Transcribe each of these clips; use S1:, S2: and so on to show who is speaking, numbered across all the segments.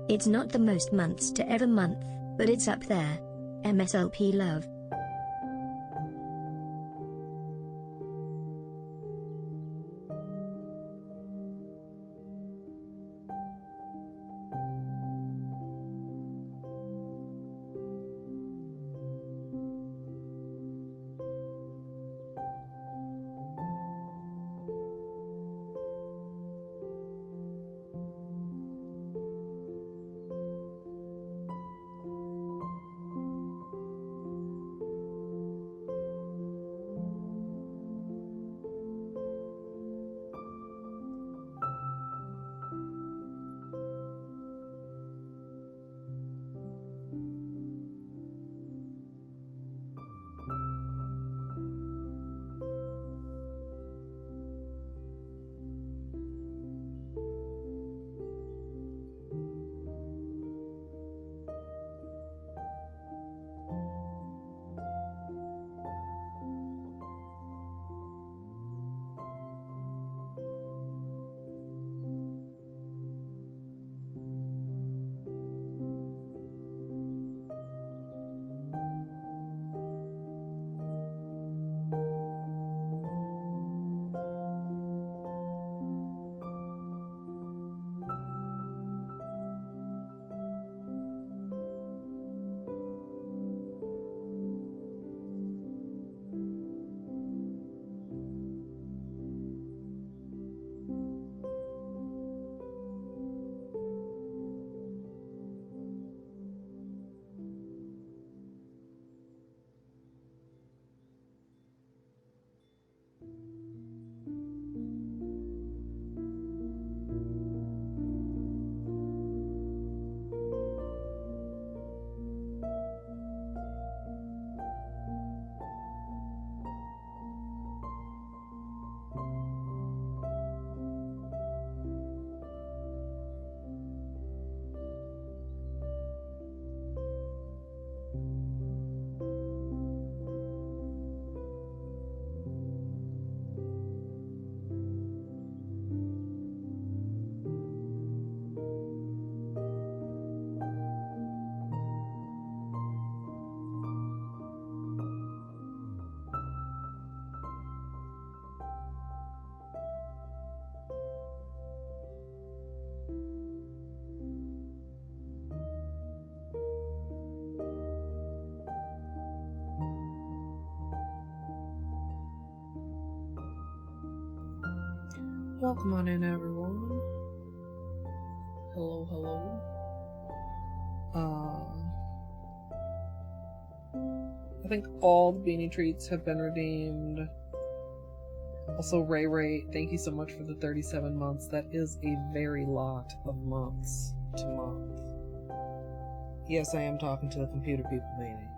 S1: It's not the most months to ever month, but it's up there. MSLP love.
S2: Welcome on in, everyone. Hello, hello. I think all the beanie treats have been redeemed. Also, Ray, thank you so much for the 37 months. That is a very lot of months to month. Yes, I am talking to the computer people, baby.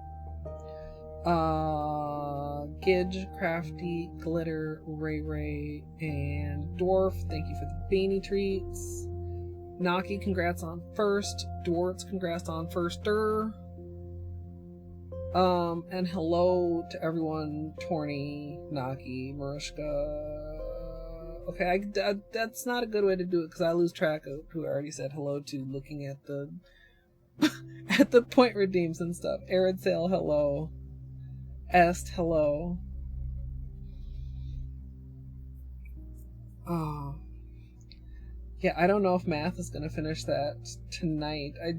S2: Gidge, Crafty, Glitter, Ray, and Dwarf, thank you for the beanie treats. Naki, congrats on first. Dwarts, congrats on firster. And hello to everyone, Torny, Naki, Marushka. Okay, that's not a good way to do it because I lose track of who I already said hello to looking at the at the point redeems and stuff. Arid Sale, hello. Est, hello. Yeah, I don't know if Math is gonna finish that tonight. I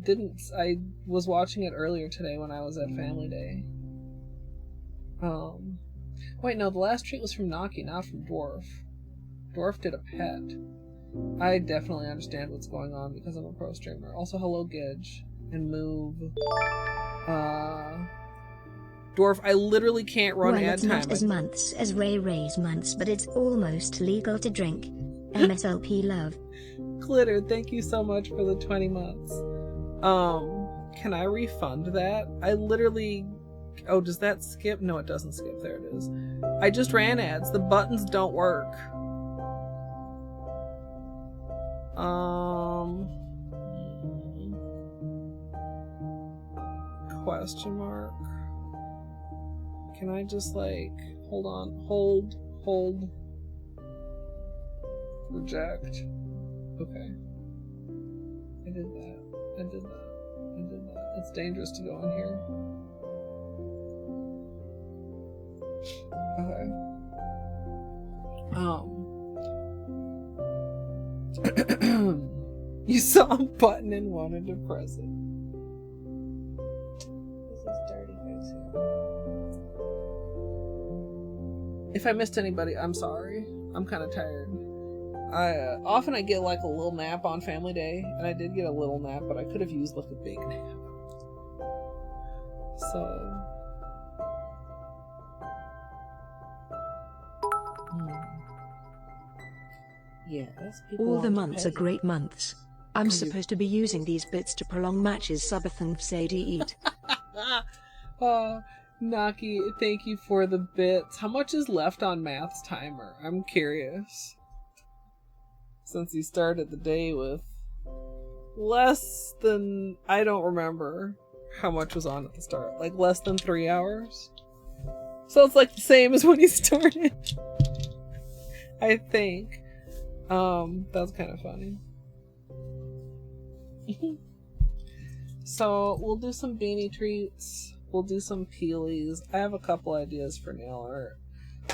S2: was watching it earlier today when I was at Family Day. Wait, no, the last treat was from Naki, not from Dwarf. Dwarf did a pet. I definitely understand what's going on because I'm a pro streamer. Also, hello, Gidge. And Move. Dwarf, I literally can't run ad time.
S1: Well, it's not as months as Ray's months, but it's almost legal to drink. MSLP love.
S2: Glitter, thank you so much for the 20 months. Can I refund that? I literally... Oh, does that skip? No, it doesn't skip. There it is. I just ran ads. The buttons don't work. Question mark. Can I just like hold on, hold, reject? Okay, I did that. I did that. It's dangerous to go in here. Okay. You saw a button and wanted to press it. This is dirty face here. If I missed anybody, I'm sorry. I'm kind of tired. Often I get like a little nap on Family Day, and I did get a little nap, but I could have used like a big nap. So. Yes.
S3: All the months are great months. I'm supposed to be using these bits to prolong matches. Subathon Sadie eat.
S2: Naki, thank you for the bits. How much is left on Math's timer? I'm curious. Since he started the day with less than, I don't remember how much was on at the start. Like less than 3 hours? So it's like the same as when he started. I think. That's kind of funny. So we'll do some beanie treats. We'll do some peelies. I have a couple ideas for nail art.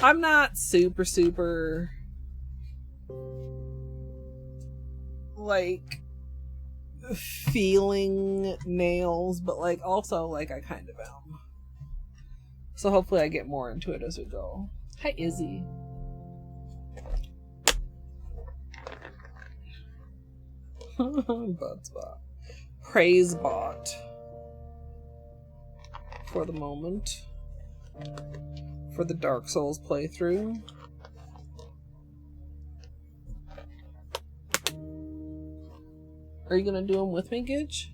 S2: I'm not super like feeling nails, but like also like I kind of am. So hopefully I get more into it as we go. Hi Izzy. Butt spot. Praise bot. For the moment. For the Dark Souls playthrough. Are you gonna do them with me, Gitch?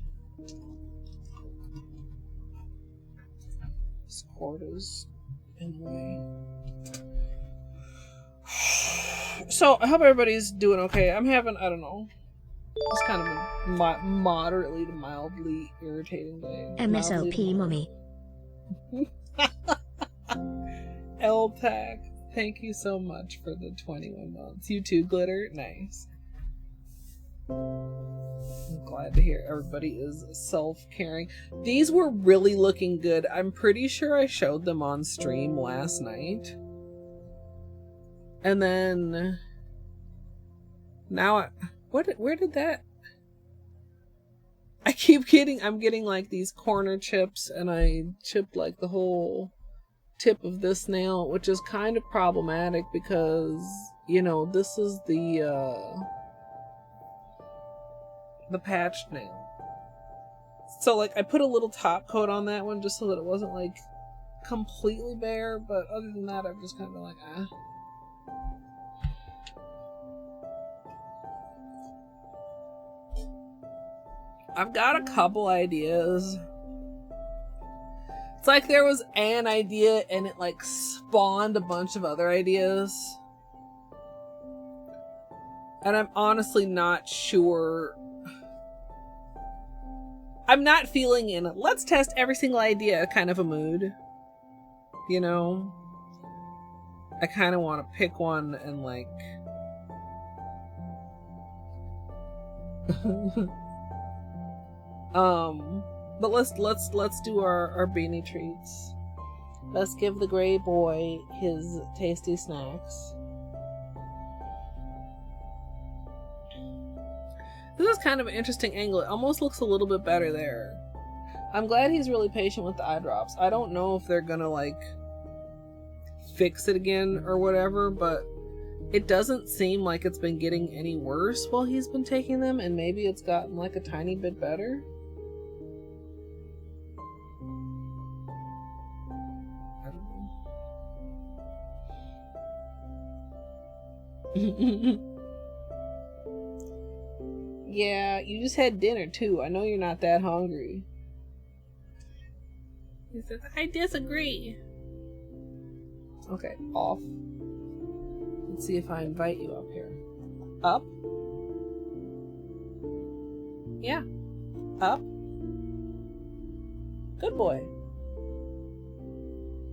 S2: This cord is in the way. So, I hope everybody's doing okay. I'm having, I don't know, it's kind of a moderately to mildly irritating day.
S1: MSLP mommy.
S2: LTAC, thank you so much for the 21 months. You too, Glitter. Nice. I'm glad to hear everybody is self-caring. These were really looking good. I'm pretty sure I showed them on stream last night. And then now where did that I'm getting like these corner chips, and I chipped like the whole tip of this nail, which is kind of problematic because, you know, this is the patched nail. So like I put a little top coat on that one just so that it wasn't like completely bare, but other than that I'm just kind of like I've got a couple ideas. It's like there was an idea and it like spawned a bunch of other ideas. And I'm honestly not sure. I'm not feeling in let's test every single idea kind of a mood. You know? I kind of want to pick one and like but let's do our beanie treats. Let's give the gray boy his tasty snacks. This is kind of an interesting angle. It almost looks a little bit better there. I'm glad he's really patient with the eye drops. I don't know if they're gonna like fix it again or whatever, but it doesn't seem like it's been getting any worse while he's been taking them, and maybe it's gotten like a tiny bit better. I don't know. Yeah, you just had dinner too. I know you're not that hungry. He says, I disagree. Okay, off. Let's see if I invite you up here. Up? Yeah. Up. Good boy.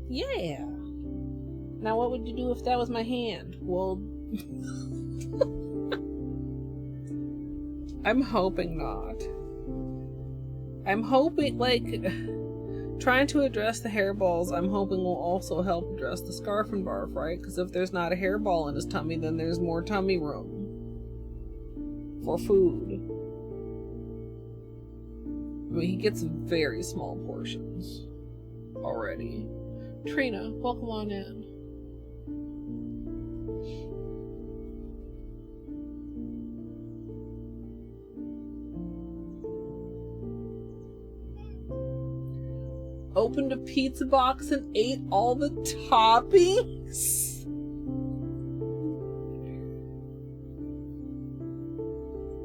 S2: Yeah. Now what would you do if that was my hand? Well... I'm hoping not. I'm hoping, like, trying to address the hairballs, I'm hoping will also help address the scarf and barf, right? Because if there's not a hairball in his tummy, then there's more tummy room for food. I mean, he gets very small portions already. Trina, welcome on in. Opened a pizza box and ate all the toppings?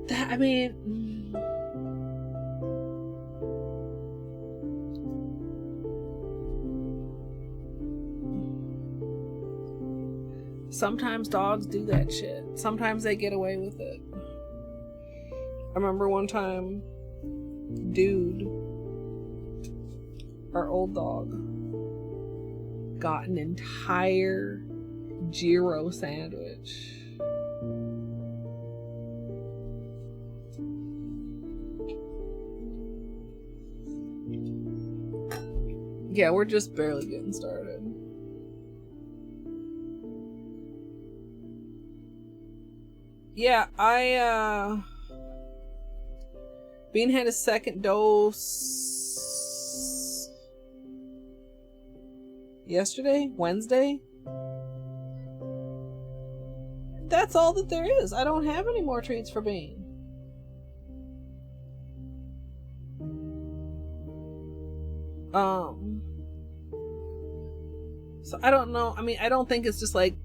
S2: That, I mean... Sometimes dogs do that shit. Sometimes they get away with it. I remember one time, Dude, our old dog, got an entire gyro sandwich. Yeah, we're just barely getting started. Yeah, Bean had his second dose yesterday, Wednesday. That's all that there is. I don't have any more treats for Bean. So I don't know. I mean, I don't think it's just like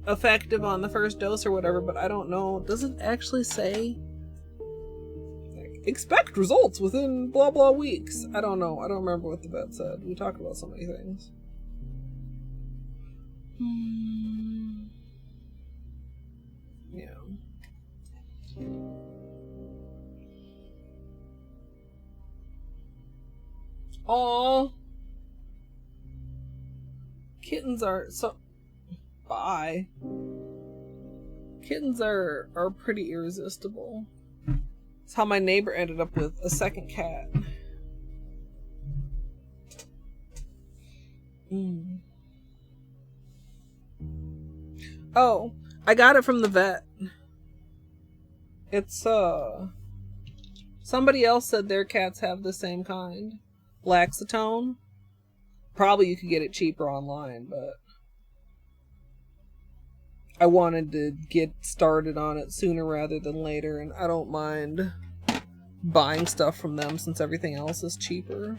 S2: effective on the first dose or whatever, but I don't know. Does it actually say like, expect results within blah blah weeks? I don't know. I don't remember what the vet said. We talked about so many things. Yeah. Aw. Kittens are so... Bye. Kittens are pretty irresistible. That's how my neighbor ended up with a second cat. Oh, I got it from the vet. It's somebody else said their cats have the same kind. Laxatone. Probably you could get it cheaper online, but I wanted to get started on it sooner rather than later, and I don't mind buying stuff from them since everything else is cheaper.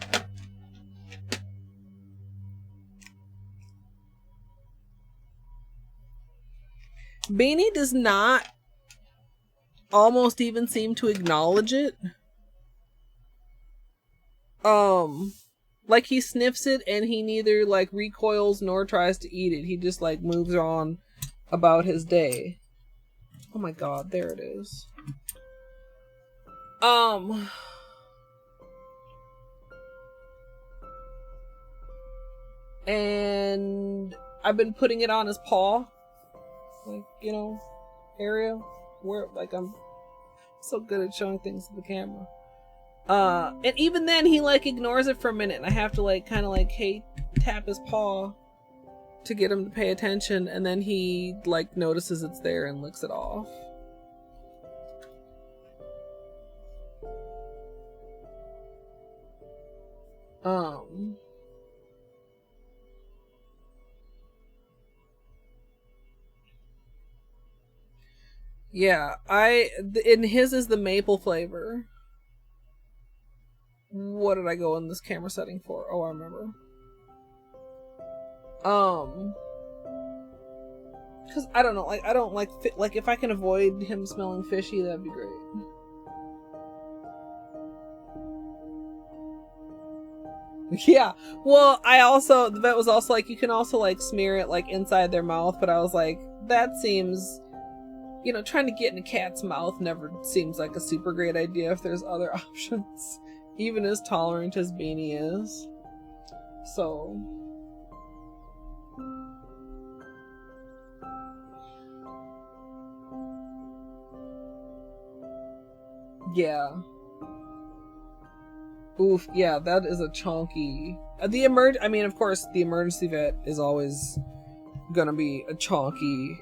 S2: Beanie does not almost even seem to acknowledge it. Like he sniffs it and he neither like recoils nor tries to eat it. He just like moves on about his day. Oh my god, there it is. And I've been putting it on his paw. Like, you know, area where like I'm so good at showing things to the camera. And even then he like ignores it for a minute and I have to like kind of like tap his paw to get him to pay attention, and then he like notices it's there and licks it off. Yeah, and his is the maple flavor. What did I go in this camera setting for? Oh, I remember. Because I don't know, like I don't like like if I can avoid him smelling fishy, that'd be great. Yeah. Well, the vet was also like, you can also like smear it like inside their mouth, but I was like, that seems, you know, trying to get in a cat's mouth never seems like a super great idea if there's other options, even as tolerant as Beanie is. So yeah. Oof, yeah, that is a chonky. I mean, of course, the emergency vet is always gonna be a chonkier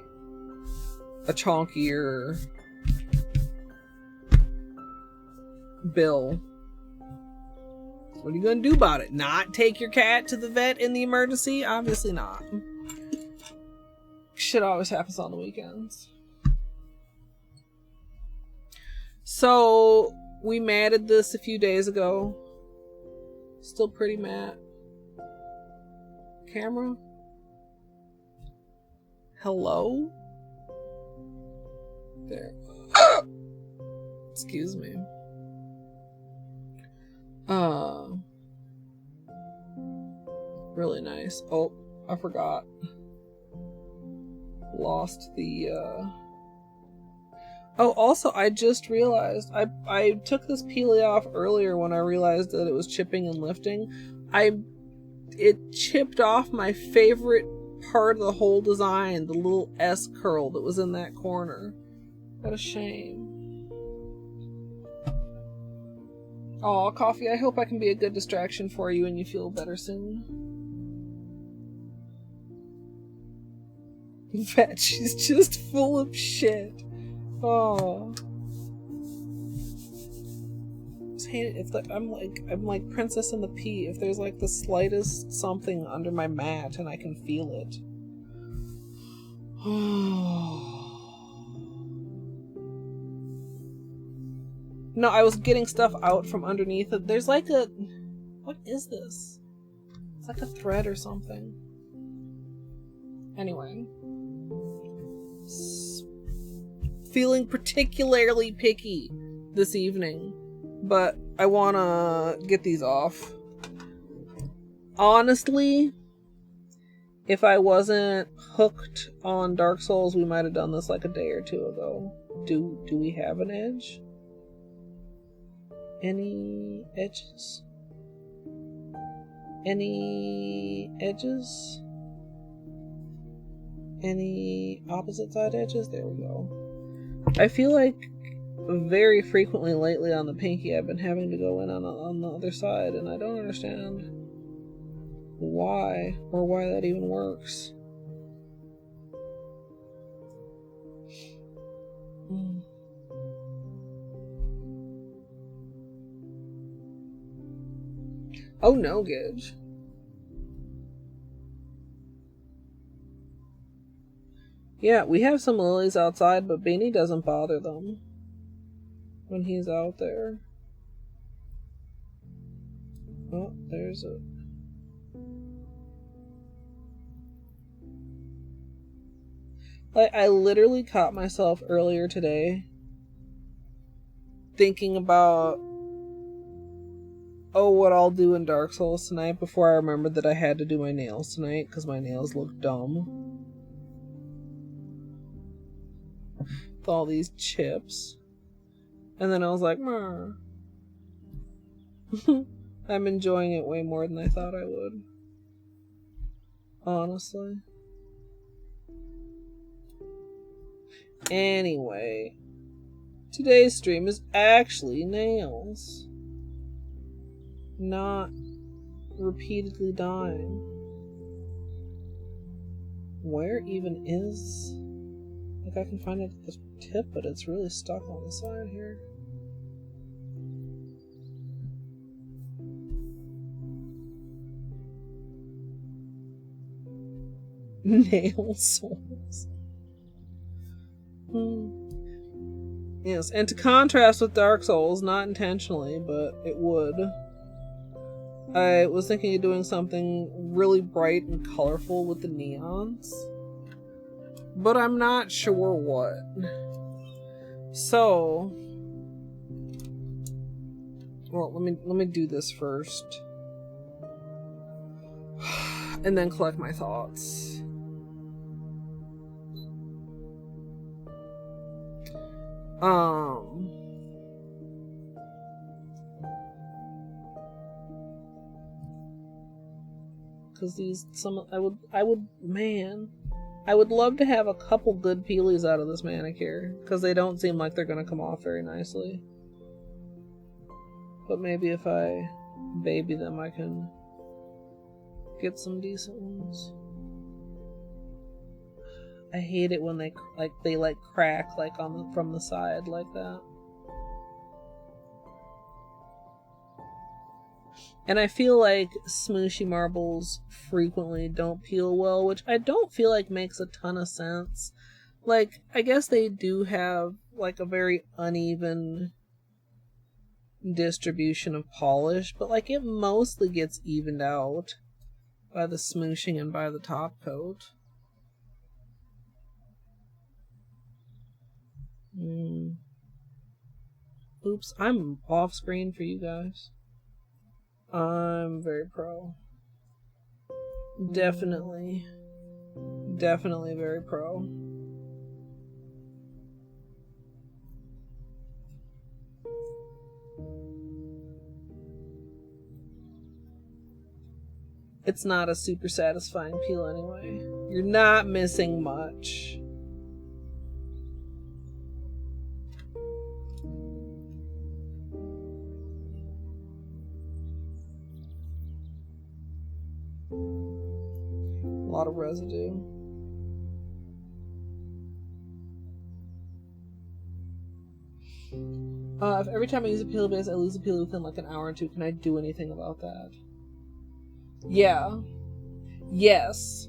S2: bill. What are you gonna do about it? Not take your cat to the vet in the emergency? Obviously not. Shit always happens on the weekends. So, we matted this a few days ago. Still pretty matte. Camera? Hello? There. Excuse me. Really nice. Oh, I forgot. Lost the, Oh, also, I just realized, I took this peely off earlier when I realized that it was chipping and lifting. It chipped off my favorite part of the whole design, the little S curl that was in that corner. What a shame. Aw, Coffee, I hope I can be a good distraction for you and you feel better soon. In fact, she's just full of shit. Oh, I'm like Princess and the Pea. If there's like the slightest something under my mat and I can feel it. No, I was getting stuff out from underneath it. There's like a, what is this? It's like a thread or something. Anyway. Feeling particularly picky this evening, but I want to get these off. Honestly, if I wasn't hooked on Dark Souls, we might have done this like a day or two ago. Do we have an edge? Any edges? Any edges? Any opposite side edges? There we go. I feel like very frequently lately on the pinky I've been having to go in on the other side, and I don't understand why or why that even works. Oh no, Gidge. Yeah, we have some lilies outside, but Beanie doesn't bother them when he's out there. Oh, there's a... Like, I literally caught myself earlier today thinking about, oh, what I'll do in Dark Souls tonight before I remembered that I had to do my nails tonight because my nails look dumb. With all these chips. And then I was like, I'm enjoying it way more than I thought I would. Honestly. Anyway. Today's stream is actually nails. Not repeatedly dying. Where even is... Like I can find it at the tip, but it's really stuck on the side here. Nail souls. Yes, and to contrast with Dark Souls, not intentionally, but it would. I was thinking of doing something really bright and colorful with the neons. But I'm not sure what. So, well, let me do this first, and then collect my thoughts. Because I would love to have a couple good peelies out of this manicure, because they don't seem like they're going to come off very nicely. But maybe if I baby them, I can get some decent ones. I hate it when they crack like from the side like that. And I feel like smooshy marbles frequently don't peel well, which I don't feel like makes a ton of sense. Like, I guess they do have like a very uneven distribution of polish, but like it mostly gets evened out by the smooshing and by the top coat. Oops, I'm off screen for you guys. I'm very pro. Definitely very pro. It's not a super satisfying peel anyway. You're not missing much. A lot of residue. If every time I use a peel base I lose a peel within like an hour or two, can I do anything about that? Yeah. Yes.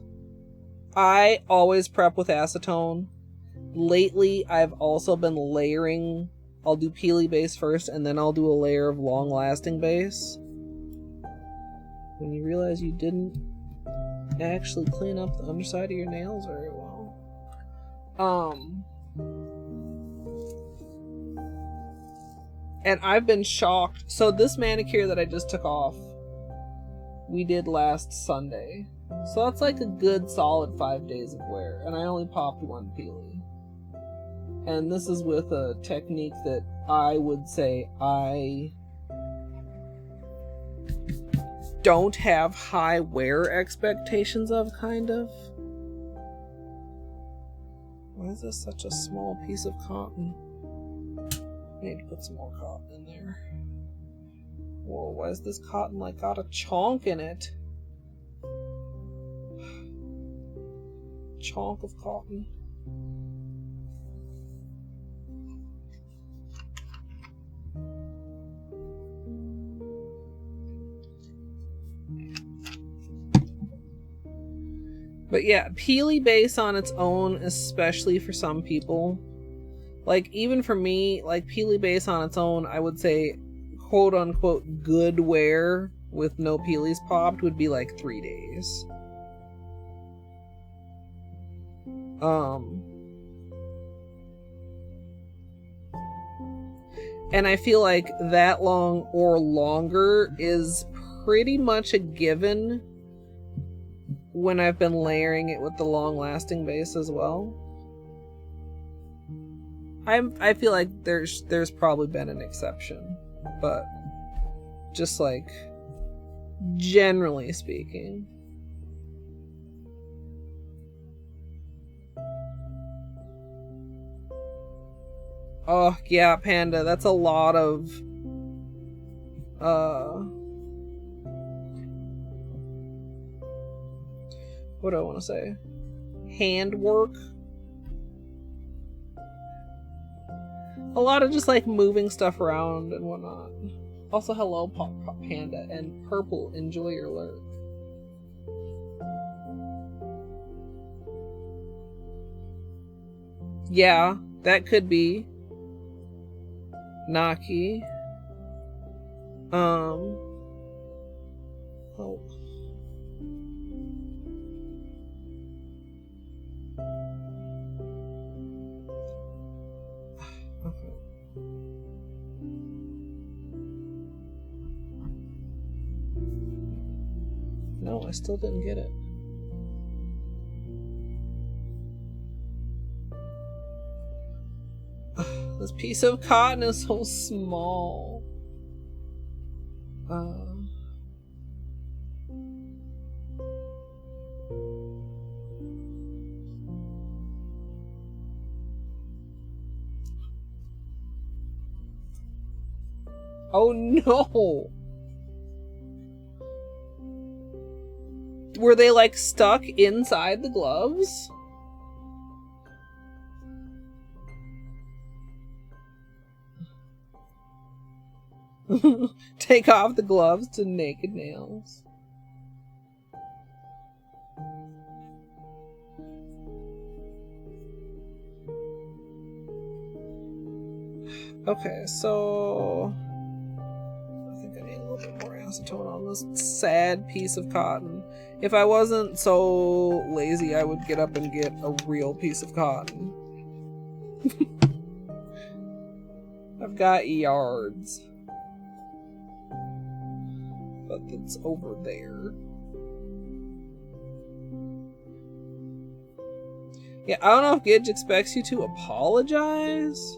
S2: I always prep with acetone. Lately, I've also been layering. I'll do peely base first, and then I'll do a layer of long-lasting base. When you realize you didn't actually clean up the underside of your nails very well. And I've been shocked. So this manicure that I just took off, we did last Sunday. So that's like a good solid 5 days of wear. And I only popped one peely. And this is with a technique that I would say I don't have high wear expectations of, kind of. Why is this such a small piece of cotton? I need to put some more cotton in there. Whoa, why is this cotton like got a chonk in it? Chonk of cotton. But yeah, peely base on its own, especially for some people. Like, even for me, like, peely base on its own, I would say, quote unquote, good wear with no peelies popped would be like 3 days. And I feel like that long or longer is pretty much a given when I've been layering it with the long-lasting base as well. I feel like there's probably been an exception, but just like generally speaking. Oh yeah, Panda, that's a lot of what do I want to say? Handwork. A lot of just like moving stuff around and whatnot. Also, hello, Pop Panda and Purple. Enjoy your lurk. Yeah, that could be Naki. Oh. No, I still didn't get it. This piece of cotton is so small. Oh no! Were they like stuck inside the gloves? Take off the gloves to naked nails. Okay, so I think I need a little bit more acetone on this sad piece of cotton. If I wasn't so lazy, I would get up and get a real piece of cotton. I've got yards. But it's over there. Yeah, I don't know if Gidge expects you to apologize.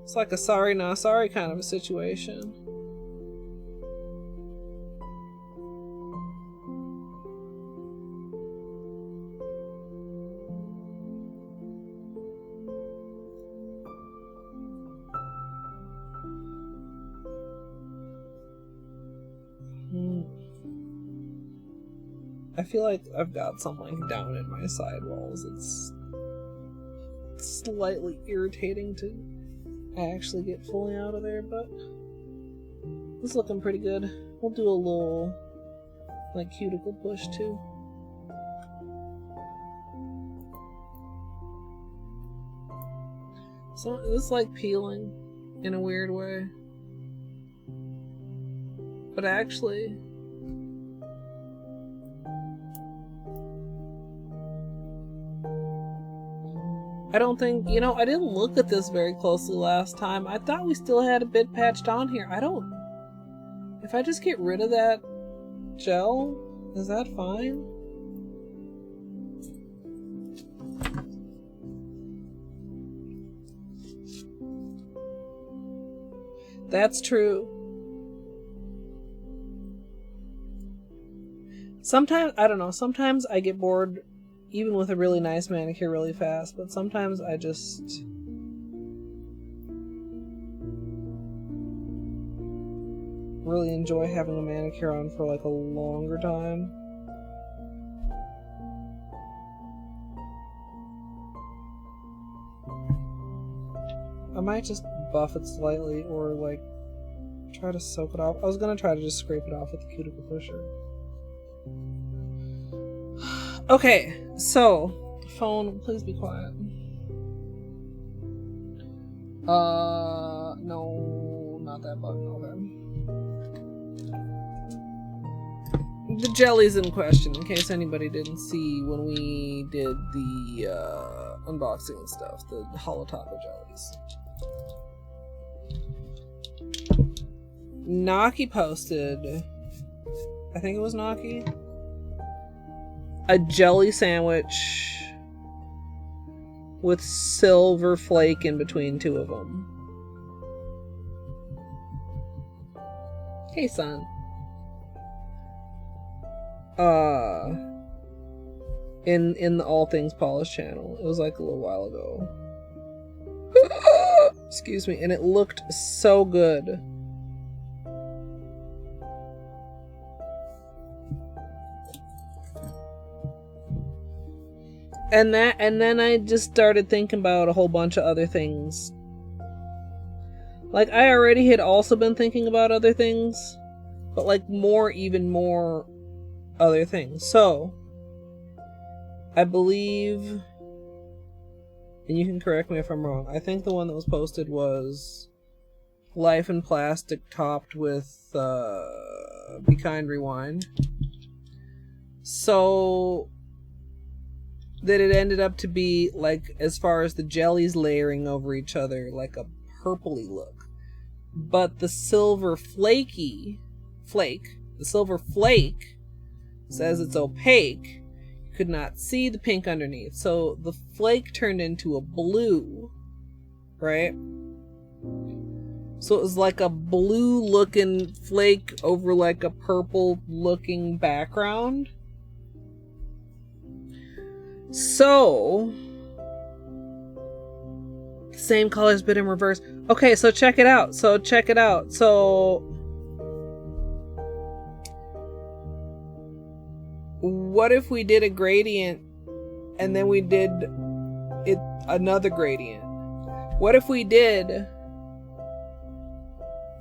S2: It's like a sorry, not sorry kind of a situation. I feel like I've got something down in my sidewalls. It's slightly irritating to actually get fully out of there, but it's looking pretty good. We'll do a little like cuticle push too. So it's like peeling in a weird way, but actually I don't think, you know, I didn't look at this very closely last time. I thought we still had a bit patched on here. If I just get rid of that gel, is that fine? That's true. Sometimes, I don't know, sometimes I get bored even with a really nice manicure really fast, but sometimes I just really enjoy having a manicure on for like a longer time. I might just buff it slightly or like try to soak it off. I was gonna try to just scrape it off with the cuticle pusher. Okay, so phone, please be quiet. No, not that button. Okay. The jellies in question, in case anybody didn't see when we did the unboxing and stuff, the Holo Taco jellies. Naki posted, I think it was Naki, a jelly sandwich with silver flake in between two of them. Hey, son. In the All Things Polished channel. It was like a little while ago. Excuse me. And it looked so good. And then I just started thinking about a whole bunch of other things. Like, I already had also been thinking about other things, but like even more other things. So, I believe, and you can correct me if I'm wrong, I think the one that was posted was Life in Plastic topped with Be Kind Rewind. So that it ended up to be, like, as far as the jellies layering over each other, like a purpley look. But the silver flake, the silver flake says it's opaque. You could not see the pink underneath. So the flake turned into a blue, right? So it was like a blue looking flake over like a purple looking background. So, same colors but in reverse. Okay, so check it out. So, what if we did a gradient and then we did it another gradient? What if we did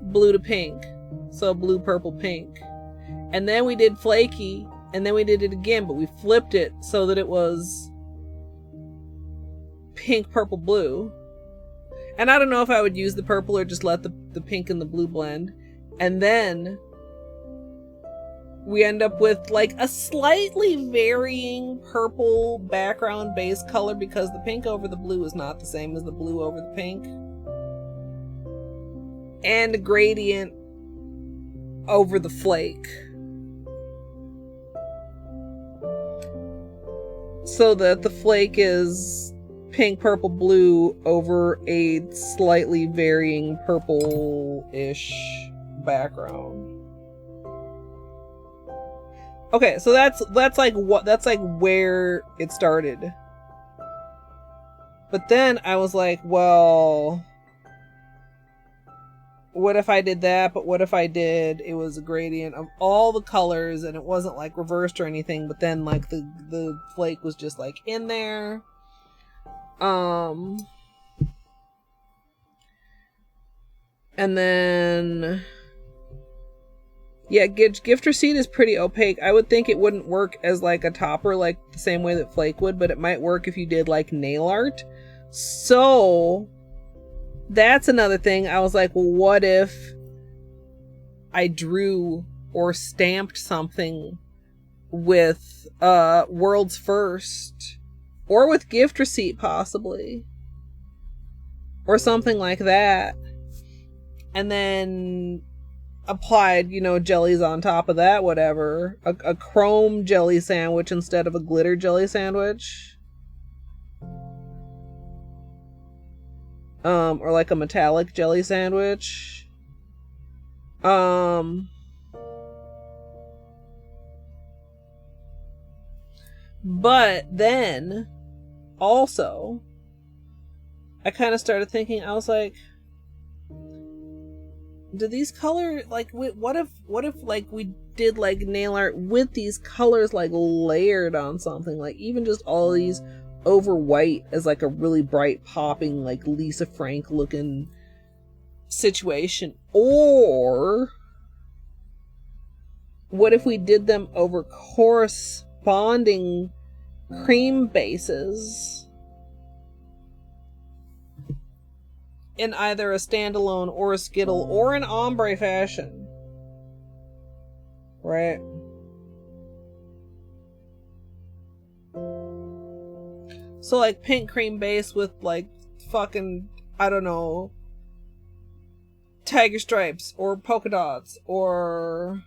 S2: blue to pink? So blue, purple, pink. And then we did flaky, and then we did it again, but we flipped it so that it was pink, purple, blue. And I don't know if I would use the purple or just let the pink and the blue blend. And then we end up with like a slightly varying purple background base color, because the pink over the blue is not the same as the blue over the pink. And a gradient over the flake. So that the flake is pink, purple, blue over a slightly varying purple-ish background. Okay, so that's like where it started. But then I was like, well, what if I did that? But what if I did, it was a gradient of all the colors and it wasn't like reversed or anything, but then like the flake was just like in there. And then yeah, gift receipt is pretty opaque. I would think it wouldn't work as like a topper like the same way that flake would, but it might work if you did like nail art. So that's another thing. I was like, well, what if I drew or stamped something with World's First, or with gift receipt possibly, or something like that, and then applied, you know, jellies on top of that, whatever. A chrome jelly sandwich instead of a glitter jelly sandwich. Or like a metallic jelly sandwich. But then also I kind of started thinking, I was like, do these color, like, what if like we did like nail art with these colors like layered on something, like even just all these over white as like a really bright popping like Lisa Frank looking situation? Or what if we did them over corresponding cream bases in either a standalone or a skittle or an ombre fashion, right? So like pink cream base with like fucking, I don't know, tiger stripes or polka dots or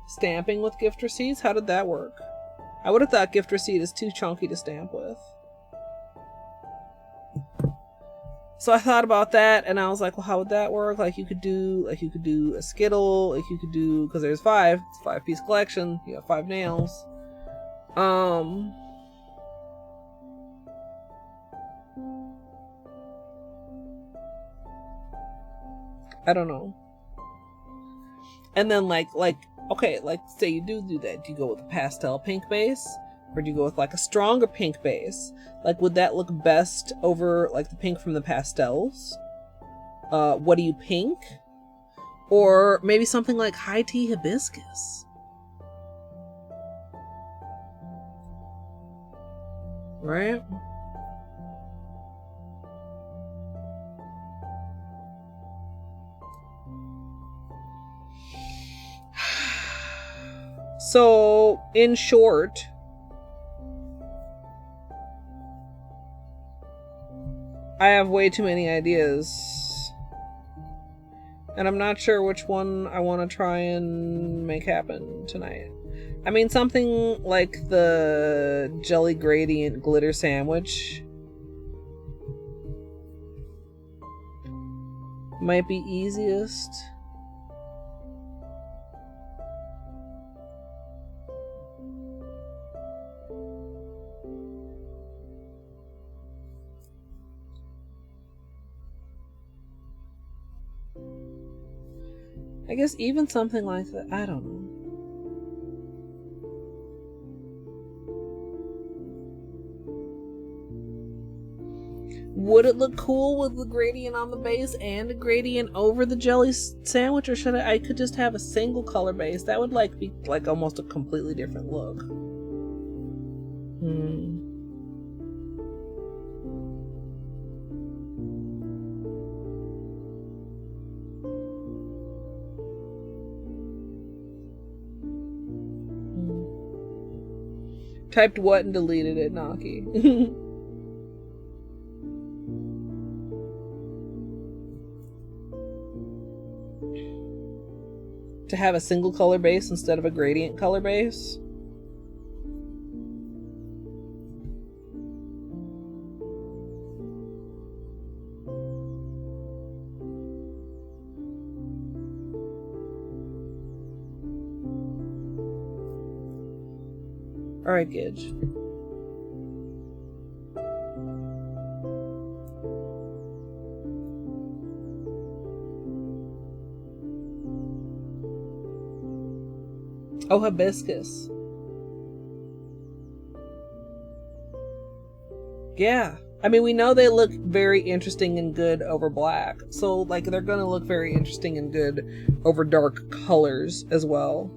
S2: stamping with gift receipts. How did that work? I would have thought gift receipt is too chunky to stamp with. So I thought about that and I was like, well, how would that work? Like you could do a skittle, like you could do, because there's 5, it's a 5-piece collection, you have 5 nails. I don't know. And then like okay, like say you do that, do you go with a pastel pink base, or do you go with like a stronger pink base? Like would that look best over like the pink from the pastels? What do you pink? Or maybe something like high tea hibiscus, right? So, in short, I have way too many ideas. And I'm not sure which one I want to try and make happen tonight. I mean, something like the jelly gradient glitter sandwich might be easiest. I guess even something like that, I don't know. Would it look cool with the gradient on the base and a gradient over the jelly sandwich, or should I could just have a single color base? That would like be like almost a completely different look. Typed what and deleted it, Naki. To have a single color base instead of a gradient color base. Alright, Gidge. Oh, hibiscus. Yeah. I mean, we know they look very interesting and good over black. So, like, they're gonna look very interesting and good over dark colors as well.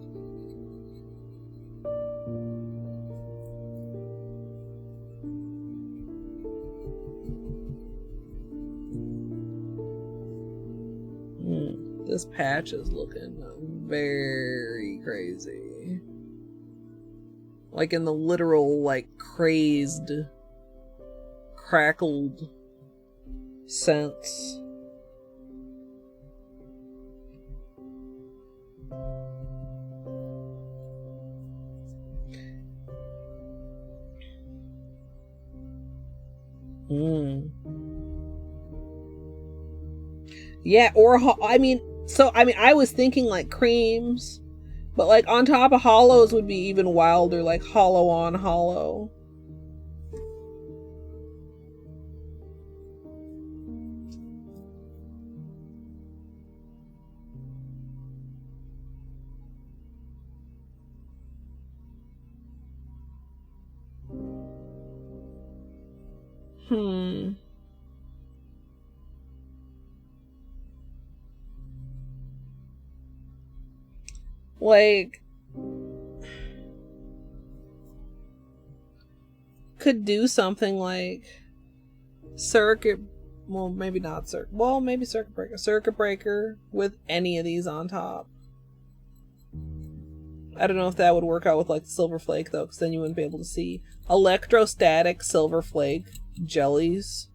S2: This patch is looking very crazy. Like in the literal, like, crazed, crackled sense. Yeah, or, I mean, I was thinking like creams, but like on top of hollows would be even wilder, like hollow on hollow. Like, could do something like circuit, well, maybe not circuit, well, maybe circuit breaker with any of these on top. I don't know if that would work out with like the silver flake though, because then you wouldn't be able to see. Electrostatic silver flake jellies.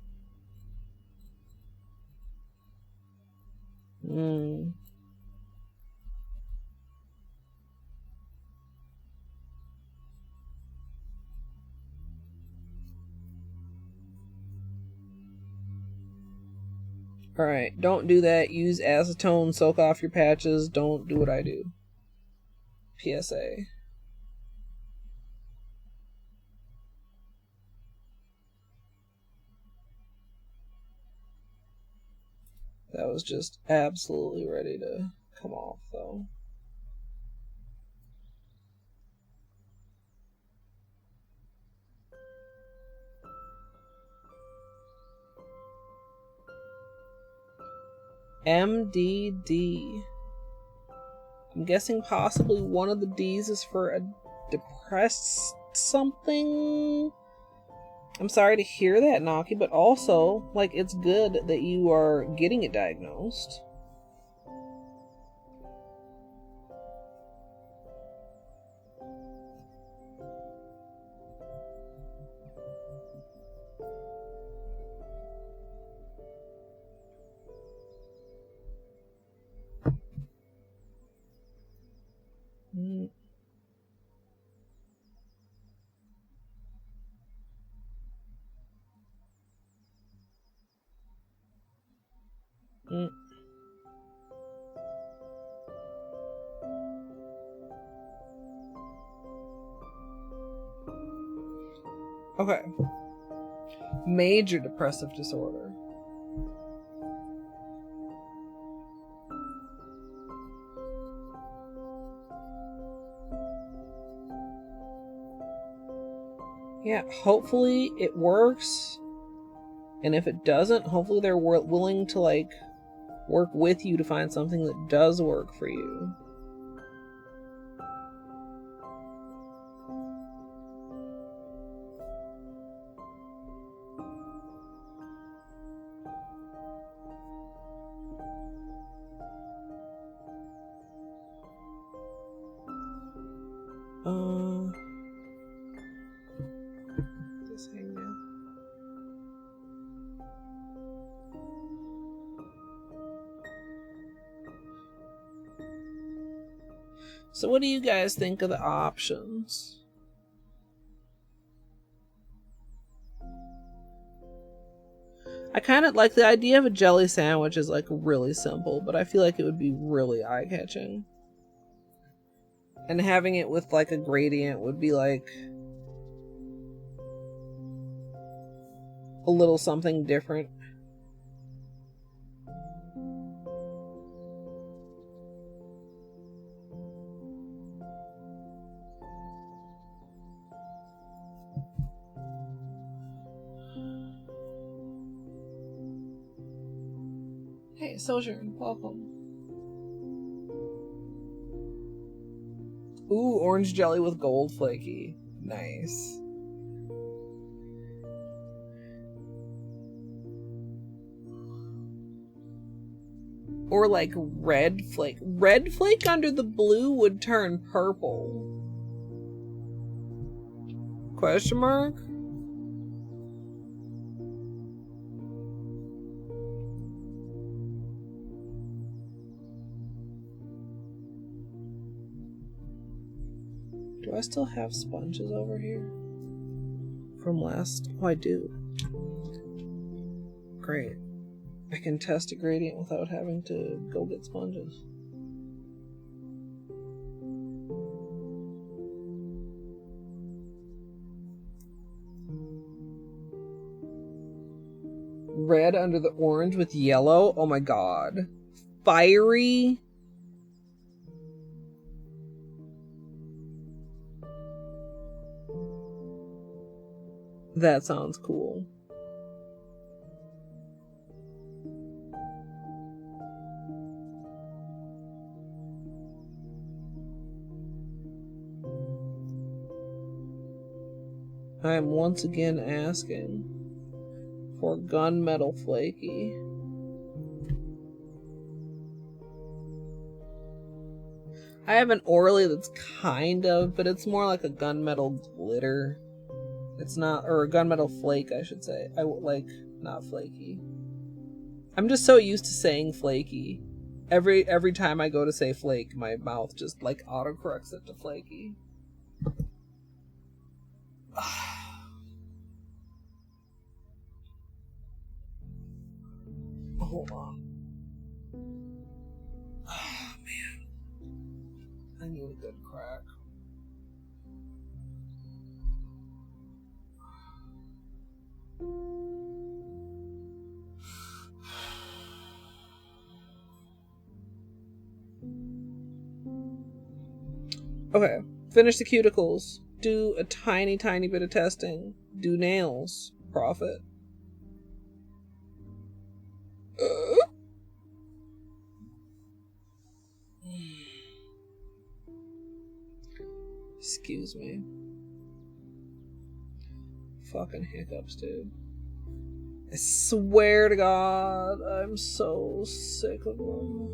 S2: Alright, don't do that. Use acetone, soak off your patches. Don't do what I do. PSA. That was just absolutely ready to come off, though. MDD. I'm guessing possibly one of the D's is for a depressed something. I'm sorry to hear that, Naki, but also, like, it's good that you are getting it diagnosed. Okay. Major depressive disorder. Yeah, hopefully it works. And if it doesn't, hopefully they're willing to, like, work with you to find something that does work for you. Just hang down. So what do you guys think of the options? I kind of like the idea of a jelly sandwich is like really simple, but I feel like it would be really eye-catching. And having it with like a gradient would be like a little something different. Hey, Sojourn, welcome. Ooh, orange jelly with gold flaky. Nice. Or like red flake. Red flake under the blue would turn purple. Question mark? Do I still have sponges over here? From last... Oh, I do. Great. I can test a gradient without having to go get sponges. Red under the orange with yellow? Oh my god. Fiery? That sounds cool. I am once again asking for gunmetal flaky. I have an Orly that's kind of, but it's more like a gunmetal glitter. It's not, or a gunmetal flake, I should say. I like, not flaky. I'm just so used to saying flaky. Every time I go to say flake, my mouth just like autocorrects it to flaky. Hold on. Oh man. I need a good crack. Okay, finish the cuticles. Do a tiny bit of testing. Do nails. Profit. Excuse me. Fucking hiccups, dude. I swear to God, I'm so sick of them.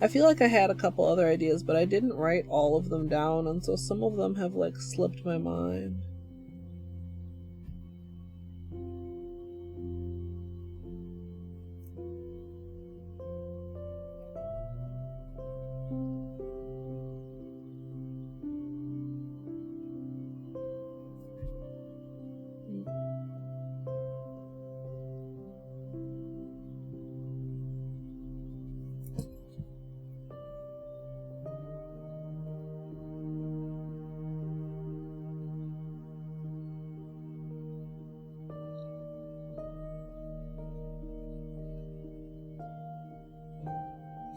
S2: I feel like I had a couple other ideas, but I didn't write all of them down, and so some of them have like slipped my mind.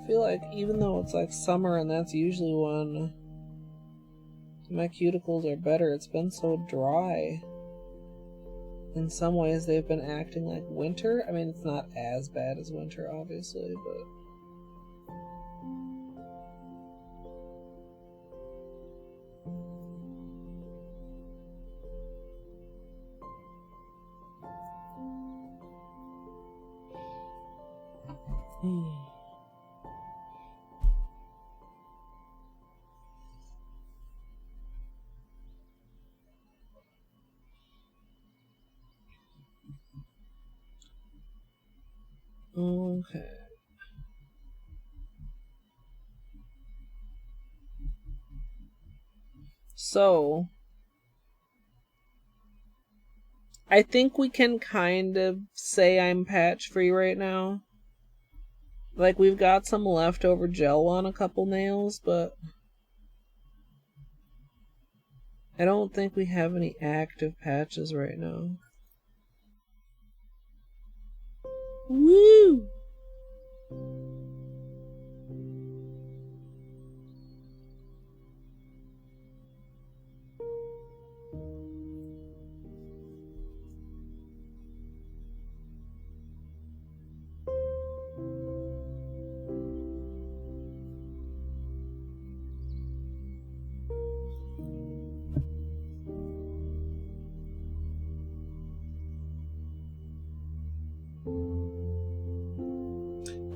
S2: feel like even though it's like summer and that's usually when my cuticles are better, it's been so dry. In some ways they've been acting like winter. I mean, it's not as bad as winter, obviously, but... Okay. So, I think we can kind of say I'm patch free right now. Like, we've got some leftover gel on a couple nails, but I don't think we have any active patches right now. Woo!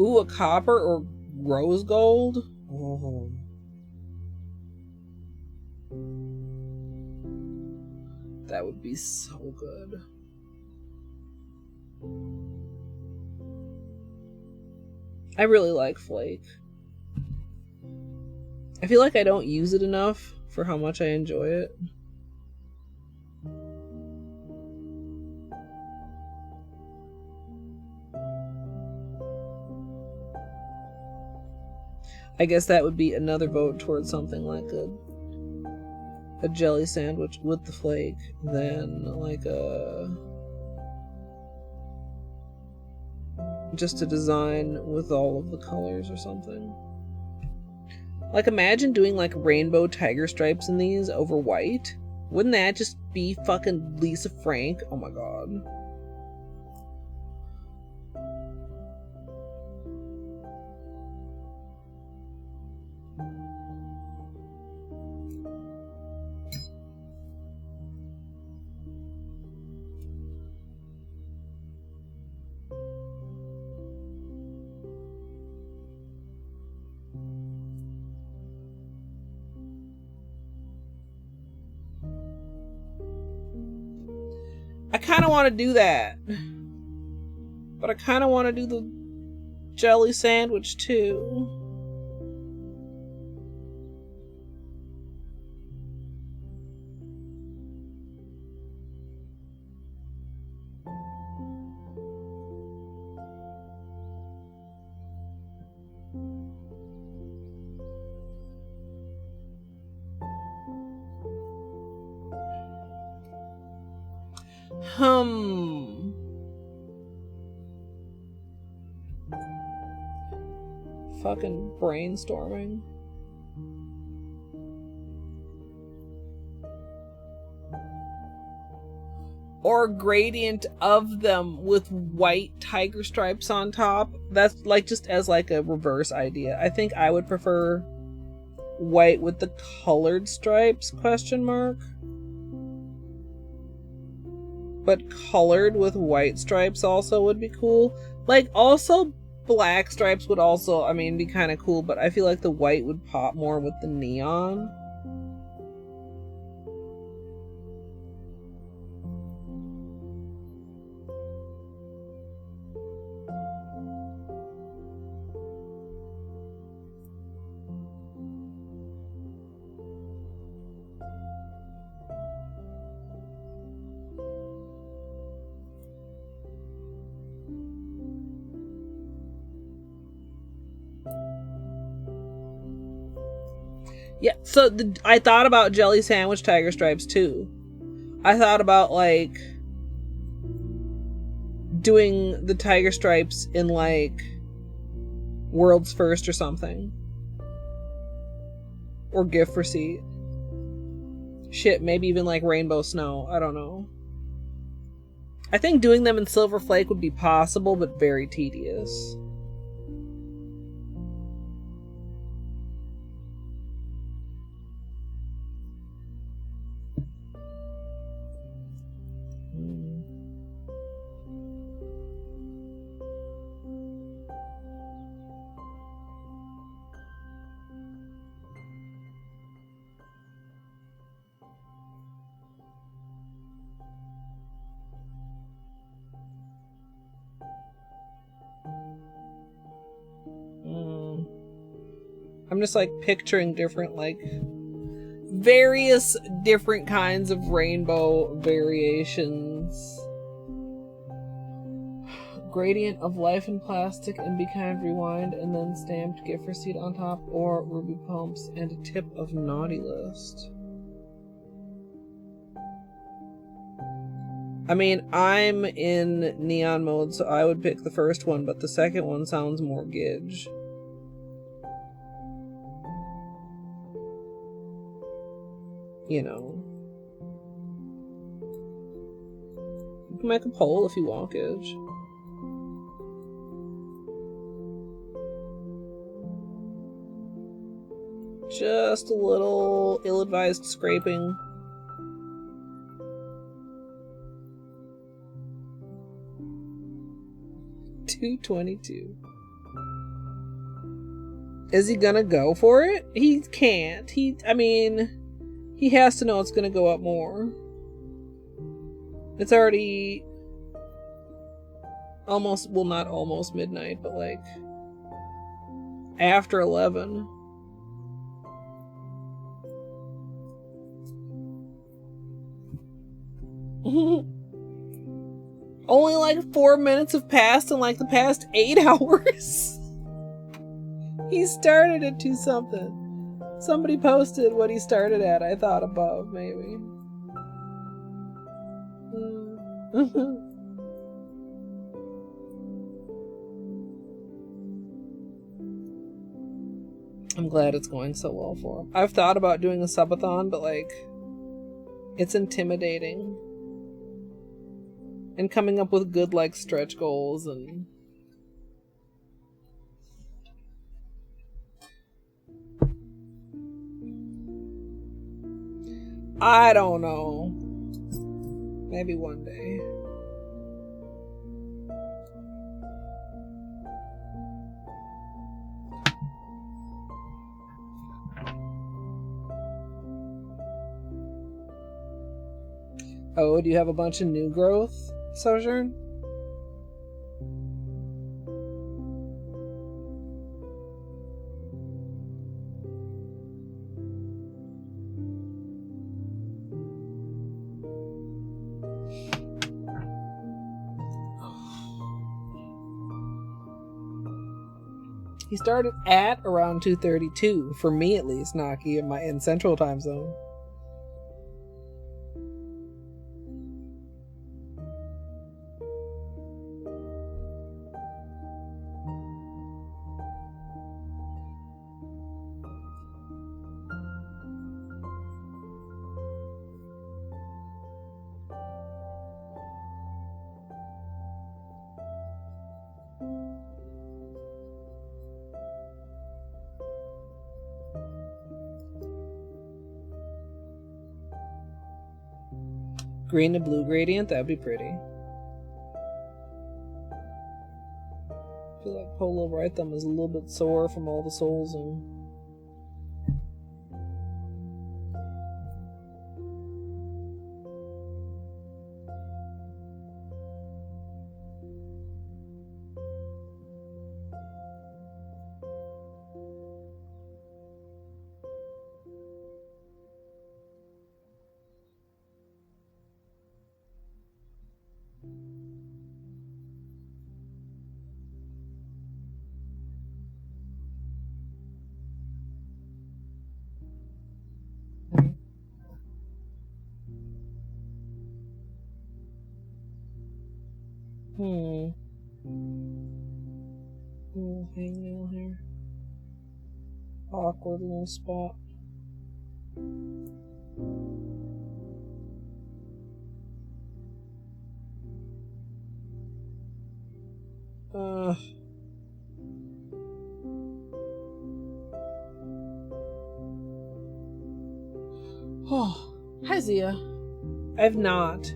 S2: Ooh, a copper or rose gold? Oh. That would be so good. I really like Flake. I feel like I don't use it enough for how much I enjoy it. I guess that would be another vote towards something like a jelly sandwich with the flake than like just a design with all of the colors or something. Like, imagine doing like rainbow tiger stripes in these over white. Wouldn't that just be fucking Lisa Frank? Oh my god. I kind of want to do that, but I kind of want to do the jelly sandwich too. Fucking brainstorming. Or a gradient of them with white tiger stripes on top. That's like just as like a reverse idea. I think I would prefer white with the colored stripes, question mark. But colored with white stripes also would be cool. Like, also black stripes would also, I mean, be kind of cool, but I feel like the white would pop more with the neon. Yeah, so I thought about jelly sandwich tiger stripes too. I thought about like doing the tiger stripes in like World's first or something. Or gift receipt. Shit, maybe even like rainbow snow. I don't know. I think doing them in Silver Flake would be possible, but very tedious. I'm just like picturing different, like, various different kinds of rainbow variations. Gradient of life in plastic and Be Kind Rewind, and then stamped gift receipt on top, or ruby pumps and a tip of naughty list. I mean, I'm in neon mode, so I would pick the first one, but the second one sounds more gidge. You know. You can make a poll if you want, Gidge. Just a little ill-advised scraping. $2.22. Is he gonna go for it? He can't. I mean, he has to know it's gonna go up more. It's already almost, well, not almost midnight, but like after 11. Only like 4 minutes have passed in like the past 8 hours. He started at 2 something. Somebody posted what he started at. I thought above, maybe. I'm glad it's going so well for him. I've thought about doing a subathon, but like, it's intimidating. And coming up with good like stretch goals and I don't know. Maybe one day. Oh, do you have a bunch of new growth, Sojourn? He started at around 2:32 for me, at least, Naki, in Central Time Zone. Green to blue gradient, that'd be pretty. I feel like Holo right thumb is a little bit sore from all the souls and little hangnail here. Awkward little spot. Oh, hi Zia. I've not.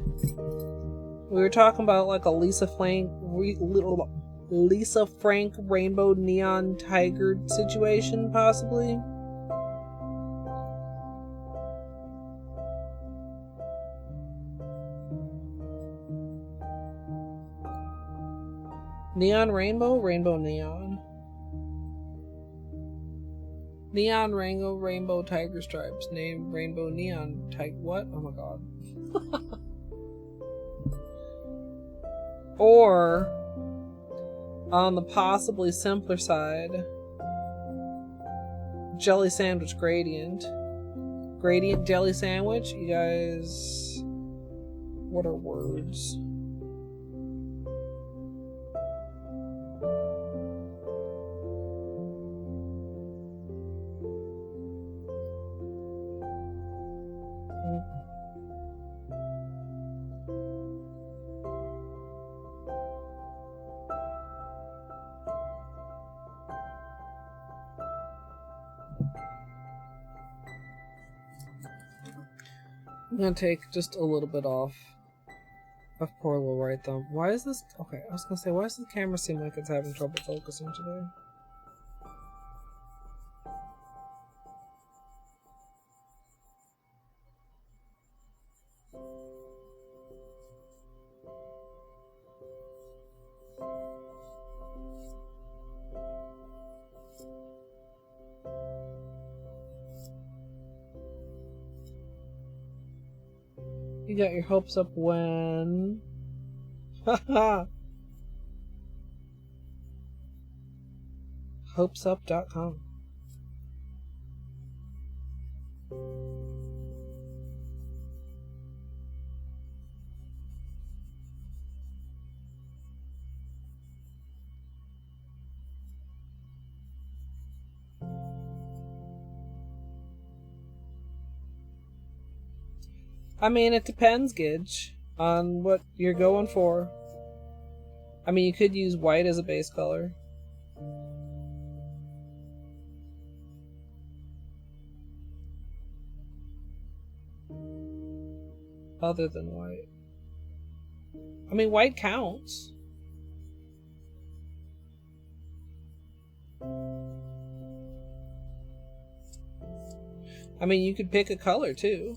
S2: We were talking about like a Lisa Frank rainbow neon tiger situation, possibly. Neon rainbow, rainbow neon. Neon rainbow tiger stripes. Name rainbow neon tiger. What? Oh my god. Or, on the possibly simpler side, jelly sandwich gradient. Gradient jelly sandwich? You guys, what are words? I'm gonna take just a little bit off of poor little right thumb. Why is this? Okay, I was gonna say, why does the camera seem like it's having trouble focusing today? You got your hopes up when? Haha. Hopesup.com. I mean, it depends, Gidge, on what you're going for. I mean, you could use white as a base color. Other than white. I mean, white counts. I mean, you could pick a color, too.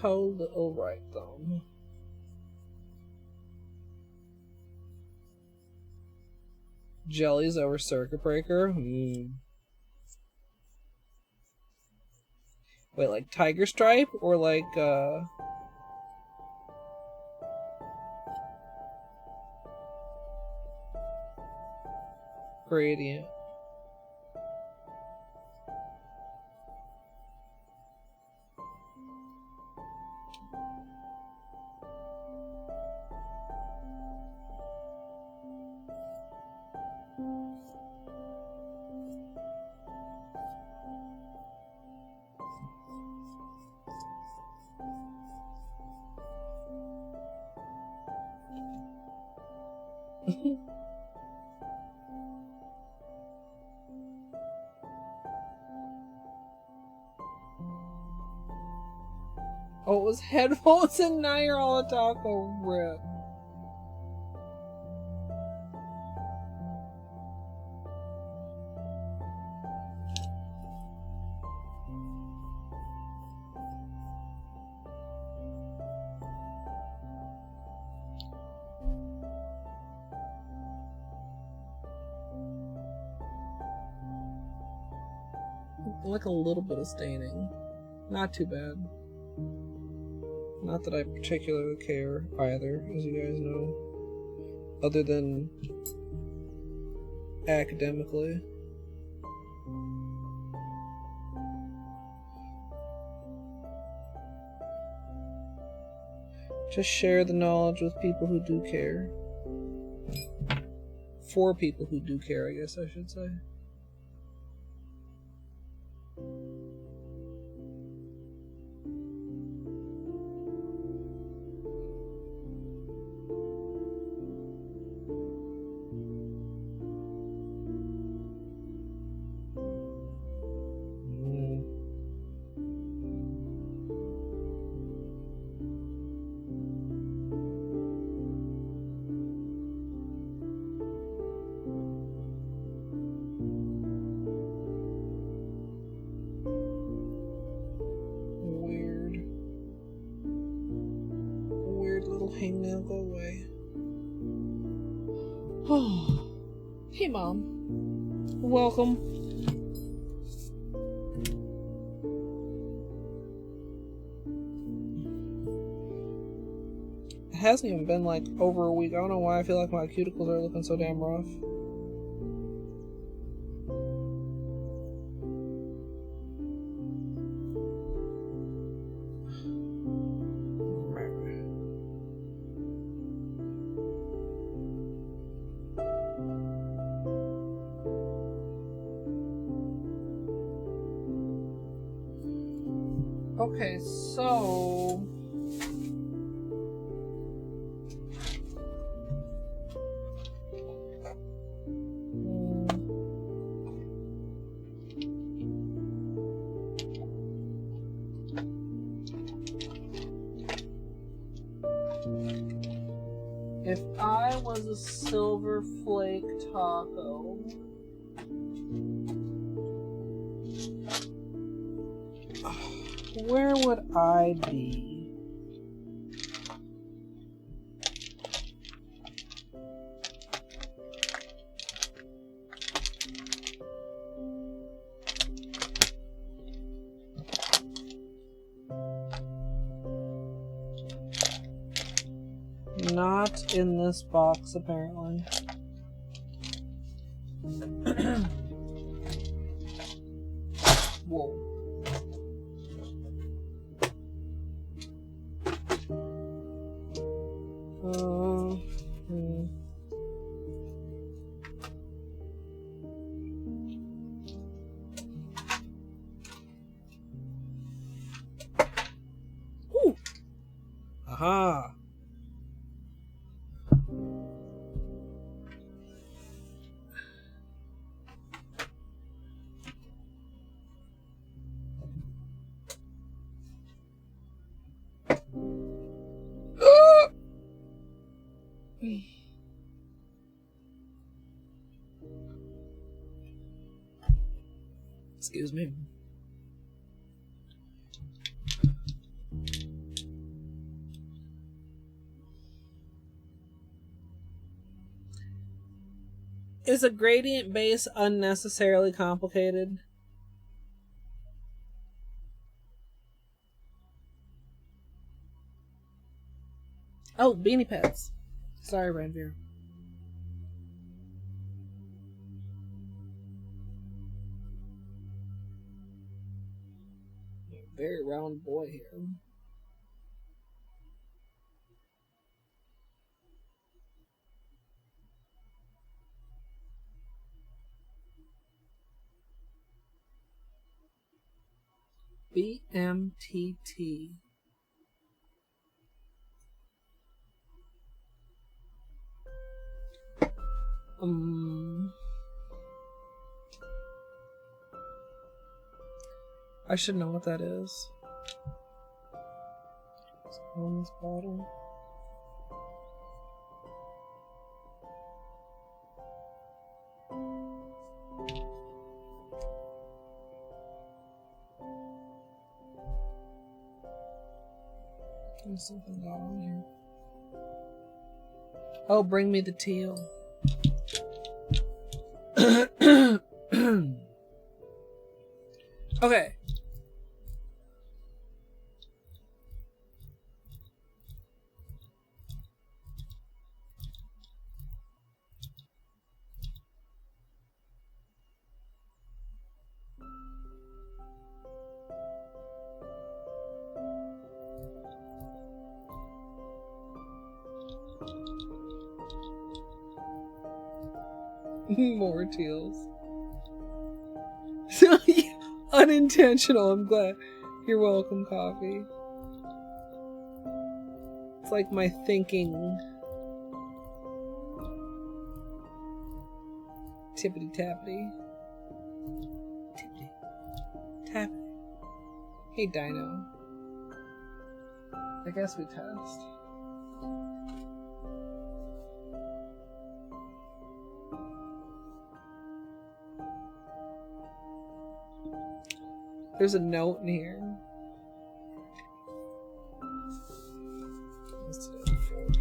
S2: Hold the right thumb. Jellies over circuit breaker. Wait, like tiger stripe or like gradient? Oh, it was headphones and now you're all a taco rip. like a little bit of staining. Not too bad. Not that I particularly care either, as you guys know. Other than academically. Just share the knowledge with people who do care. For people who do care, I guess I should say. Hangnail, go away. Oh, hey Mom. Welcome. It hasn't even been like over a week. I don't know why I feel like my cuticles are looking so damn rough. Okay, so if I was a silver flake taco, where would I be? Not in this box, apparently. Whoa. Ooh. Aha. Excuse me. Is a gradient base unnecessarily complicated? Oh, beanie pads. Sorry, Ranveer. Very round boy here. BMTT. I should know what that is. It's on this bottle. There's something got on here. Oh, bring me the teal. Okay. More teals. Unintentional, I'm glad. You're welcome, coffee. It's like my thinking. Tippity tappity. Tippity tappity. Hey, Dino. I guess we test. There's a note in here. Let's do the 4th.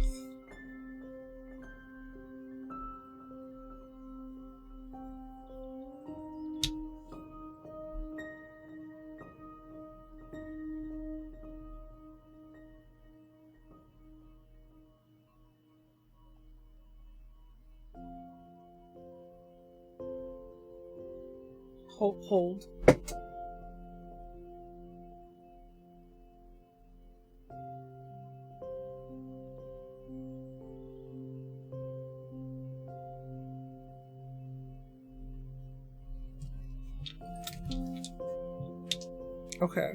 S2: Hold. Okay.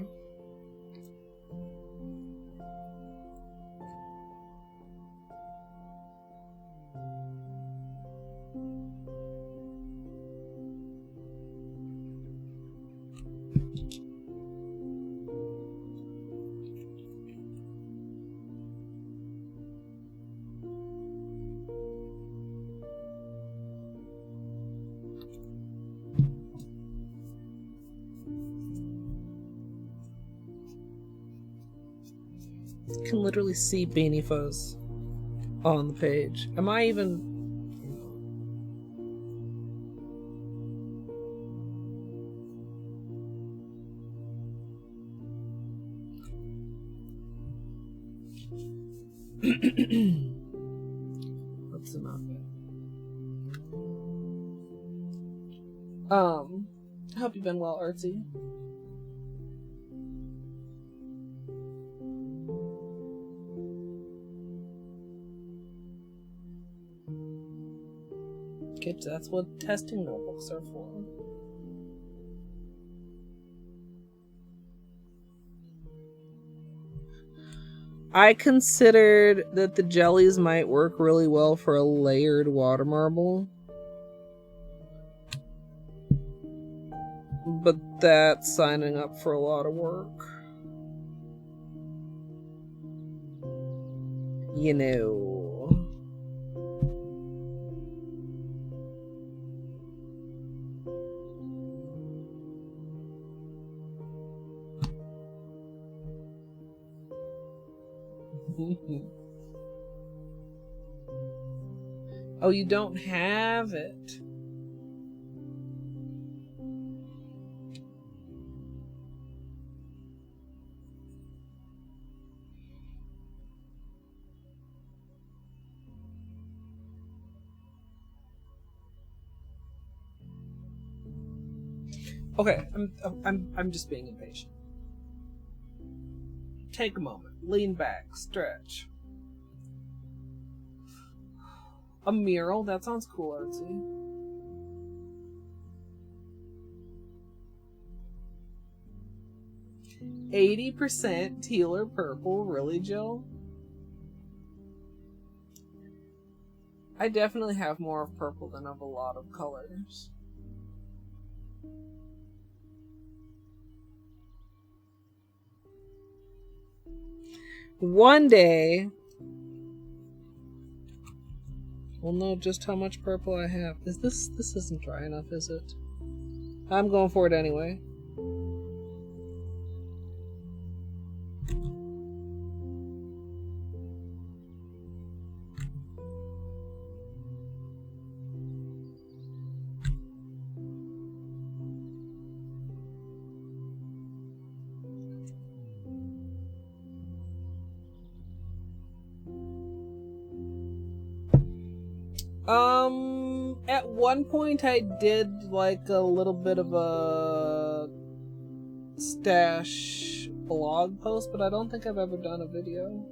S2: You can literally see Beanie Fuzz on the page. Am I even... What's the map? I hope you've been well, Artsy. Kids, that's what testing notebooks are for. I considered that the jellies might work really well for a layered water marble. But that's signing up for a lot of work. You know. Oh, you don't have it. Okay, I'm just being impatient. Take a moment, lean back, stretch. A mural? That sounds cool, Artsy. %, teal or purple, really, Jill? I definitely have more of purple than of a lot of colors. One day, we'll know just how much purple I have. This isn't dry enough, is it? I'm going for it anyway. At one point I did like a little bit of a stash blog post, but I don't think I've ever done a video.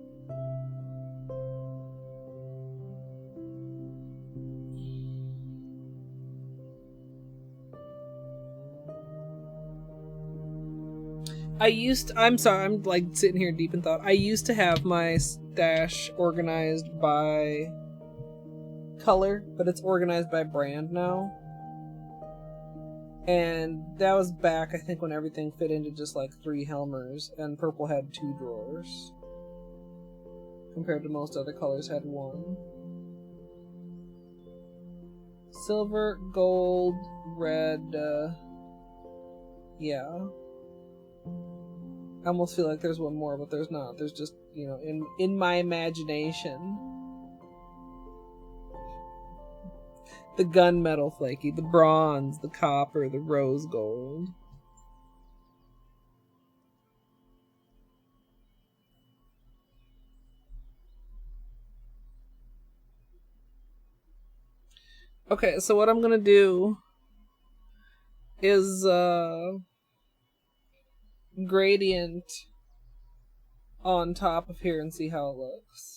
S2: I'm sorry, I'm like sitting here deep in thought. I used to have my stash organized by color, but it's organized by brand now. And that was back, I think, when everything fit into just like 3 Helmers, and purple had 2 drawers. Compared to most other colors had 1. Silver, gold, red, yeah. I almost feel like there's one more, but there's not. There's just, you know, in my imagination. The gunmetal flaky, the bronze, the copper, the rose gold. Okay, so what I'm gonna do is gradient on top of here and see how it looks.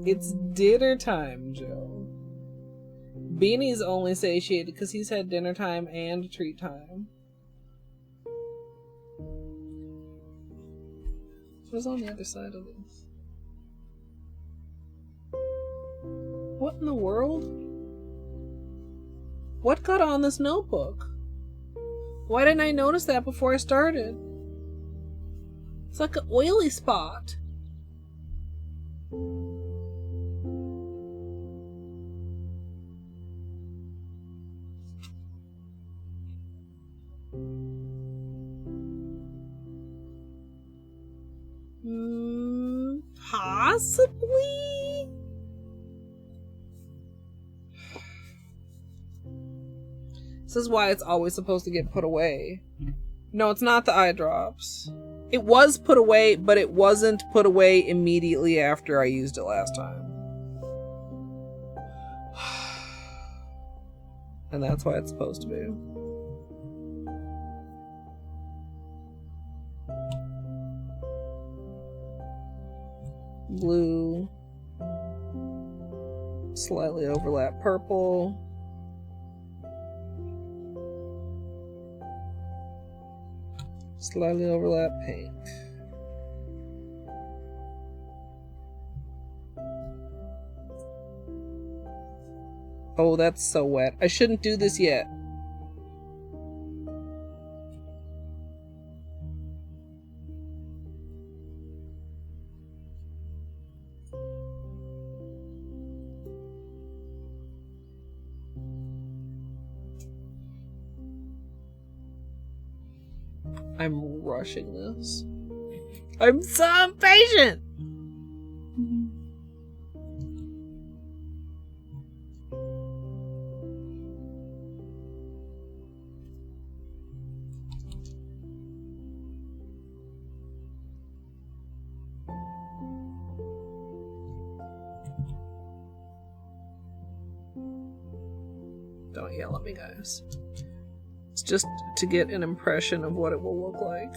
S2: It's dinner time, Joe. Beanie's only satiated because he's had dinner time and treat time. What's on the other side of this? What in the world? What got on this notebook? Why didn't I notice that before I started? It's like an oily spot. Possibly? This is why it's always supposed to get put away. No, it's not the eye drops. It was put away, but it wasn't put away immediately after I used it last time. And that's why it's supposed to be. Blue. Slightly overlap purple. Slightly overlap pink. Oh, that's so wet. I shouldn't do this yet. I'm rushing this. I'm so impatient! Don't yell at me, guys. It's just to get an impression of what it will look like.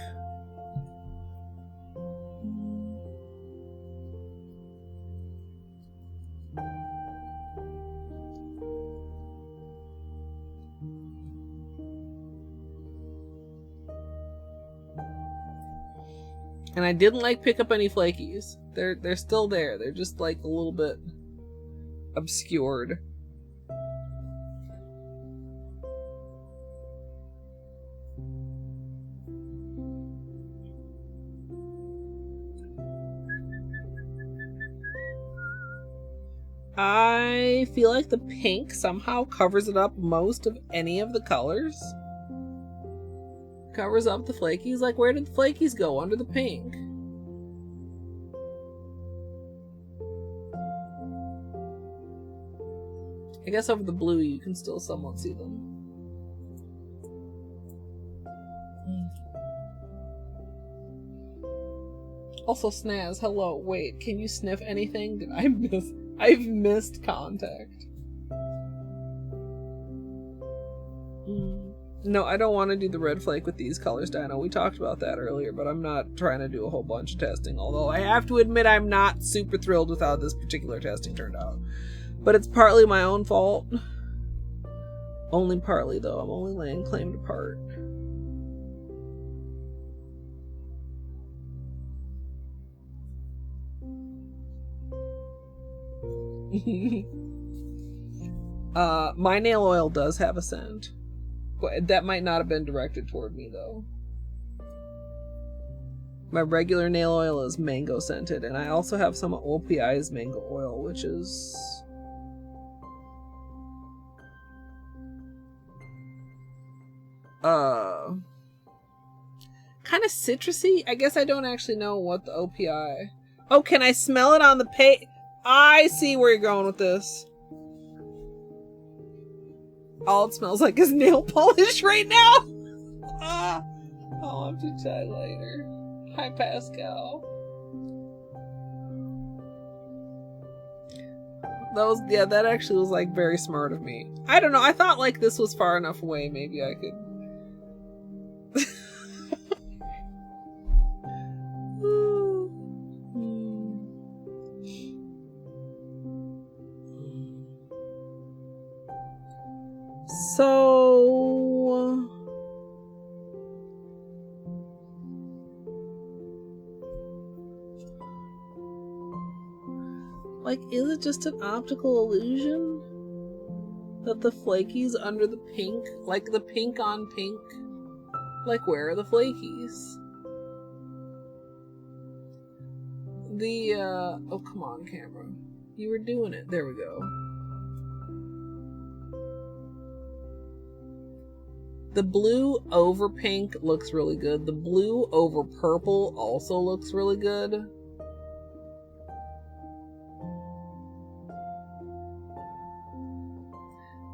S2: And I didn't like pick up any flakies. They're still there. They're just like a little bit obscured. I feel like the pink somehow covers it up most of any of the colors. Covers up the flakies. Like, where did the flakies go? Under the pink. I guess over the blue you can still somewhat see them. Also, Snaz, hello. Wait, can you sniff anything? Did I miss? I've missed contact. No, I don't want to do the red flake with these colors, Dino. We talked about that earlier, but I'm not trying to do a whole bunch of testing. Although I have to admit I'm not super thrilled with how this particular testing turned out. But it's partly my own fault. Only partly, though. I'm only laying claim to part. My nail oil does have a scent. But that might not have been directed toward me, though. My regular nail oil is mango scented, and I also have some OPI's mango oil, which is... kind of citrusy. I guess I don't actually know what the OPI... Oh, can I smell it on the I see where you're going with this. All it smells like is nail polish right now. I'll have to try later. Hi, Pascal. That actually was like very smart of me. I don't know. I thought like this was far enough away. Maybe I could. So, like, is it just an optical illusion that the flakies under the pink, like the pink on pink, like where are the flakies? Oh, come on, camera. You were doing it. There we go. The blue over pink looks really good. The blue over purple also looks really good.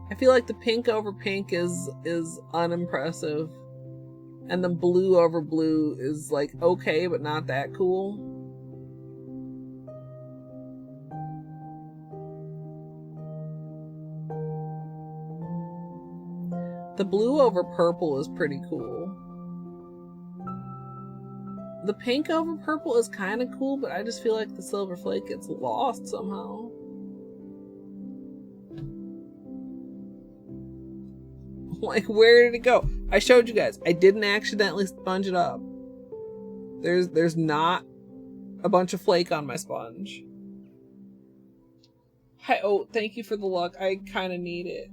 S2: I feel like the pink over pink is unimpressive. And the blue over blue is like okay, but not that cool. The blue over purple is pretty cool. The pink over purple is kind of cool, but I just feel like the silver flake gets lost somehow. Like, where did it go? I showed you guys. I didn't accidentally sponge it up. There's not a bunch of flake on my sponge. Hi, oh, thank you for the luck. I kind of need it.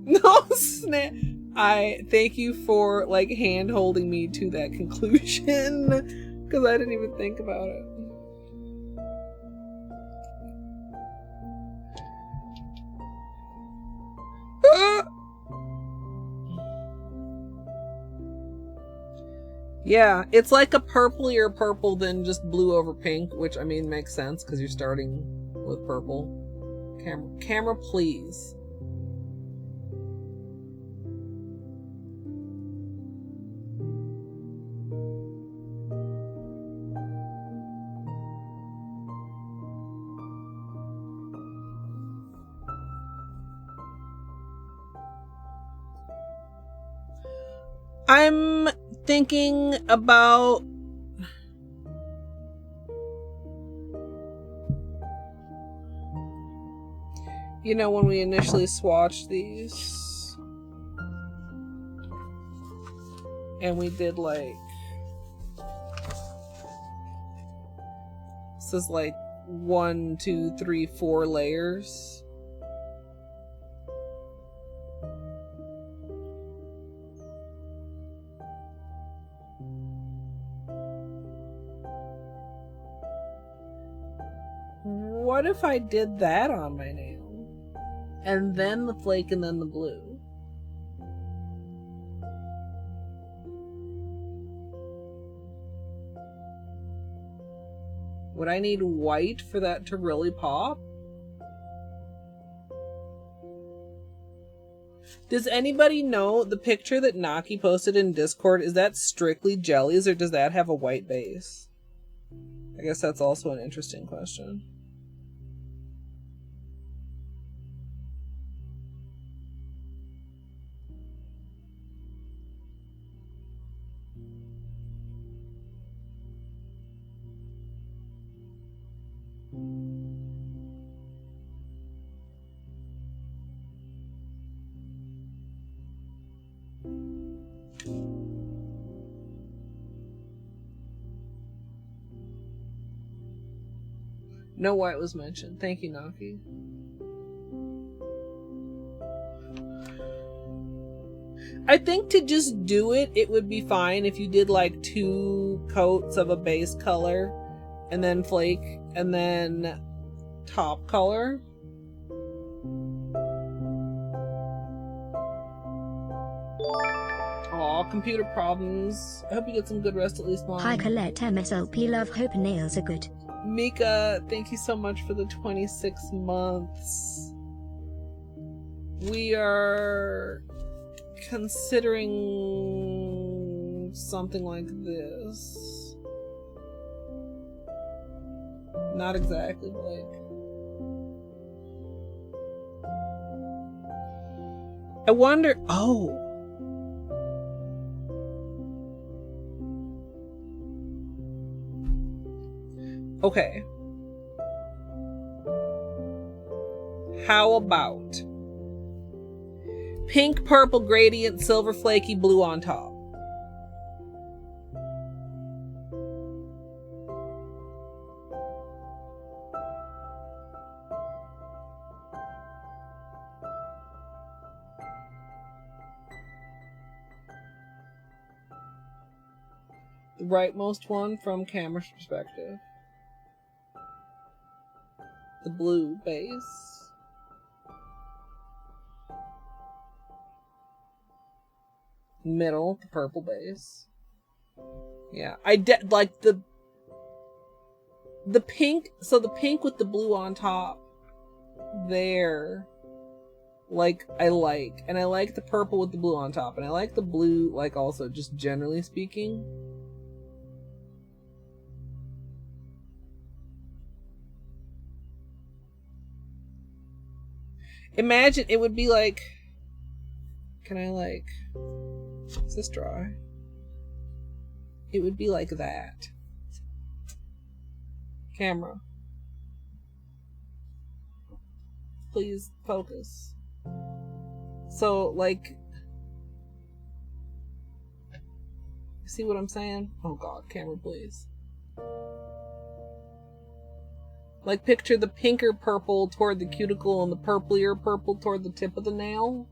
S2: No, snap. I thank you for like hand holding me to that conclusion because I didn't even think about it. Yeah, it's like a purplier purple than just blue over pink, which I mean makes sense because you're starting with purple. Camera, please. I'm thinking about when we initially swatched these and we did like this is like 1, 2, 3, 4 layers. What if I did that on my nail? And then the flake and then the blue? Would I need white for that to really pop? Does anybody know the picture that Naki posted in Discord? Is that strictly Jellies or does that have a white base? I guess that's also an interesting question. No white was mentioned. Thank you, Naki. I think to just do it, it would be fine if you did like 2 coats of a base color and then flake and then top color. Aw, computer problems. I hope you get some good rest at least, Mom.
S1: Hi Colette MSLP, love, hope nails are good.
S2: Mika, thank you so much for the 26 months. We are considering something like this. Not exactly, Blake. I wonder. Oh. Okay. How about pink, purple, gradient, silver, flaky, blue on top? The rightmost one from camera's perspective. The blue base. Middle, the purple base. Yeah, like the pink, so the pink with the blue on top there, like I like, and I like the purple with the blue on top, and I like the blue, like, also just generally speaking. Imagine it would be like, can I like, is this dry? It would be like that. Camera. Please focus. So like, see what I'm saying? Oh God, camera please. Like picture the pinker purple toward the cuticle and the purplier purple toward the tip of the nail.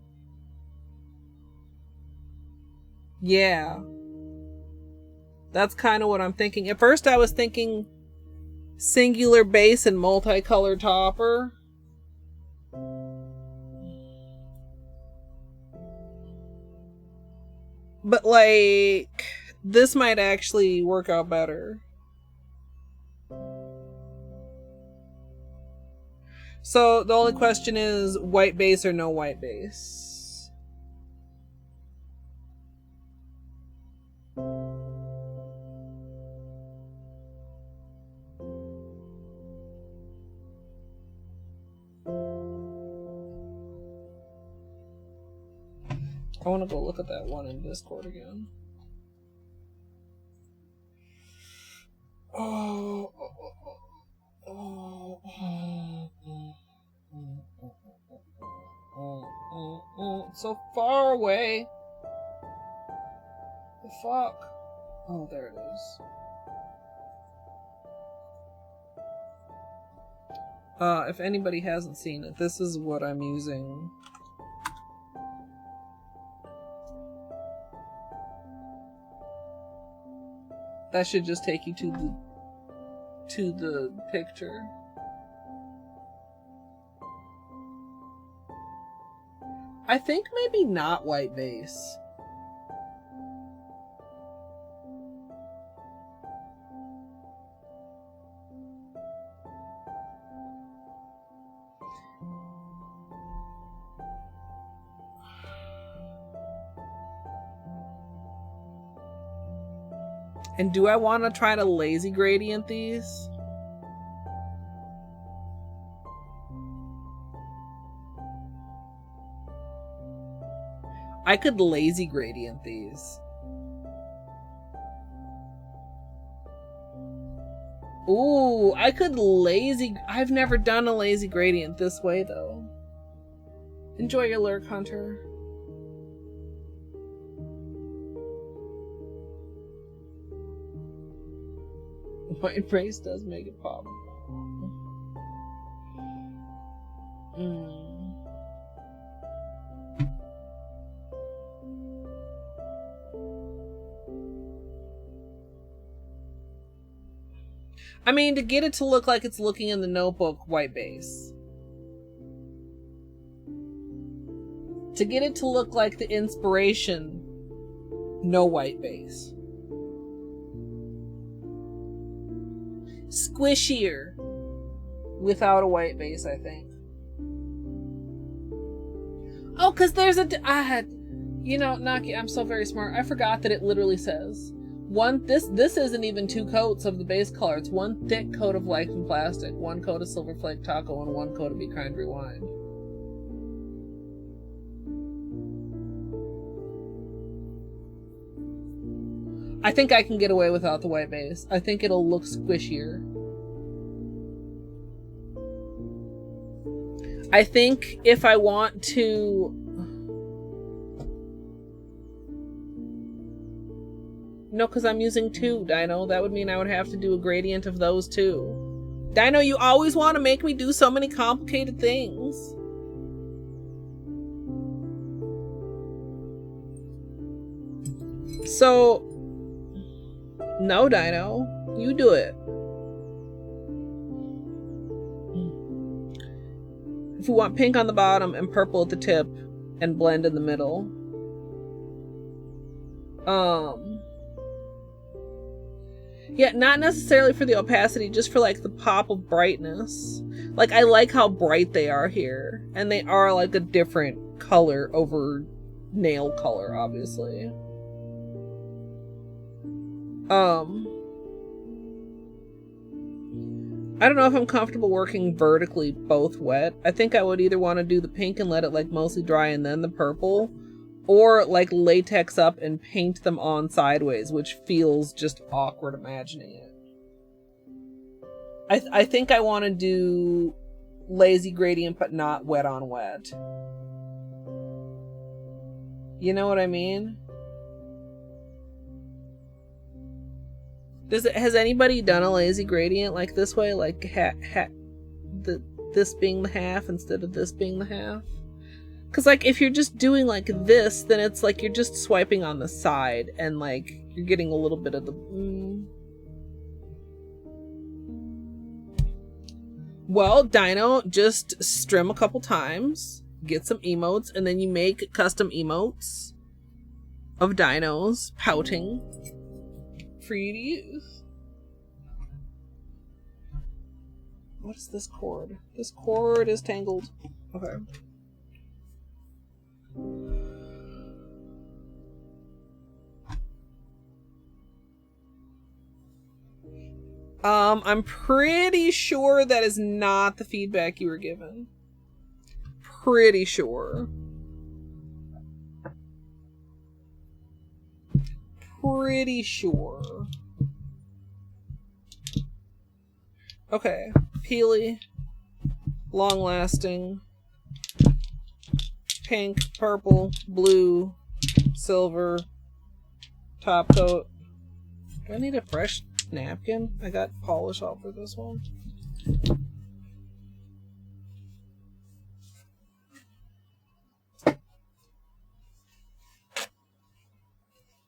S2: Yeah. That's kind of what I'm thinking. At first I was thinking singular base and multicolored topper. But like, this might actually work out better. So the only question is white base or no white base. I want to go look at that one in Discord again. Oh. So far away. The fuck? Oh, there it is. If anybody hasn't seen it, this is what I'm using. That should just take you to the picture. I think maybe not white base. And do I want to try to lazy gradient these? I could lazy gradient these. Ooh, I could lazy... I've never done a lazy gradient this way, though. Enjoy your lurk, Hunter. White race does make it pop. I mean, to get it to look like it's looking in the notebook, white base. To get it to look like the inspiration, no white base. Squishier without a white base, I think. Oh, because there's you know, Naki, I'm so very smart. I forgot that it literally says this isn't even 2 coats of the base color. It's 1 thick coat of Life in Plastic, 1 coat of Silver Flake Taco, and 1 coat of Be Kind Rewind. I think I can get away without the white base. I think it'll look squishier. I think if I want to... No, because I'm using 2, Dino. That would mean I would have to do a gradient of those 2. Dino, you always want to make me do so many complicated things. So... No, Dino. You do it. If you want pink on the bottom and purple at the tip and blend in the middle. Yeah, not necessarily for the opacity, just for like the pop of brightness. Like, I like how bright they are here. And they are like a different color over nail color, obviously. I don't know if I'm comfortable working vertically both wet. I think I would either want to do the pink and let it like mostly dry and then the purple, or like latex up and paint them on sideways, which feels just awkward imagining it. I think I want to do lazy gradient but not wet on wet. You know what I mean? Has anybody done a lazy gradient like this way? Like this being the half instead of this being the half? Because like if you're just doing like this, then it's like you're just swiping on the side and like you're getting a little bit of the... Well, Dino, just strim a couple times, get some emotes, and then you make custom emotes of dinos pouting for you to use. What is this cord? This cord is tangled. Okay. I'm pretty sure that is not the feedback you were given. Pretty sure. Pretty sure. Okay. Peely. Long lasting. Pink, purple, blue, silver, top coat. Do I need a fresh napkin? I got polish off for this one.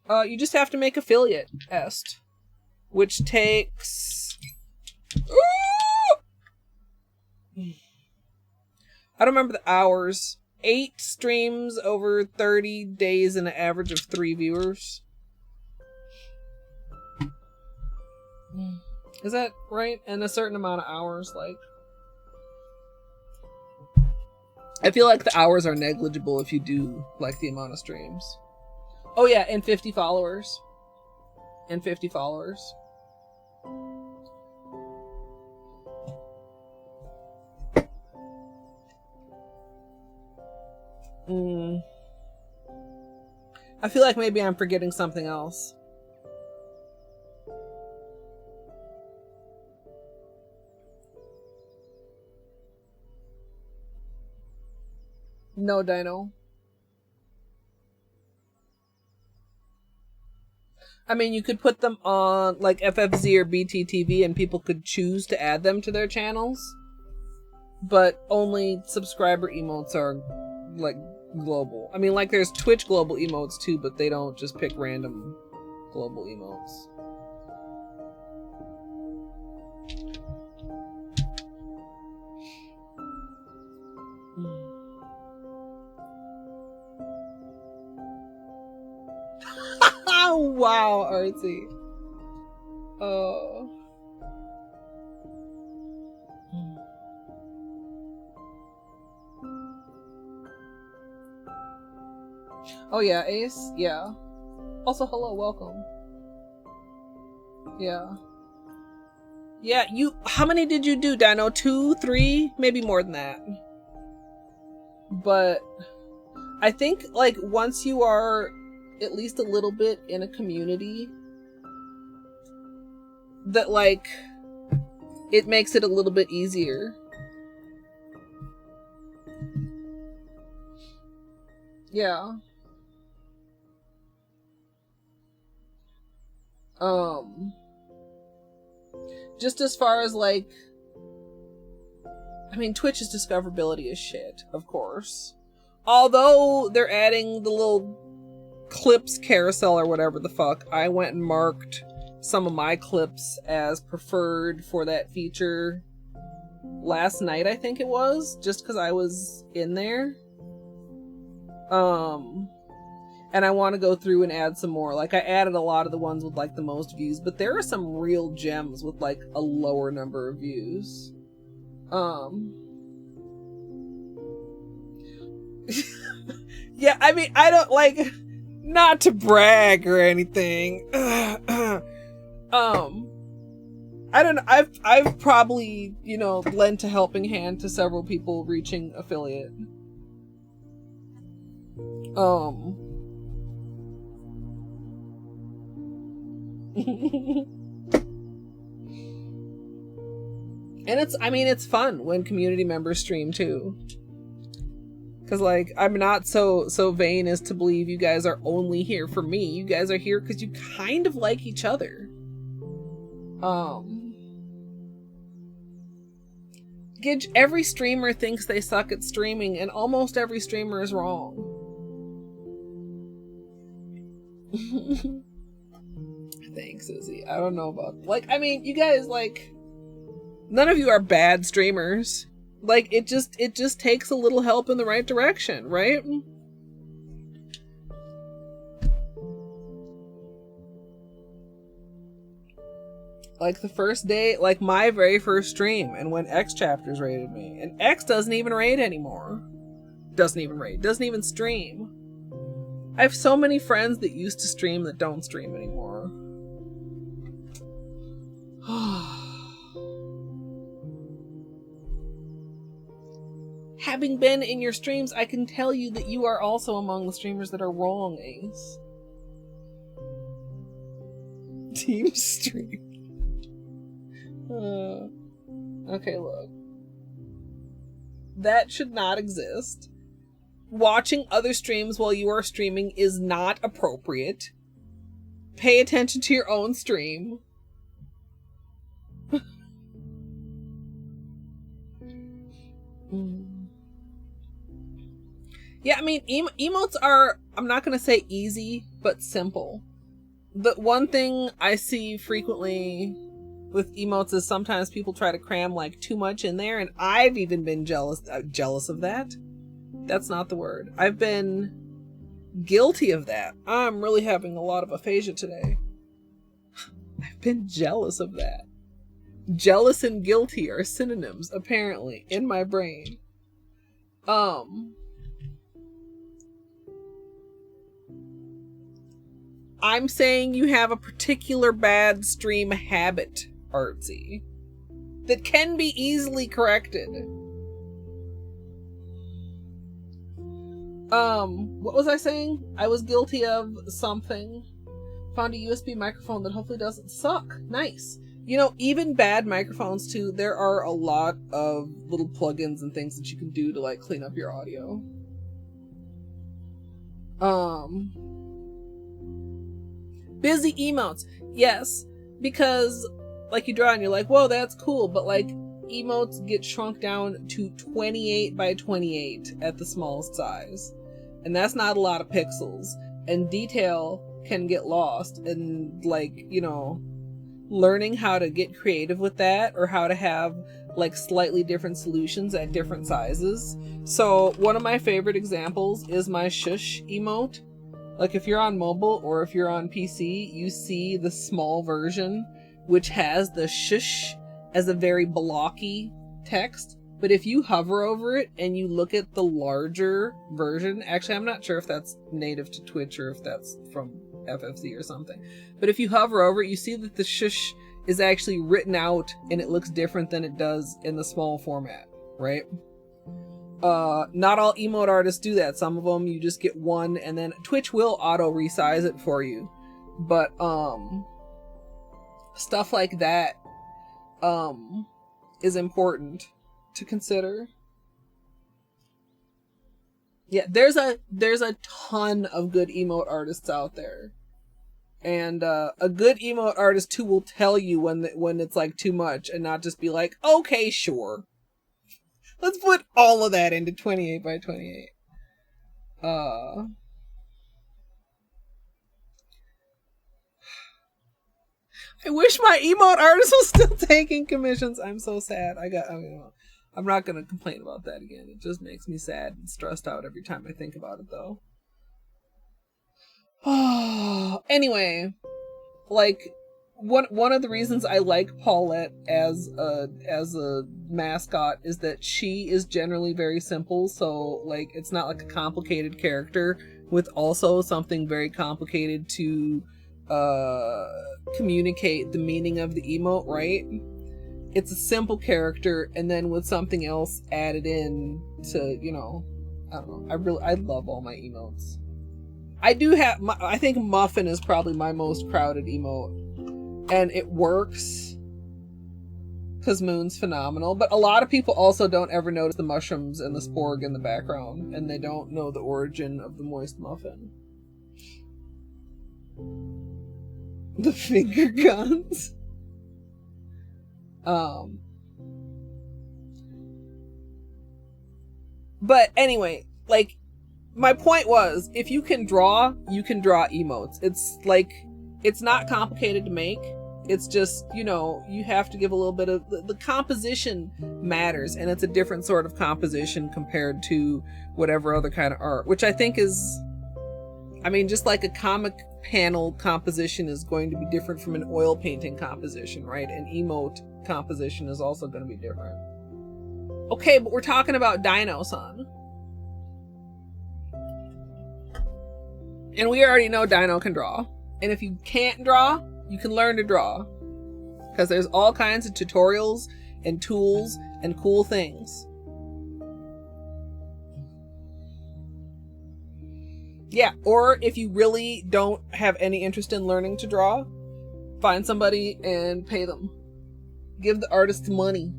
S2: You just have to make affiliate est, which takes... I don't remember the hours. 8 streams over 30 days and an average of 3 viewers. Is that right? And a certain amount of hours, like... I feel like the hours are negligible if you do, like, the amount of streams. Oh yeah, and 50 followers. and 50 followers. I feel like maybe I'm forgetting something else. No, Dino. I mean, you could put them on like FFZ or BTTV and people could choose to add them to their channels. But only subscriber emotes are like global. I mean, like there's Twitch global emotes too, but they don't just pick random global emotes. Wow, artsy. Oh. Oh yeah, Ace? Yeah. Also, hello, welcome. Yeah. Yeah, how many did you do, Dino? 2, 3? Maybe more than that. But I think, like, once you are at least a little bit in a community, that, like, it makes it a little bit easier. Yeah. Just as far as, like, I mean, Twitch's discoverability is shit, of course. Although they're adding the little clips carousel or whatever the fuck, I went and marked some of my clips as preferred for that feature last night, I think it was, just because I was in there. And I want to go through and add some more. Like, I added a lot of the ones with, like, the most views, but there are some real gems with, like, a lower number of views. Yeah, I mean, I don't, like, not to brag or anything. I don't know, I've probably, you know, lent a helping hand to several people reaching affiliate. And it's fun when community members stream too. Cause like, I'm not so vain as to believe you guys are only here for me. You guys are here because you kind of like each other. Gidge, every streamer thinks they suck at streaming, and almost every streamer is wrong. Thanks, Izzy. I don't know about, like, I mean, you guys, like, none of you are bad streamers. Like, it just takes a little help in the right direction, right? Like, the first day, like, my very first stream, and when X Chapters raided me, and X doesn't even raid anymore. Doesn't even stream. I have so many friends that used to stream that don't stream anymore. Having been in your streams, I can tell you that you are also among the streamers that are wrong, Ace. Team stream. Okay, look. That should not exist. Watching other streams while you are streaming is not appropriate. Pay attention to your own stream. Yeah, I mean, emotes are, I'm not going to say easy, but simple. The one thing I see frequently with emotes is sometimes people try to cram like too much in there, and I've even been jealous of that. That's not the word. I've been guilty of that. I'm really having a lot of aphasia today. I've been jealous of that. Jealous and guilty are synonyms, apparently, in my brain. I'm saying you have a particular bad stream habit, Artsy, that can be easily corrected. What was I saying? I was guilty of something. Found a USB microphone that hopefully doesn't suck. Nice. You know, even bad microphones too, there are a lot of little plugins and things that you can do to like clean up your audio. Busy emotes. Yes, because like you draw and you're like, whoa, that's cool, but like emotes get shrunk down to 28 by 28 at the smallest size. And that's not a lot of pixels. And detail can get lost. And like, you know, learning how to get creative with that, or how to have like slightly different solutions at different sizes. So one of my favorite examples is my shush emote. Like if you're on mobile or if you're on PC, you see the small version, which has the shush as a very blocky text. But if you hover over it and you look at the larger version, actually I'm not sure if that's native to Twitch or if that's from FFC or something. But if you hover over it, you see that the shush is actually written out and it looks different than it does in the small format, right? Not all emote artists do that. Some of them you just get one and then Twitch will auto resize it for you. But stuff like that is important to consider. Yeah, there's a ton of good emote artists out there. And a good emote artist too will tell you when it's like too much and not just be like, okay, sure. Let's put all of that into 28 by 28. I wish my emote artist was still taking commissions. I'm so sad. I'm not gonna complain about that again. It just makes me sad and stressed out every time I think about it, though. Anyway, like one of the reasons I like Paulette as a mascot is that she is generally very simple. So like it's not like a complicated character with also something very complicated to communicate the meaning of the emote, right? It's a simple character and then with something else added in to, you know, I don't know. I love all my emotes. I think Muffin is probably my most crowded emote. And it works because Moon's phenomenal. But a lot of people also don't ever notice the mushrooms and the sporg in the background. And they don't know the origin of the moist muffin. The finger guns. But anyway, like, my point was, if you can draw emotes. It's like, it's not complicated to make. It's just, you know, you have to give a little bit of the composition matters, and it's a different sort of composition compared to whatever other kind of art, which I think is, I mean, just like a comic panel composition is going to be different from an oil painting composition, right? An emote composition is also going to be different. Okay, but we're talking about Dino-san. And we already know Dino can draw. And if you can't draw, you can learn to draw. Because there's all kinds of tutorials and tools and cool things. Yeah, or if you really don't have any interest in learning to draw, find somebody and pay them. Give the artist money.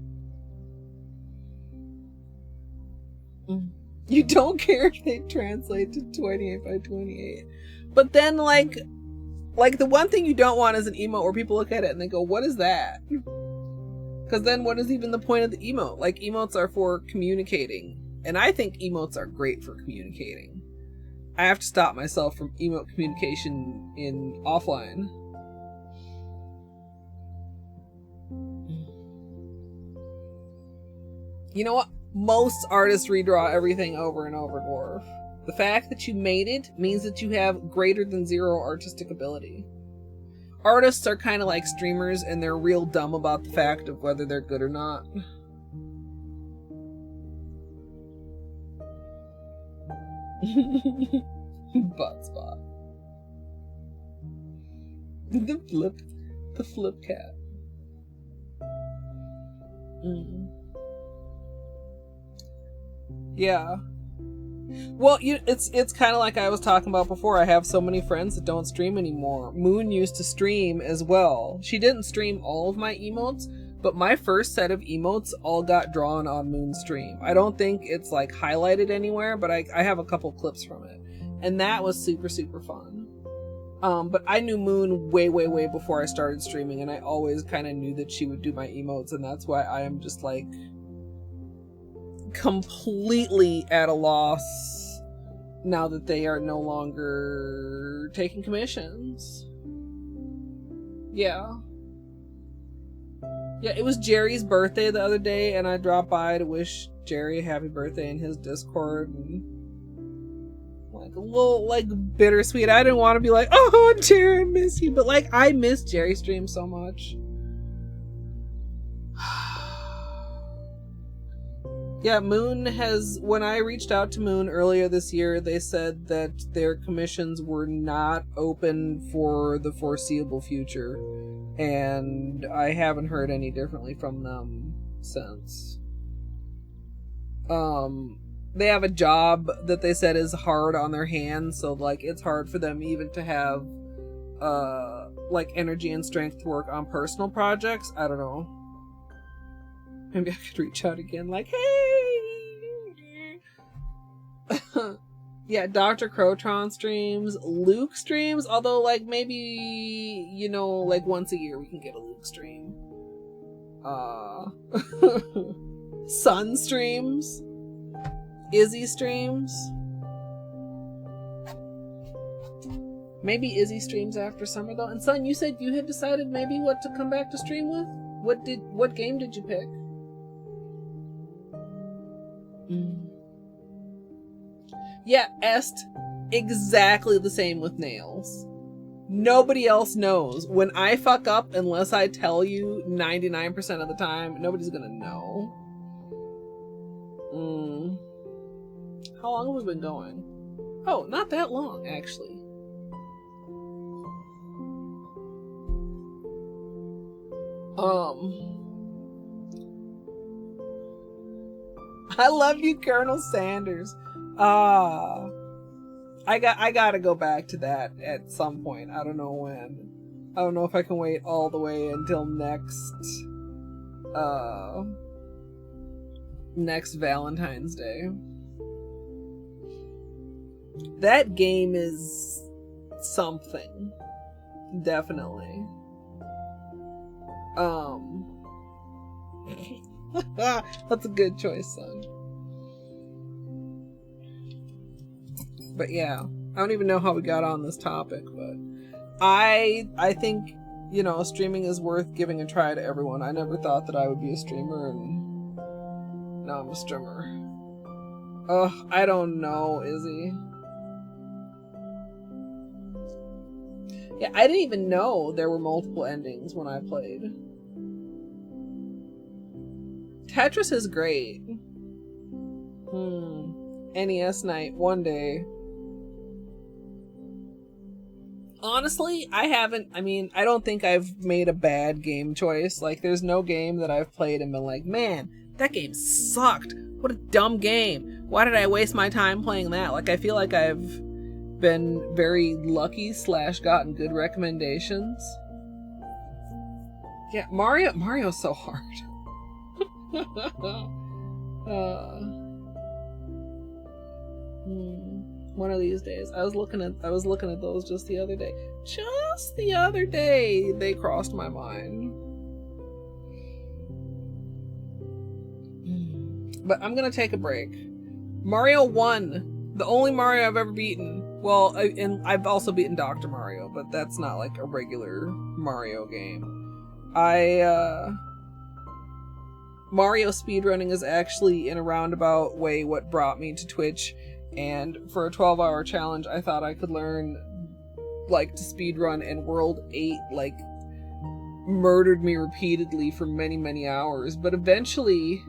S2: You don't care if they translate to 28 by 28. But then, like the one thing you don't want is an emote where people look at it and they go, what is that? Because then what is even the point of the emote? Like, emotes are for communicating. And I think emotes are great for communicating. I have to stop myself from emote communication in offline. You know what? Most artists redraw everything over and over, Dwarf. The fact that you made it means that you have greater than zero artistic ability. Artists are kind of like streamers, and they're real dumb about the fact of whether they're good or not. Butt spot. The flip cat. Yeah. Well, it's kind of like I was talking about before. I have so many friends that don't stream anymore. Moon used to stream as well. She didn't stream all of my emotes, but my first set of emotes all got drawn on Moon's stream. I don't think it's like highlighted anywhere, but I have a couple clips from it. And that was super, super fun. But I knew Moon way, way, way before I started streaming, and I always kind of knew that she would do my emotes, and that's why I am just like completely at a loss now that they are no longer taking commissions. Yeah, it was Jerry's birthday the other day, and I dropped by to wish Jerry a happy birthday in his Discord, and like a little like bittersweet. I didn't want to be like, oh Jerry, I miss you, but like I miss Jerry stream so much. Yeah, Moon has, when I reached out to Moon earlier this year, they said that their commissions were not open for the foreseeable future, and I haven't heard any differently from them since. They have a job that they said is hard on their hands, so like it's hard for them even to have like energy and strength to work on personal projects. I don't know. Maybe I could reach out again, like, hey! Yeah, Dr. Crotron streams, Luke streams, although, like, maybe, you know, like, once a year we can get a Luke stream. Sun streams. Izzy streams. Maybe Izzy streams after summer, though. And Sun, you said you had decided maybe what to come back to stream with? What game did you pick? Yeah, Est, exactly the same with nails. Nobody else knows. When I fuck up, unless I tell you 99% of the time, nobody's gonna know. How long have we been going? Oh, not that long, actually. I love you, Colonel Sanders. I gotta go back to that at some point. I don't know when. I don't know if I can wait all the way until next Valentine's Day. That game is something. Definitely. That's a good choice, son. But yeah, I don't even know how we got on this topic, but I think, you know, streaming is worth giving a try to everyone. I never thought that I would be a streamer, and now I'm a streamer. Ugh, I don't know, Izzy. Yeah, I didn't even know there were multiple endings when I played. Tetris is great. NES night one day. Honestly, I don't think I've made a bad game choice. Like, there's no game that I've played and been like, man, that game sucked. What a dumb game. Why did I waste my time playing that? Like, I feel like I've been very lucky / gotten good recommendations. Yeah, Mario's so hard. One of these days. I was looking at those just the other day. Just the other day, they crossed my mind. But I'm gonna take a break. Mario 1, the only Mario I've ever beaten. Well, and I've also beaten Dr. Mario, but that's not like a regular Mario game. Mario speedrunning is actually, in a roundabout way, what brought me to Twitch. And for a 12-hour challenge, I thought I could learn, like, to speedrun, and World 8, like, murdered me repeatedly for many, many hours. But eventually,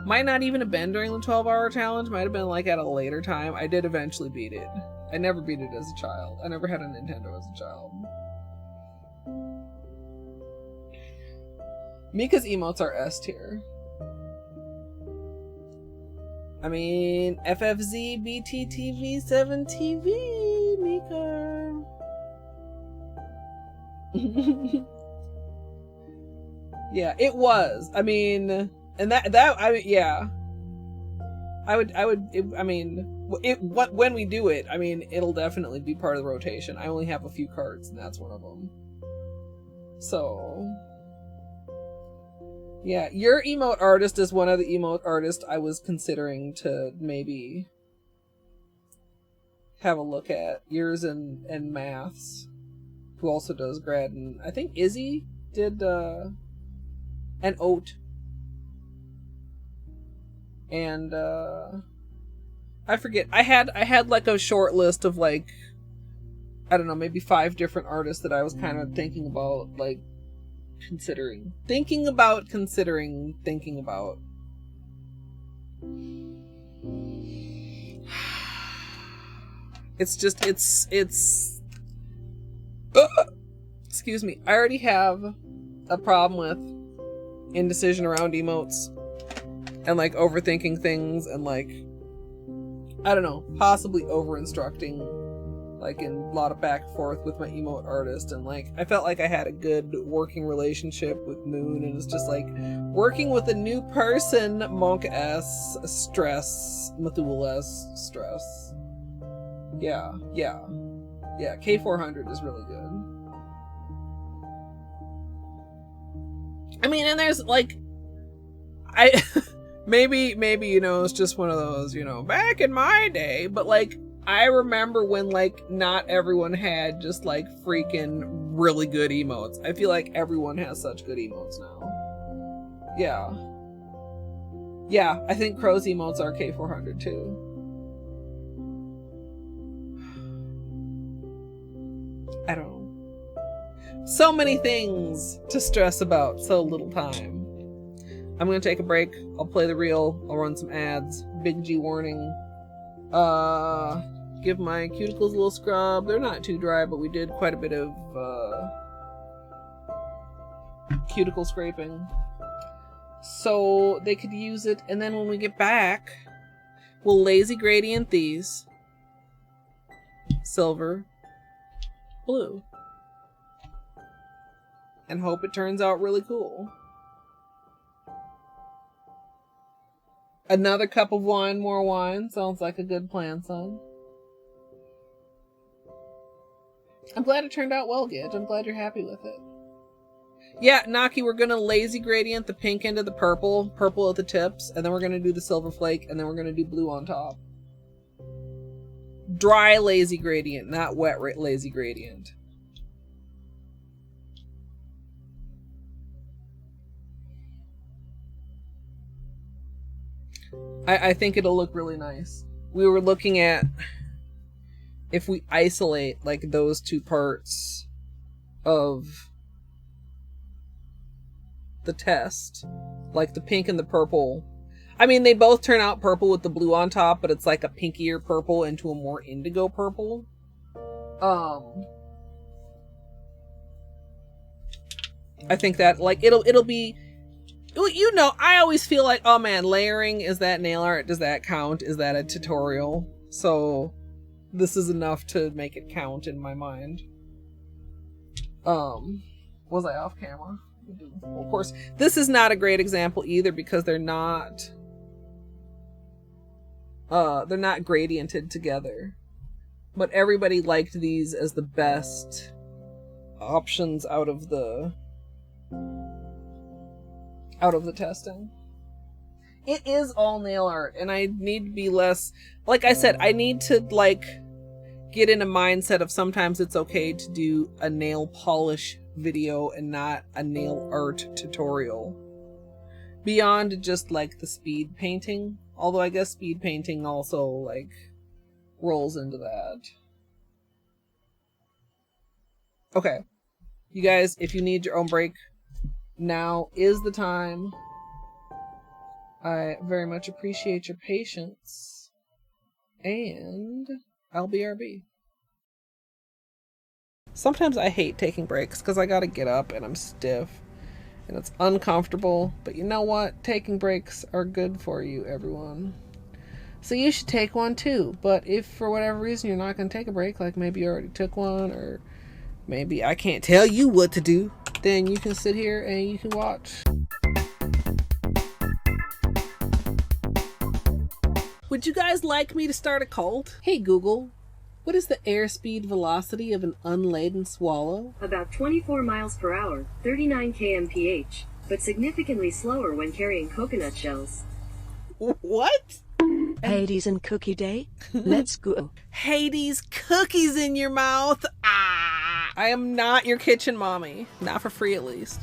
S2: might not even have been during the 12-hour challenge, might have been, like, at a later time, I did eventually beat it. I never beat it as a child. I never had a Nintendo as a child. Mika's emotes are S tier. I mean, FFZ BTTV7TV, Mika. Yeah, it was. I mean, and yeah. When we do it, I mean, it'll definitely be part of the rotation. I only have a few cards, and that's one of them. So, yeah, your emote artist is one of the emote artists I was considering to maybe have a look at. Yours and Maths, who also does grad, and I think Izzy did an Oat. And I forget. I had like a short list of like, I don't know, maybe 5 different artists that I was kind of thinking about, like considering. It's just it's excuse me. I already have a problem with indecision around emotes. And like overthinking things and like, I don't know, possibly over instructing, like in a lot of back and forth with my emote artist. And like, I felt like I had a good working relationship with Moon, and it's just like working with a new person, Monk S, stress, Mathul S, stress. Yeah, K400 is really good. I mean, and there's like, maybe, you know, it's just one of those, you know, back in my day, but like, I remember when like not everyone had just like freaking really good emotes. I feel like everyone has such good emotes now. Yeah, I think Crow's emotes are K400 too. I don't know. So many things to stress about, so little time. I'm gonna take a break. I'll play the reel. I'll run some ads. Big G warning. Give my cuticles a little scrub. They're not too dry, but we did quite a bit of cuticle scraping, so they could use it. And then when we get back, we'll lazy gradient these. Silver, blue, and hope it turns out really cool. Another cup of wine, more wine. Sounds like a good plan, son. I'm glad it turned out well, Gidge. I'm glad you're happy with it. Yeah, Naki, we're gonna lazy gradient the pink into the purple at the tips, and then we're gonna do the silver flake, and then we're gonna do blue on top. Dry lazy gradient, not wet lazy gradient. I think it'll look really nice. We were looking at if we isolate like those two parts of the test, like the pink and the purple. I mean, they both turn out purple with the blue on top, but it's like a pinkier purple into a more indigo purple. I think that like it'll be, you know, I always feel like, oh man, layering, is that nail art? Does that count? Is that a tutorial? So this is enough to make it count in my mind. Was I off camera? Well, of course, this is not a great example either because they're not gradiented together. But everybody liked these as the best options out of the testing. It is all nail art, and I need to be less, like I said, I need to like get in a mindset of sometimes it's okay to do a nail polish video and not a nail art tutorial. Beyond just like the speed painting, although I guess speed painting also like rolls into that. Okay, you guys, if you need your own break, now is the time. I very much appreciate your patience, and I'll BRB. Sometimes I hate taking breaks because I gotta get up and I'm stiff, and it's uncomfortable, but you know what? Taking breaks are good for you, everyone. So you should take one too. But if for whatever reason you're not going to take a break, like maybe you already took one, or maybe I can't tell you what to do, then you can sit here and you can watch. Would you guys like me to start a cult? Hey Google, what is the airspeed velocity of an unladen swallow?
S4: About 24 miles per hour, 39 kmph, but significantly slower when carrying coconut shells.
S2: What?
S3: Hades and Cookie Day? Let's go.
S2: Hades, cookies in your mouth. Ah! I am not your kitchen mommy. Not for free, at least.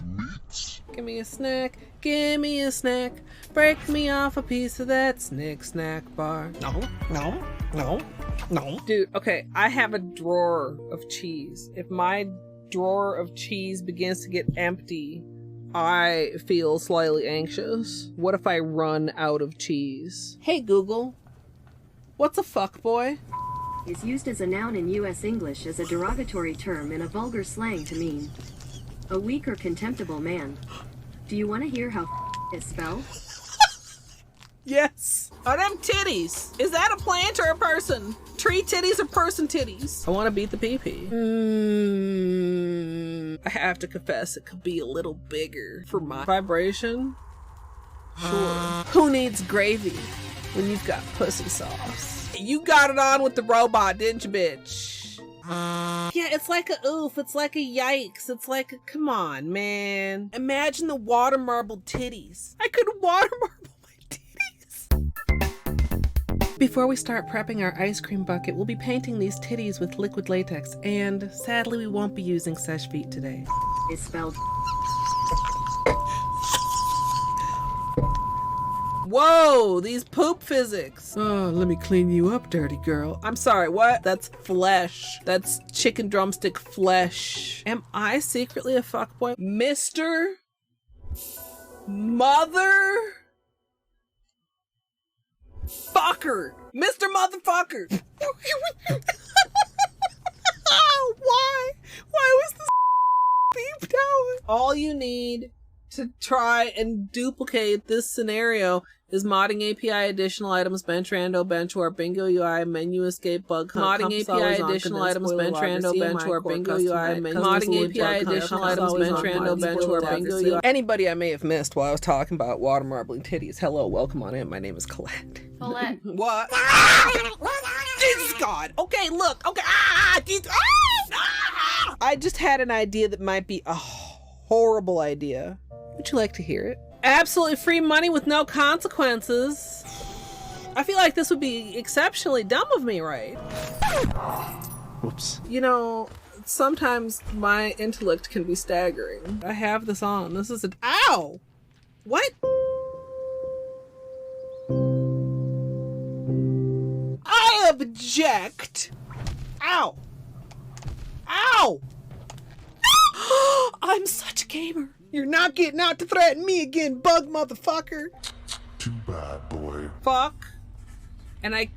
S2: Give me a snack. Give me a snack. Break me off a piece of that snack bar. No. Dude, okay, I have a drawer of cheese. If my drawer of cheese begins to get empty, I feel slightly anxious. What if I run out of cheese? Hey Google, what's a fuckboy?
S4: Is used as a noun in U.S. English as a derogatory term in a vulgar slang to mean a weak or contemptible man. Do you want to hear how is spelled?
S2: Yes. Are them titties? Is that a plant or a person? Tree titties or person titties? I want to beat the pee-pee. I have to confess, it could be a little bigger for my vibration. Sure. Who needs gravy when you've got pussy sauce? You got it on with the robot, didn't you, bitch? Yeah, it's like a oof, it's like a yikes, it's like a, come on, man. Imagine the water marble titties. I could water marble my titties. Before we start prepping our ice cream bucket, we'll be painting these titties with liquid latex, and sadly we won't be using sesh feet today.
S4: Is spelled.
S2: Whoa, these poop physics. Oh, let me clean you up, dirty girl. I'm sorry, what? That's flesh. That's chicken drumstick flesh. Am I secretly a fuckboy? Mr. Mother Fucker. Mr. Motherfucker. Why? Why was this beeped out? All you need to try and duplicate this scenario is modding API additional items, bench rando, bench warp, bingo UI, menu escape, bug hunt, modding API additional items, bench rando, bench warp, bingo UI, modding API additional items, bench rando, bench warp, bingo UI. Anybody I may have missed while I was talking about water marbling titties, hello, welcome on in. My name is Colette.
S5: Colette.
S2: What? Jesus God. Okay, look. Okay. I just had an idea that might be a horrible idea. Would you like to hear it? Absolutely free money with no consequences. I feel like this would be exceptionally dumb of me, right?
S6: Whoops.
S2: You know, sometimes my intellect can be staggering. I have this on. This is ow! What? I object! Ow! Ow! I'm such a gamer. You're not getting out to threaten me again, bug motherfucker.
S6: Too bad, boy.
S2: Fuck. And I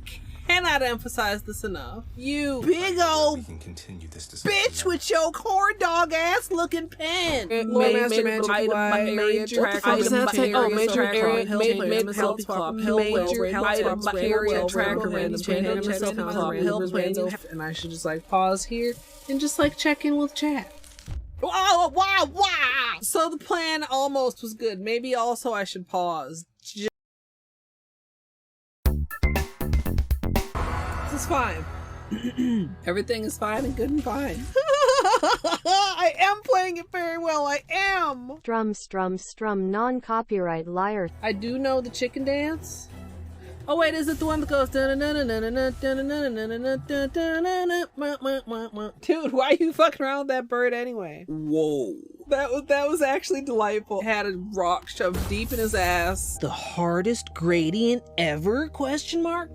S2: cannot emphasize this enough. You big old
S7: We can continue this discussion
S2: bitch with your corn dog ass looking pen.
S8: Major
S2: and I should just like pause here and just like check in with chat. Wow. So the plan almost was good. Maybe also I should pause. This is fine. Everything is fine and good and fine. I am playing it very well. I am.
S9: Strum, non-copyright liar.
S2: I do know the chicken dance. Oh wait, is it the one that goes? Dude, why are you fucking around with that bird anyway? Whoa. That was actually delightful. Had a rock shoved deep in his ass. The hardest gradient ever? Question mark,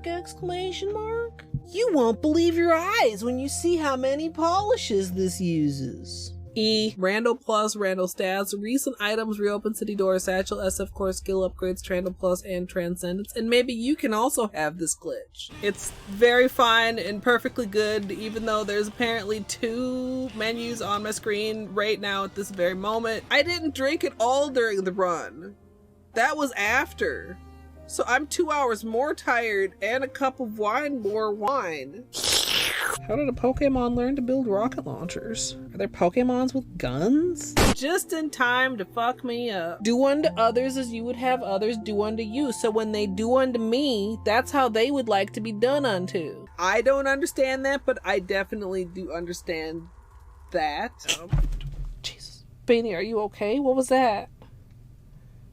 S2: exclamation mark. You won't believe your eyes when you see how many polishes this uses. E. Randall Plus, Randall Stats, recent items, reopen city door, satchel, SF core, skill upgrades, Trandall Plus, and Transcendence. And maybe you can also have this glitch. It's very fine and perfectly good, even though there's apparently 2 menus on my screen right now at this very moment. I didn't drink it all during the run. That was after. So I'm 2 hours more tired and a cup of wine more wine. How did a Pokemon learn to build rocket launchers? Are there Pokemons with guns? Just in time to fuck me up. Do unto others as you would have others do unto you. So when they do unto me, that's how they would like to be done unto. I don't understand that, but I definitely do understand that. Jesus. Beanie, are you okay? What was that?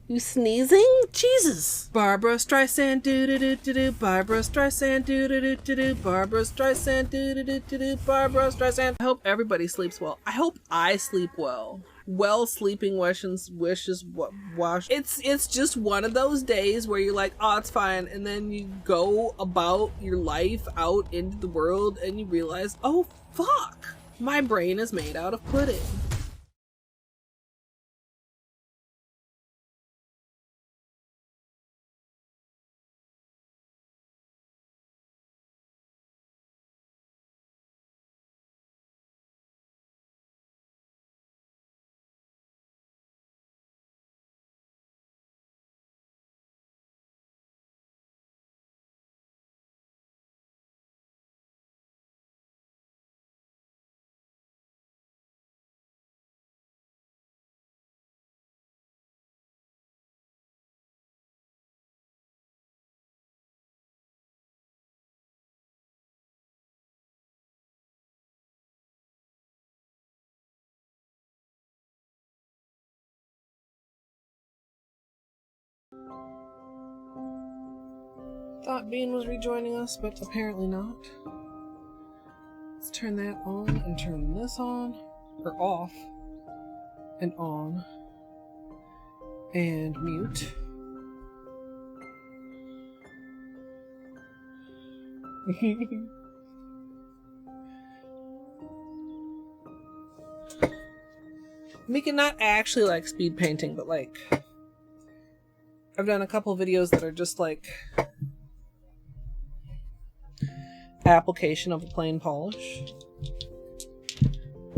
S2: You sneezing? Jesus. Barbara Streisand, do-do-do-do-do. Barbara Streisand, do-do-do-do-do. Barbara Streisand, do-do-do-do-do. Barbara Streisand. I hope everybody sleeps well. I hope I sleep well. Well sleeping wishes wash. It's just one of those days where you're like, oh, it's fine. And then you go about your life out into the world and you realize, oh, fuck. My brain is made out of pudding. Thought Bean was rejoining us, but apparently not. Let's turn that on and turn this on, or off, and on, and mute. Mika not actually like speed painting, but like I've done a couple videos that are just like application of a plain polish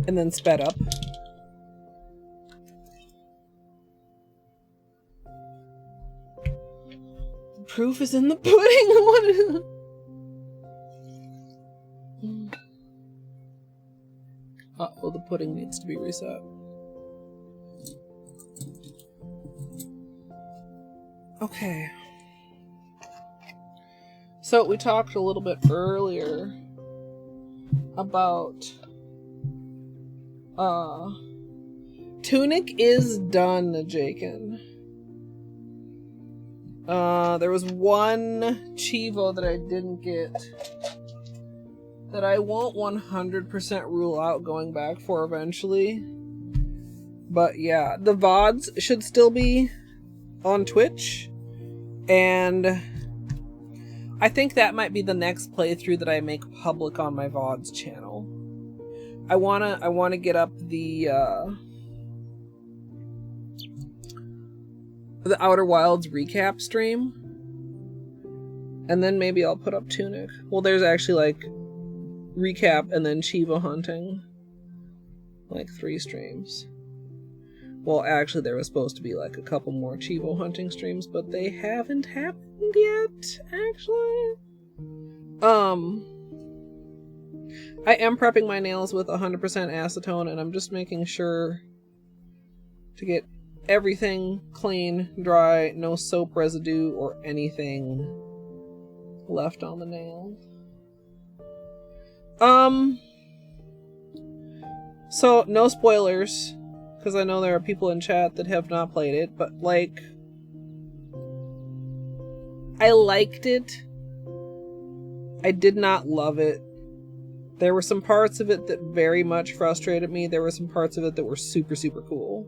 S2: and then sped up. Proof is in the pudding. Uh-oh, the pudding needs to be reset. Okay. So we talked a little bit earlier about Tunic is done, Jaken. There was one Chivo that I didn't get that I won't 100% rule out going back for eventually. But yeah, the VODs should still be on Twitch, and I think that might be the next playthrough that I make public on my VODs channel. I wanna get up the Outer Wilds recap stream, and then maybe I'll put up Tunic. Well, there's actually like recap and then Chivo hunting, like 3 streams. Well, actually, there was supposed to be like a couple more Chivo hunting streams, but they haven't happened yet, actually. I am prepping my nails with 100% acetone, and I'm just making sure to get everything clean, dry, no soap residue or anything left on the nail. So, no spoilers, because I know there are people in chat that have not played it, but, like, I liked it. I did not love it. There were some parts of it that very much frustrated me. There were some parts of it that were super, super cool.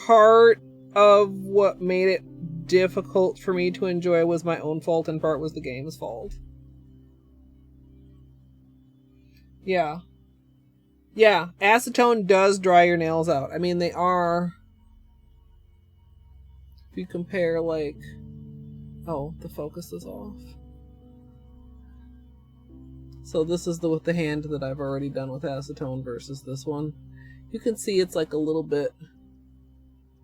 S2: Part of what made it difficult for me to enjoy was my own fault and part was the game's fault. Yeah. Yeah, acetone does dry your nails out. I mean, they are... If you compare, like... Oh, the focus is off. So this is with the hand that I've already done with acetone versus this one. You can see it's like a little bit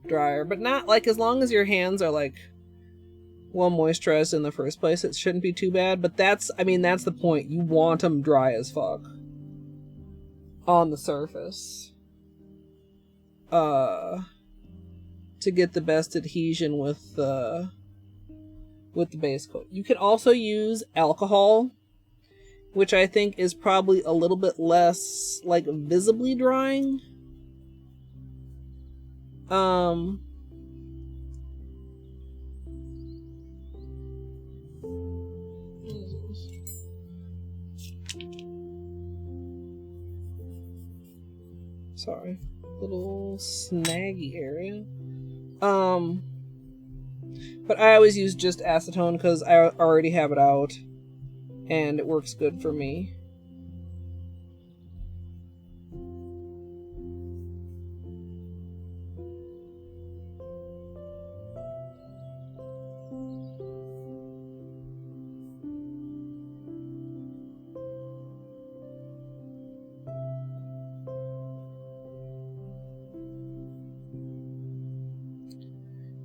S2: drier, but not like, as long as your hands are like well moisturized in the first place, it shouldn't be too bad. But that's, I mean, that's the point. You want them dry as fuck on the surface to get the best adhesion with the base coat. You can also use alcohol, which I think is probably a little bit less like visibly drying. Sorry, little snaggy area. But I always use just acetone because I already have it out and it works good for me.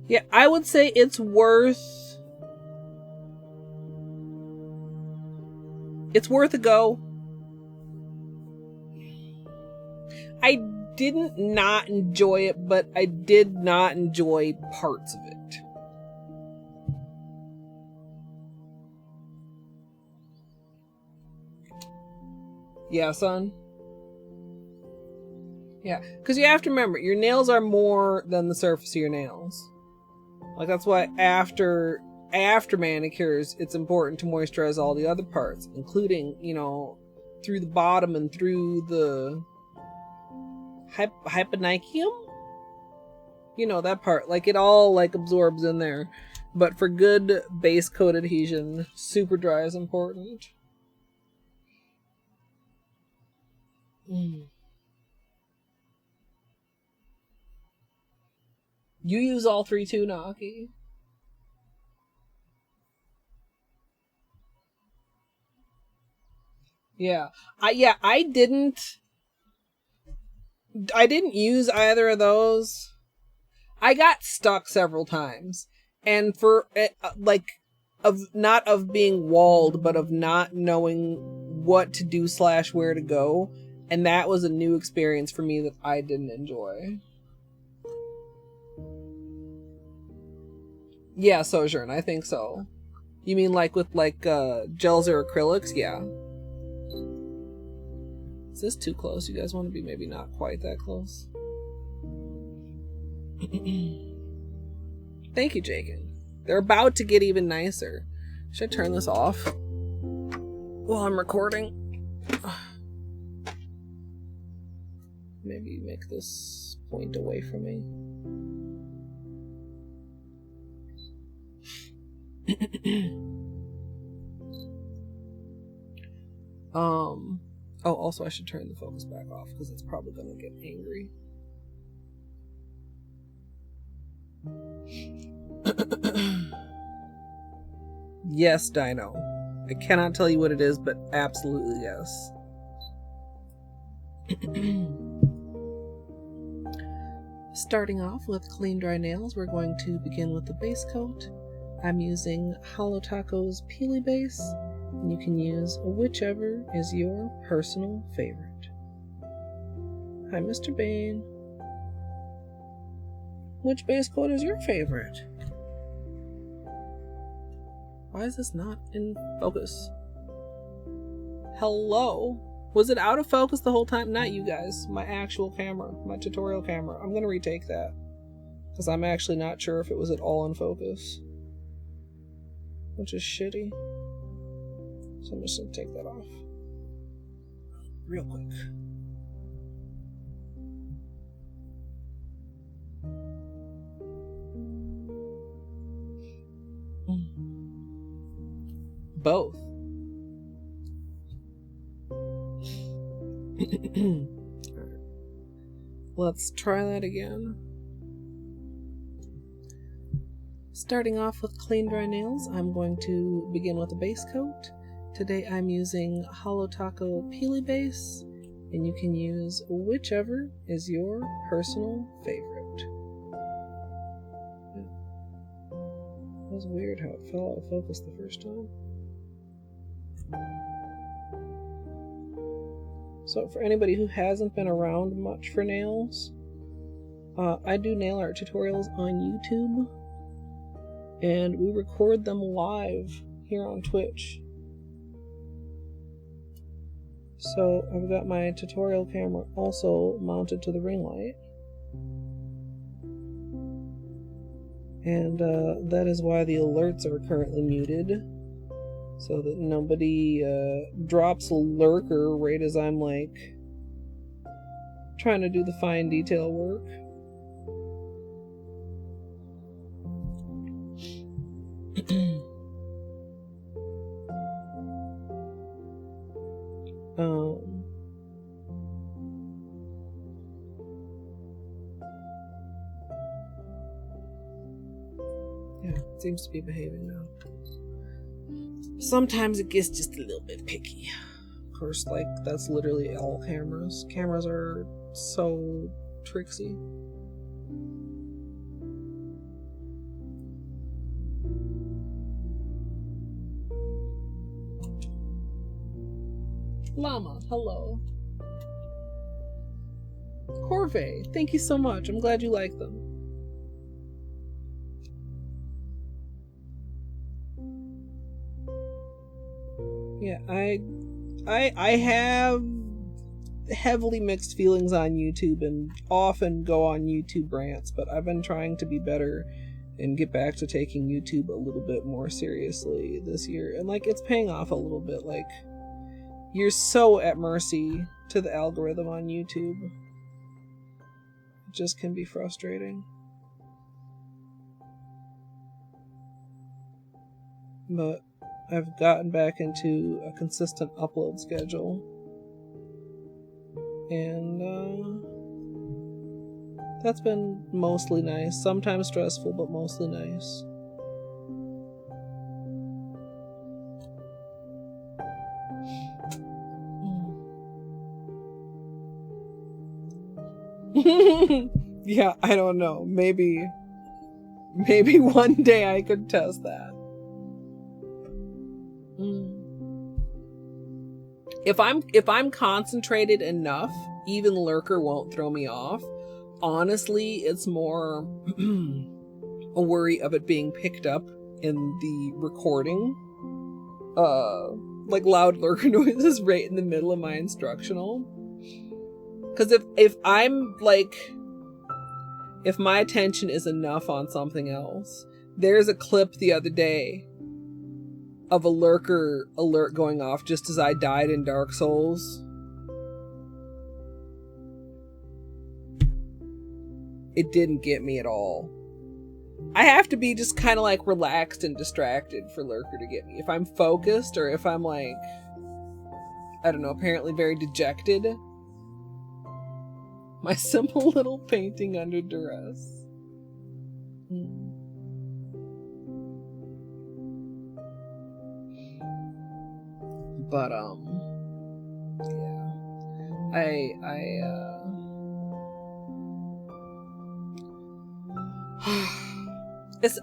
S2: Yeah, I would say it's worth a go. I didn't not enjoy it, but I did not enjoy parts of it. Yeah, son? Yeah, because you have to remember, your nails are more than the surface of your nails. Like, that's why after manicures, it's important to moisturize all the other parts, including, you know, through the bottom and through the hyponychium? You know, that part. Like, it all, like, absorbs in there. But for good base coat adhesion, super dry is important. You use all three too, Naki? Yeah. I didn't use either of those. I got stuck several times. And for like not of being walled, but of not knowing what to do / where to go. And that was a new experience for me that I didn't enjoy. Yeah, Sojourn, I think so. You mean like with like gels or acrylics? Yeah. Is this too close? You guys want to be maybe not quite that close? Thank you, Jagan. They're about to get even nicer. Should I turn this off while I'm recording? Maybe make this point away from me. Oh, also I should turn the focus back off because it's probably gonna get angry. Yes, Dino. I cannot tell you what it is, but absolutely yes. Starting off with clean dry nails, we're going to begin with the base coat. I'm using Holo Taco's Peely Base, and you can use whichever is your personal favorite. Hi, Mr. Bane. Which base coat is your favorite? Why is this not in focus? Hello? Was it out of focus the whole time? Not you guys. My actual camera. My tutorial camera. I'm gonna retake that. Because I'm actually not sure if it was at all in focus. Which is shitty. So I'm just gonna take that off. Real quick. both. Let's try that again. Starting off with clean dry nails, I'm going to begin with a base coat. Today I'm using Holo Taco Peely Base, and you can use whichever is your personal favorite. That was weird how it fell out of focus the first time. So for anybody who hasn't been around much for nails, I do nail art tutorials on YouTube, and we record them live here on Twitch. So I've got my tutorial camera also mounted to the ring light, and that is why the alerts are currently muted, so that nobody drops a lurker right as I'm like trying to do the fine detail work. Yeah, it seems to be behaving now. Sometimes it gets just a little bit picky. Of course, like, that's literally all cameras. Cameras are so tricksy. Llama, hello. Corvée, thank you so much. I'm glad you like them. Yeah, I have heavily mixed feelings on YouTube and often go on YouTube rants, but I've been trying to be better and get back to taking YouTube a little bit more seriously this year. And like, it's paying off a little bit. Like, you're so at mercy to the algorithm on YouTube. It just can be frustrating. But I've gotten back into a consistent upload schedule. And that's been mostly nice. Sometimes stressful, but mostly nice. Yeah, I don't know. Maybe one day I could test that. If I'm concentrated enough, even lurker won't throw me off. Honestly, it's more a worry of it being picked up in the recording. Like loud lurker noises right in the middle of my instructional. Because if I'm like, if my attention is enough on something else, there's a clip the other day of a lurker alert going off just as I died in Dark Souls. It didn't get me at all. I have to be just kind of like relaxed and distracted for lurker to get me. If I'm focused or if I'm like, I don't know, apparently very dejected. My simple little painting under duress. But yeah.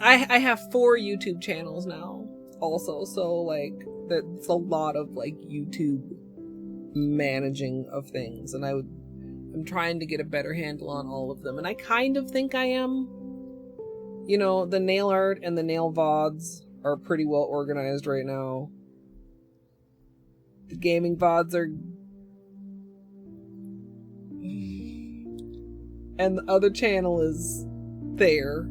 S2: I have 4 YouTube channels now also, so like that's a lot of like YouTube managing of things, and I'm trying to get a better handle on all of them, and I kind of think I am. You know, the nail art and the nail VODs are pretty well organized right now. The gaming VODs are... And the other channel is there.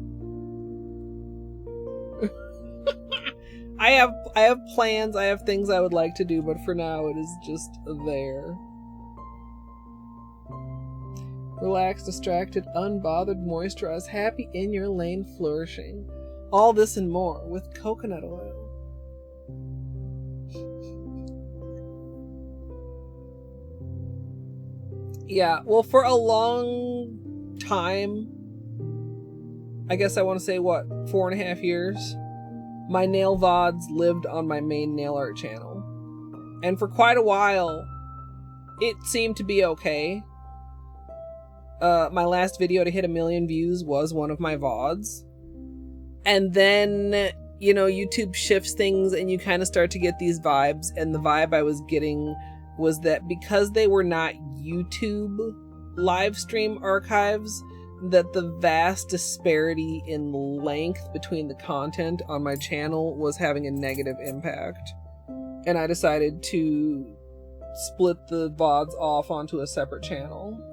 S2: I have plans, I have things I would like to do, but for now it is just there. Relaxed, distracted, unbothered, moisturized, happy in your lane, flourishing. All this and more with coconut oil. Yeah, well, for a long time, I guess I want to say, what, 4.5 years, my nail VODs lived on my main nail art channel. And for quite a while, it seemed to be okay. My last video to hit 1 million views was one of my VODs. And then, you know, YouTube shifts things and you kind of start to get these vibes. And the vibe I was getting was that because they were not YouTube live stream archives, that the vast disparity in length between the content on my channel was having a negative impact. And I decided to split the VODs off onto a separate channel.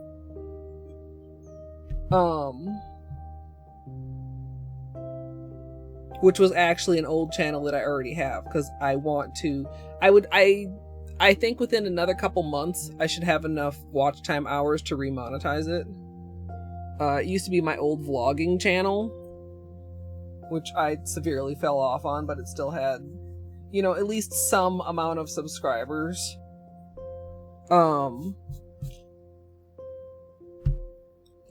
S2: Which was actually an old channel that I already have, because I want to, I think within another couple months I should have enough watch time hours to remonetize it. It used to be my old vlogging channel, which I severely fell off on, but it still had, you know, at least some amount of subscribers.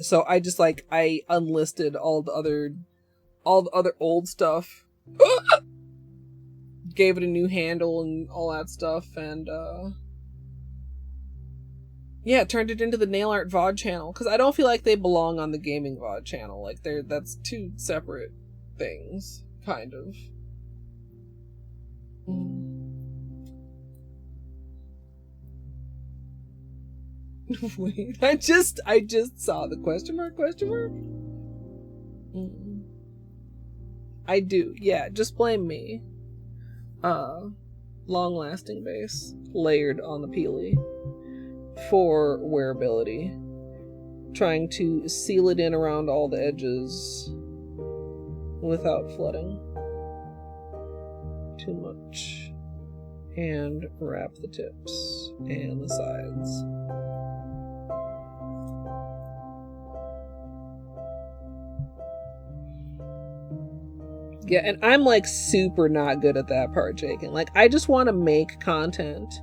S2: So I just, like, I unlisted all the other old stuff, gave it a new handle and all that stuff, and yeah, turned it into the nail art VOD channel, because I don't feel like they belong on the gaming VOD channel. Like, that's two separate things, kind of. Wait, I just saw the question mark? I do, yeah, just blame me. Long-lasting base, layered on the peely, for wearability. Trying to seal it in around all the edges without flooding too much. And wrap the tips and the sides. Yeah, and I'm like super not good at that part, Jaken. Like, I just want to make content.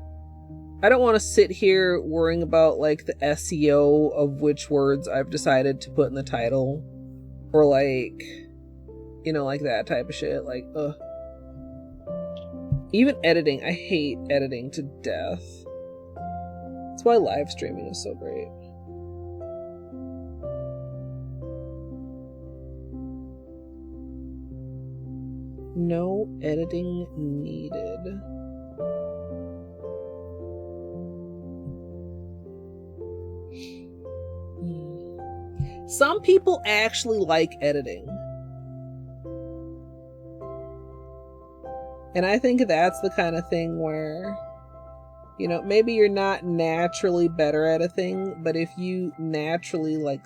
S2: I don't want to sit here worrying about like the SEO of which words I've decided to put in the title. Or like, you know, like that type of shit. Like, ugh. Even editing, I hate editing to death. That's why live streaming is so great. No editing needed. Some people actually like editing. And I think that's the kind of thing where, you know, maybe you're not naturally better at a thing, but if you naturally like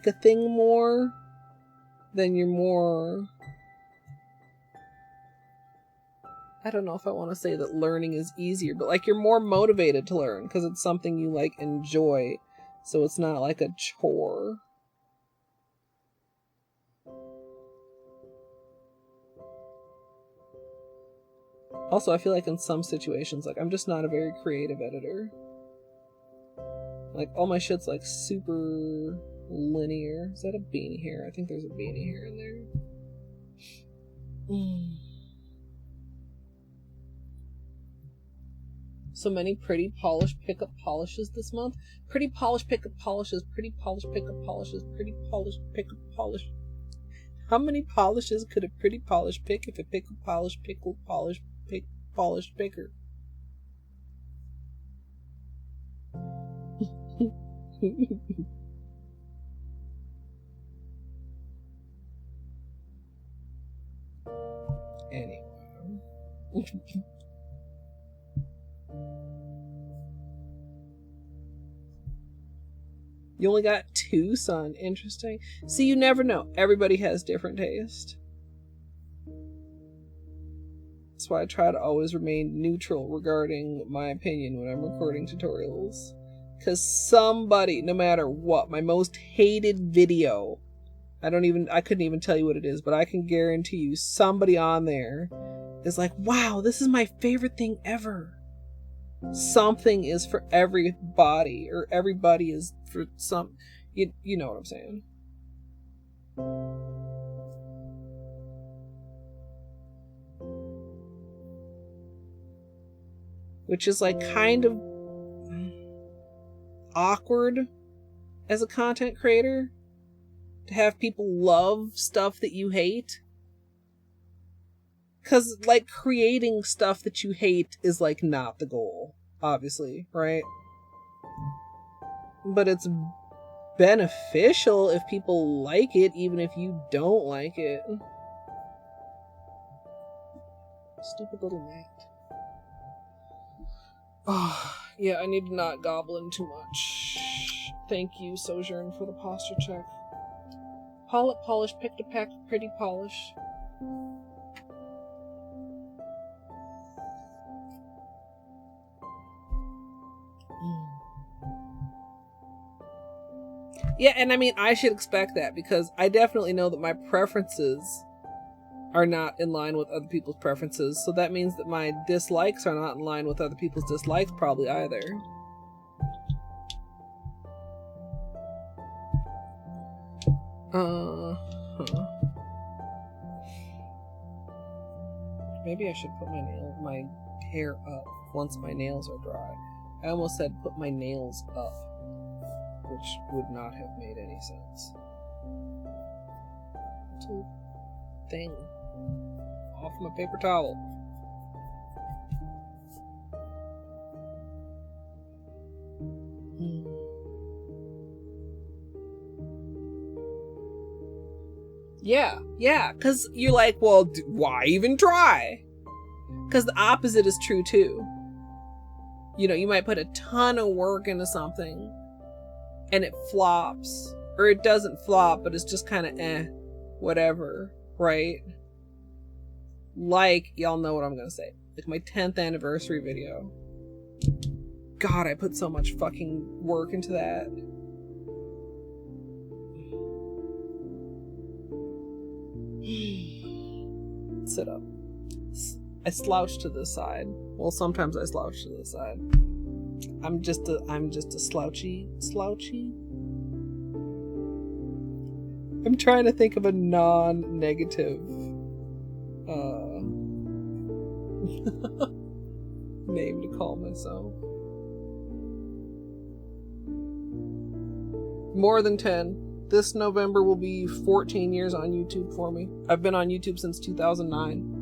S2: a thing more, then you're more... I don't know if I want to say that learning is easier, but like you're more motivated to learn because it's something you like enjoy. So it's not like a chore. Also, I feel like in some situations, like I'm just not a very creative editor. Like all my shit's like super linear. Is that a beanie hair? I think there's a beanie hair in there. So many pretty polished pickup polishes this month. Pretty polished pickup polishes, pretty polished pickup polishes, pretty polished pickup polish. How many polishes could a pretty polish pick if a pickup polish pickle polish pick polished picker? Anyway. You only got 2, son. Interesting. See, you never know. Everybody has different taste. That's why I try to always remain neutral regarding my opinion when I'm recording tutorials. Because somebody, no matter what, my most hated video, I couldn't even tell you what it is, but I can guarantee you somebody on there is like, wow, this is my favorite thing ever. something is for everybody, or everybody is for some. You know what I'm saying? Which is like kind of awkward as a content creator, to have people love stuff that you hate. Because, like, creating stuff that you hate is, like, not the goal, obviously, right? But it's beneficial if people like it, even if you don't like it. Stupid little gnat. Oh, yeah, I need to not goblin too much. Thank you, Sojourn, for the posture check. Pollet polish picked a pack of pretty polish. Yeah, and I mean, I should expect that, because I definitely know that my preferences are not in line with other people's preferences, so that means that my dislikes are not in line with other people's dislikes probably either. Maybe I should put my hair up once my nails are dry. I almost said put my nails up, which would not have made any sense. Little thing off my paper towel. Yeah, because you're like, well, why even try? Because the opposite is true too. You know, you might put a ton of work into something and it flops, or it doesn't flop, but it's just kind of whatever, right? Like, y'all know what I'm gonna say. Like my 10th anniversary video. God, I put so much fucking work into that. Sit up. I slouch to the side. Well, sometimes I slouch to the side. I'm just a slouchy. I'm trying to think of a non-negative name to call myself. More than 10. This November will be 14 years on YouTube for me. I've been on YouTube since 2009.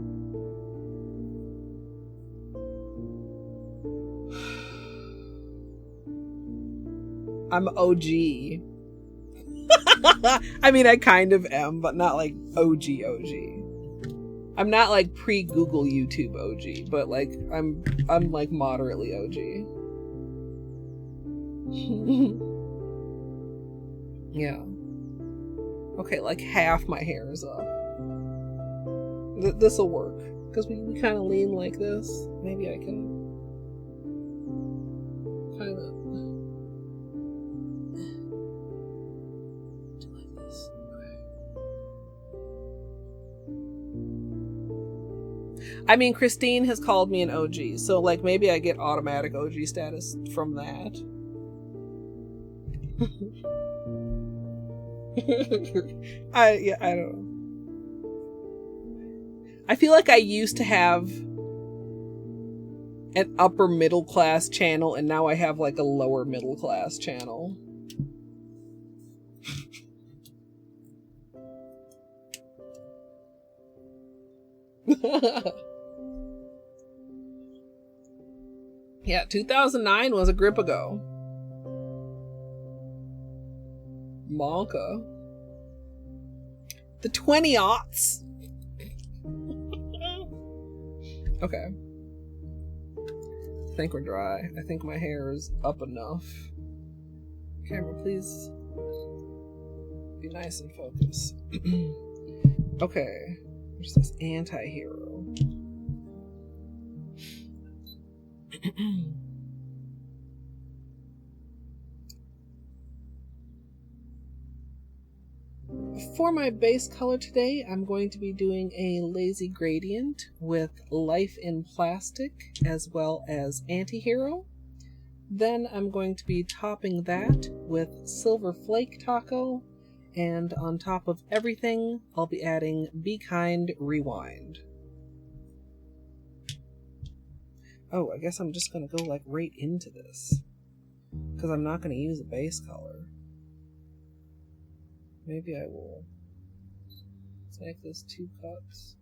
S2: I'm OG. I mean, I kind of am, but not like OG. I'm not like pre-Google YouTube OG, but like I'm like moderately OG. Yeah. Okay, like half my hair is up. This'll work. Because we kind of lean like this. Maybe I can kind of do like this. Okay. I mean, Christine has called me an OG, so like maybe I get automatic OG status from that. I don't know. I feel like I used to have an upper middle class channel, and now I have like a lower middle class channel. Yeah, 2009 was a grip ago. Monka. The 20-aughts. Okay. I think we're dry. I think my hair is up enough. Camera, please be nice and focus. Okay. There's this anti-hero. For my base color today, I'm going to be doing a lazy gradient with Life in Plastic as well as Antihero. Then I'm going to be topping that with Silver Flake Taco, and on top of everything, I'll be adding Be Kind Rewind. Oh, I guess I'm just going to go like right into this, because I'm not going to use a base color. Maybe I will. Let's make this 2 cups.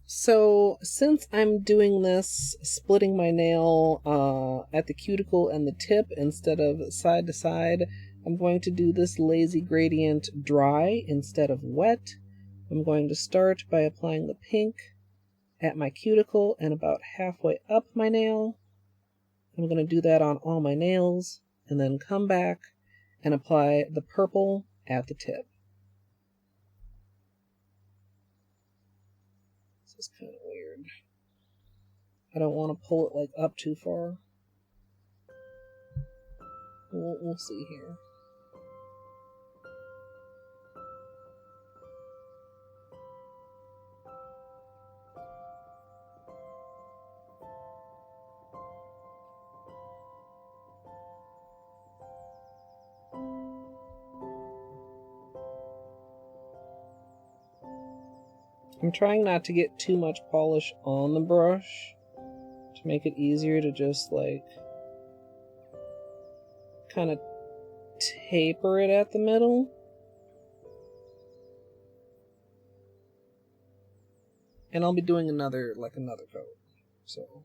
S2: So, since I'm doing this, splitting my nail at the cuticle and the tip instead of side to side, I'm going to do this lazy gradient dry instead of wet. I'm going to start by applying the pink at my cuticle and about halfway up my nail. I'm going to do that on all my nails, and then come back and apply the purple at the tip. This is kind of weird. I don't want to pull it like up too far. We'll see here. I'm trying not to get too much polish on the brush to make it easier to just like kind of taper it at the middle. And I'll be doing another coat. So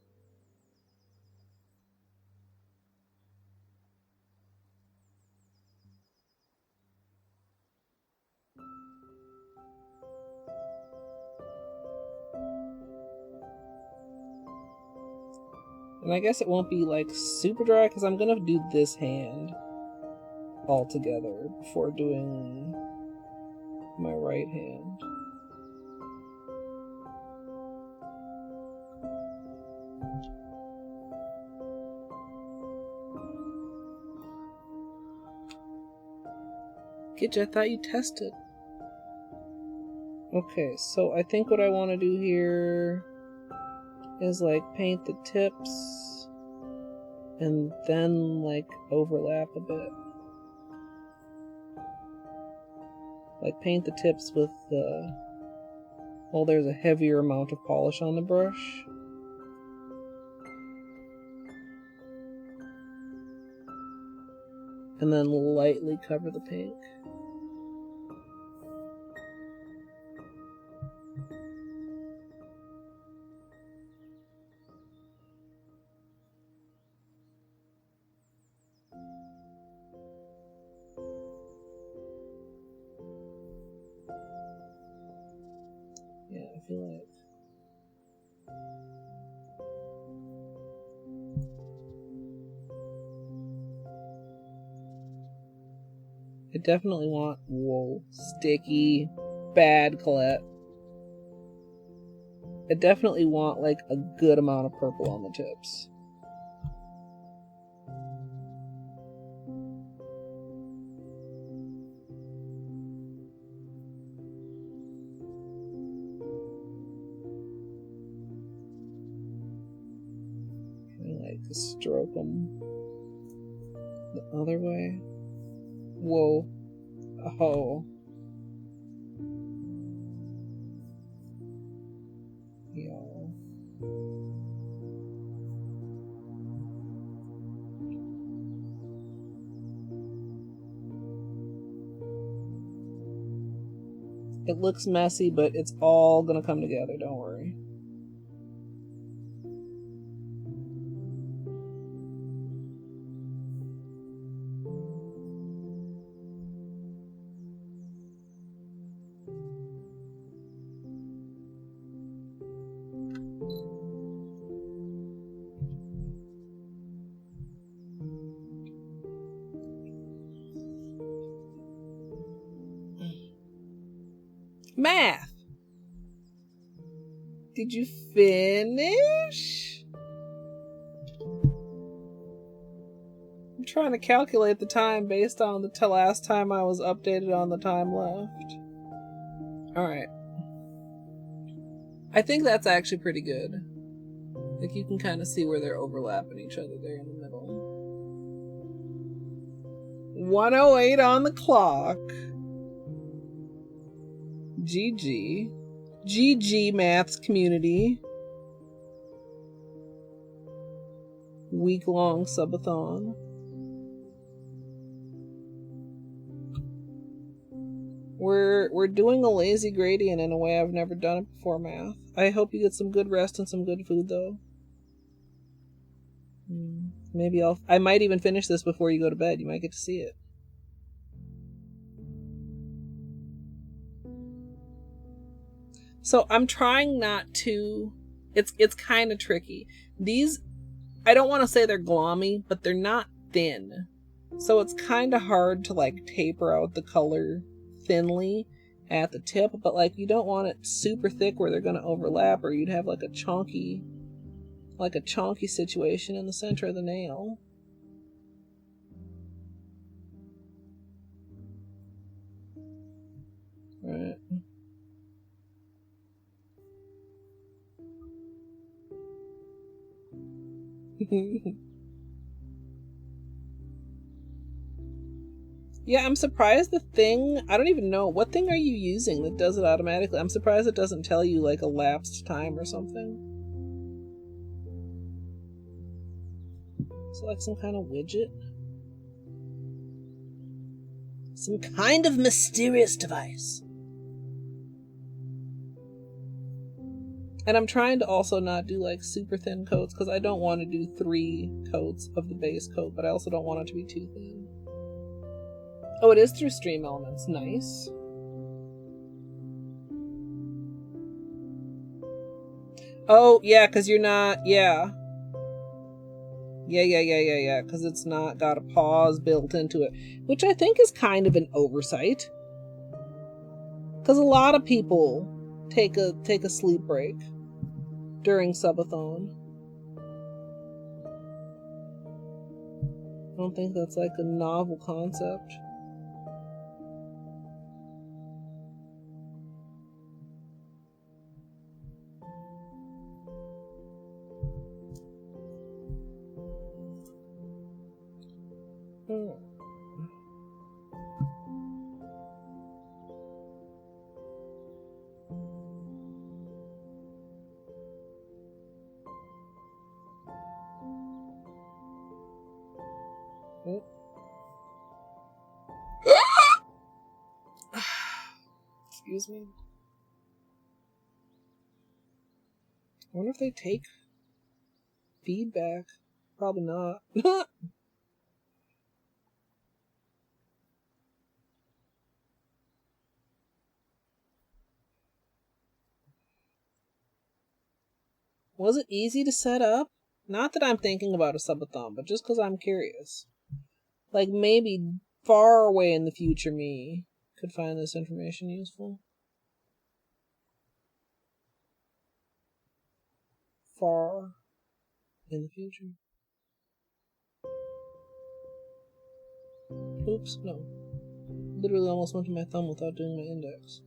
S2: and I guess it won't be like super dry because I'm gonna do this hand all together before doing my right hand. Gidge, I thought you tested. Okay, so I think what I want to do here is like paint the tips and then like overlap a bit. Like paint the tips with the, well, there's a heavier amount of polish on the brush. And then lightly cover the pink. Yeah, I feel like I definitely want, whoa, sticky, bad Colette. I definitely want like a good amount of purple on the tips. Like to stroke them the other way. Whoa. Oh. Yo. It looks messy, but it's all gonna come together, don't worry. Math. Did you finish? I'm trying to calculate the time based on the last time I was updated on the time left. Alright. I think that's actually pretty good. Like, you can kind of see where they're overlapping each other there in the middle. 1:08 on the clock. GG. GG, maths community. Week-long subathon. We're doing a lazy gradient in a way I've never done it before, math. I hope you get some good rest and some good food, though. Maybe I might even finish this before you go to bed. You might get to see it. So I'm trying not to... It's kind of tricky. These, I don't want to say they're glommy, but they're not thin. So it's kind of hard to, like, taper out the color thinly at the tip, but, like, you don't want it super thick where they're going to overlap, or you'd have, like, a chonky situation in the center of the nail. Right. Yeah, I'm surprised the thing, I don't even know, what thing are you using that does it automatically? I'm surprised it doesn't tell you, like, elapsed time or something. Is it like some kind of widget? Some kind of mysterious device. And I'm trying to also not do, like, super thin coats, because I don't want to do 3 coats of the base coat, but I also don't want it to be too thin. Oh, it is through Stream Elements. Nice. Oh, yeah, because you're not... Yeah. Yeah, because it's not got a pause built into it, which I think is kind of an oversight. Because a lot of people take a sleep break during subathon. I don't think that's like a novel concept. Excuse me. I wonder if they take feedback. Probably not. Was it easy to set up? Not that I'm thinking about a subathon, but just because I'm curious. Like, maybe far away in the future me could find this information useful. Far in the future. Oops, no. Literally almost went to my thumb without doing my index.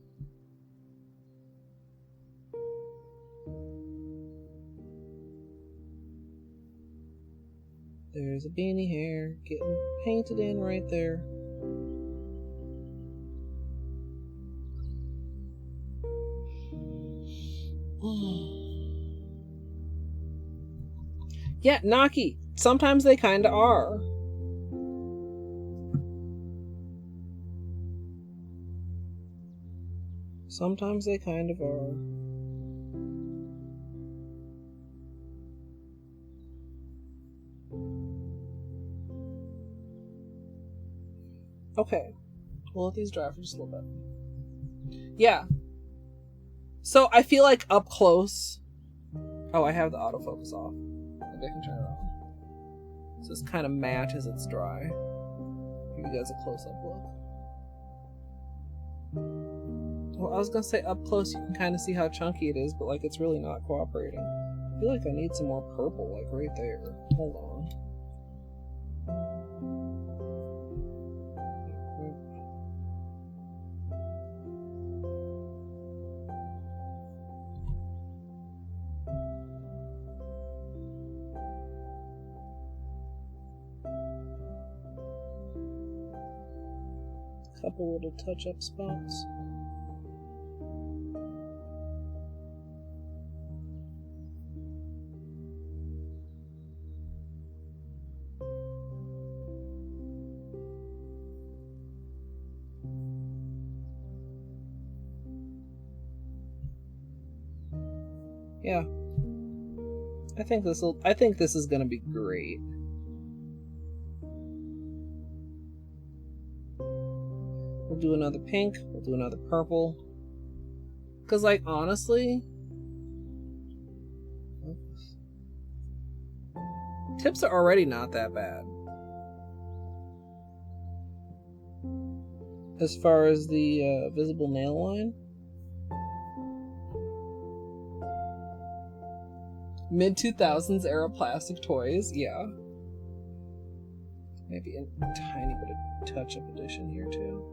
S2: There's a beanie hair getting painted in right there. Yeah, Naki. Sometimes they kinda are. Sometimes they kind of are. Okay. We'll let these dry for just a little bit. Yeah. So I feel like up close... Oh, I have the autofocus off. Maybe I can turn it on. So it's kind of matte as it's dry. Give you guys a close-up look. Well, I was gonna say up close you can kind of see how chunky it is, but like it's really not cooperating. I feel like I need some more purple, like right there. Hold on. Couple little touch-up spots. Yeah. I think this is gonna be great. We'll do another pink, we'll do another purple. Cause like honestly, tips are already not that bad. As far as the visible nail line. Mid-2000s era plastic toys, yeah. Maybe a tiny bit of touch-up edition here too.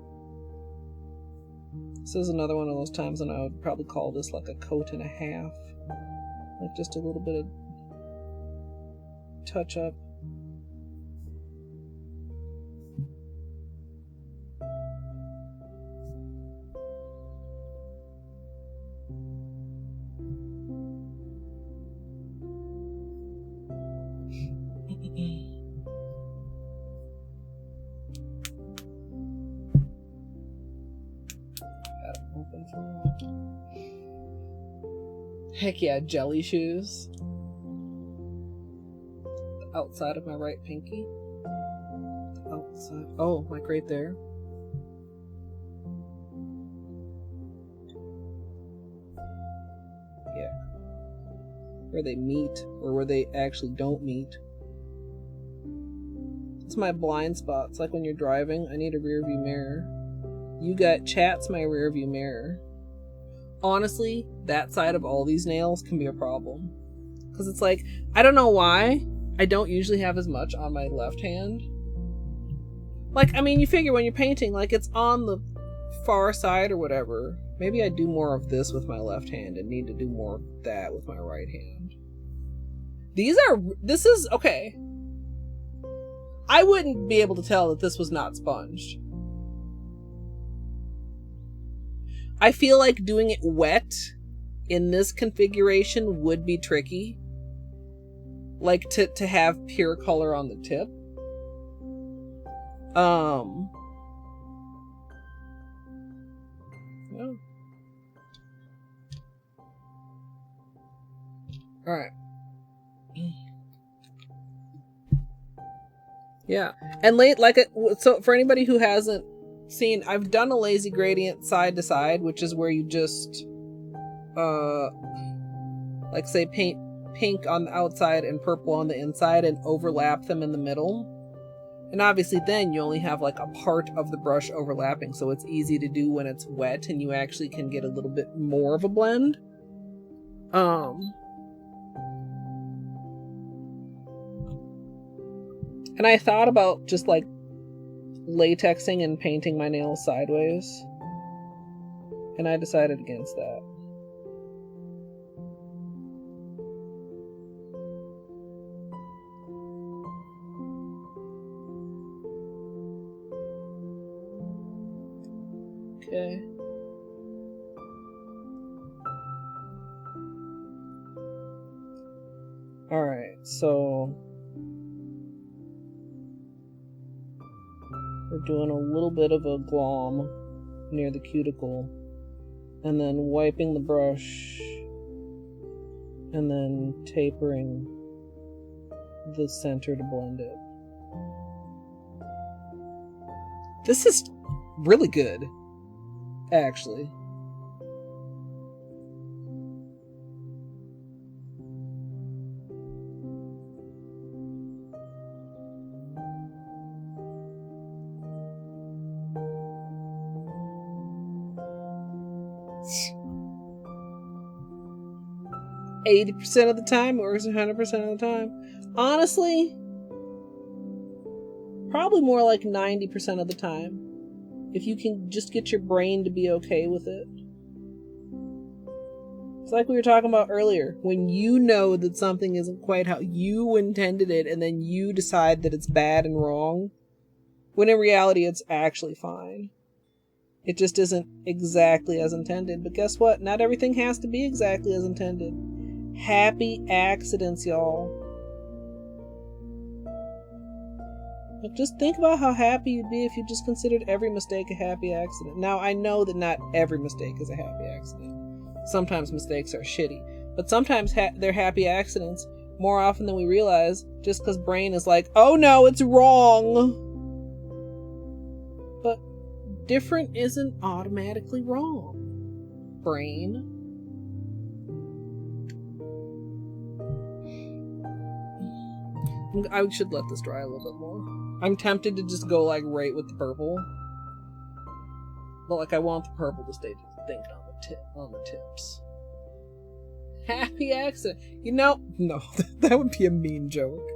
S2: This is another one of those times when I would probably call this like a coat and a half. Like just a little bit of touch-up. Heck yeah, jelly shoes. The outside of my right pinky. The outside. Oh, like right there. Yeah. Where they meet, or where they actually don't meet. It's my blind spot. It's like when you're driving, I need a rear view mirror. You got chat's my rear view mirror. Honestly, that side of all these nails can be a problem. Because it's like, I don't know why, I don't usually have as much on my left hand. Like, I mean, you figure when you're painting, like, it's on the far side or whatever. Maybe I do more of this with my left hand and need to do more of that with my right hand. This is, okay. I wouldn't be able to tell that this was not sponged. I feel like doing it wet in this configuration would be tricky. Like to have pure color on the tip. Yeah. Alright. Yeah. And so for anybody who hasn't seen, I've done a lazy gradient side to side, which is where you just like say paint pink on the outside and purple on the inside and overlap them in the middle. And obviously then you only have like a part of the brush overlapping, so it's easy to do when it's wet and you actually can get a little bit more of a blend. And I thought about just like latexing and painting my nails sideways, and I decided against that. Okay. Alright, so we're doing a little bit of a glom near the cuticle, and then wiping the brush, and then tapering the center to blend it. This is really good, actually. %80 of the time, or is it 100% of the time? Honestly, probably more like 90% of the time. If you can just get your brain to be okay with it. It's like we were talking about earlier. When you know that something isn't quite how you intended it, and then you decide that it's bad and wrong, when in reality it's actually fine. It just isn't exactly as intended. But guess what? Not everything has to be exactly as intended. Happy accidents, y'all. Like, just think about how happy you'd be if you just considered every mistake a happy accident. Now, I know that not every mistake is a happy accident. Sometimes mistakes are shitty. But sometimes they're happy accidents more often than we realize, just because brain is like, oh no, it's wrong. But different isn't automatically wrong, brain. I should let this dry a little bit more. I'm tempted to just go like right with the purple, but like I want the purple to stay distinct on the tips. Happy accident. You know, no, that would be a mean joke.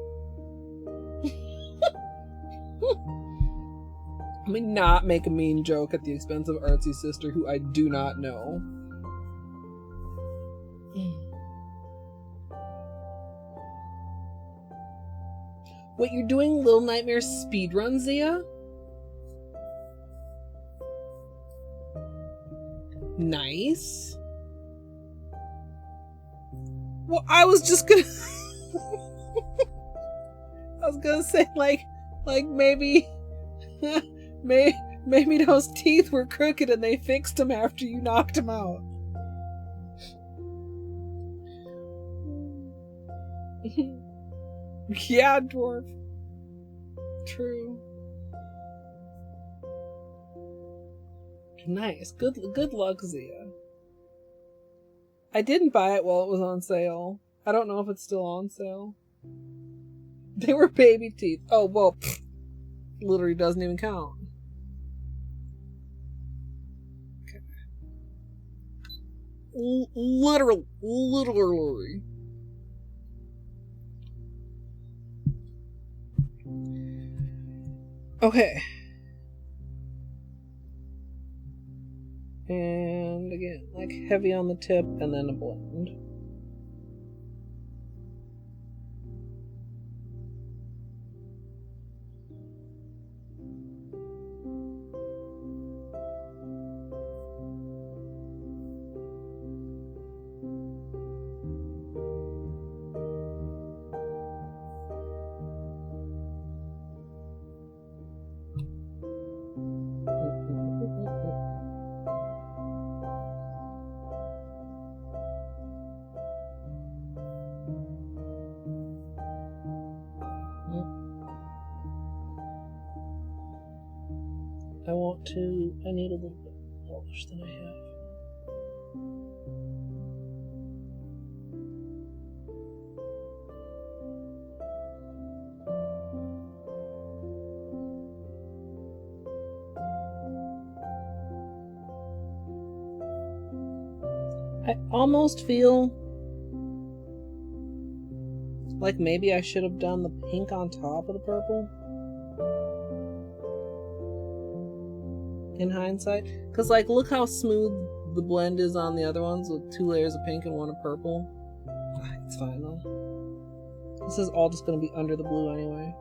S2: Let me not make a mean joke at the expense of Artsy sister, who I do not know. Wait, you're doing Little Nightmares speedrun, Zia? Nice. Well, I was just gonna I was gonna say like maybe maybe those teeth were crooked and they fixed them after you knocked them out. Yeah, dwarf. True. Nice. Good luck, Zia. I didn't buy it while it was on sale. I don't know if it's still on sale. They were baby teeth. Oh, well, literally doesn't even count. Okay. Literally. Okay. And again, like heavy on the tip and then a blend. I need a little bit more polish than I have. I almost feel like maybe I should have done the pink on top of the purple. In hindsight, because like look how smooth the blend is on the other ones with 2 layers of pink and 1 of purple. It's fine though. This is all just going to be under the blue anyway.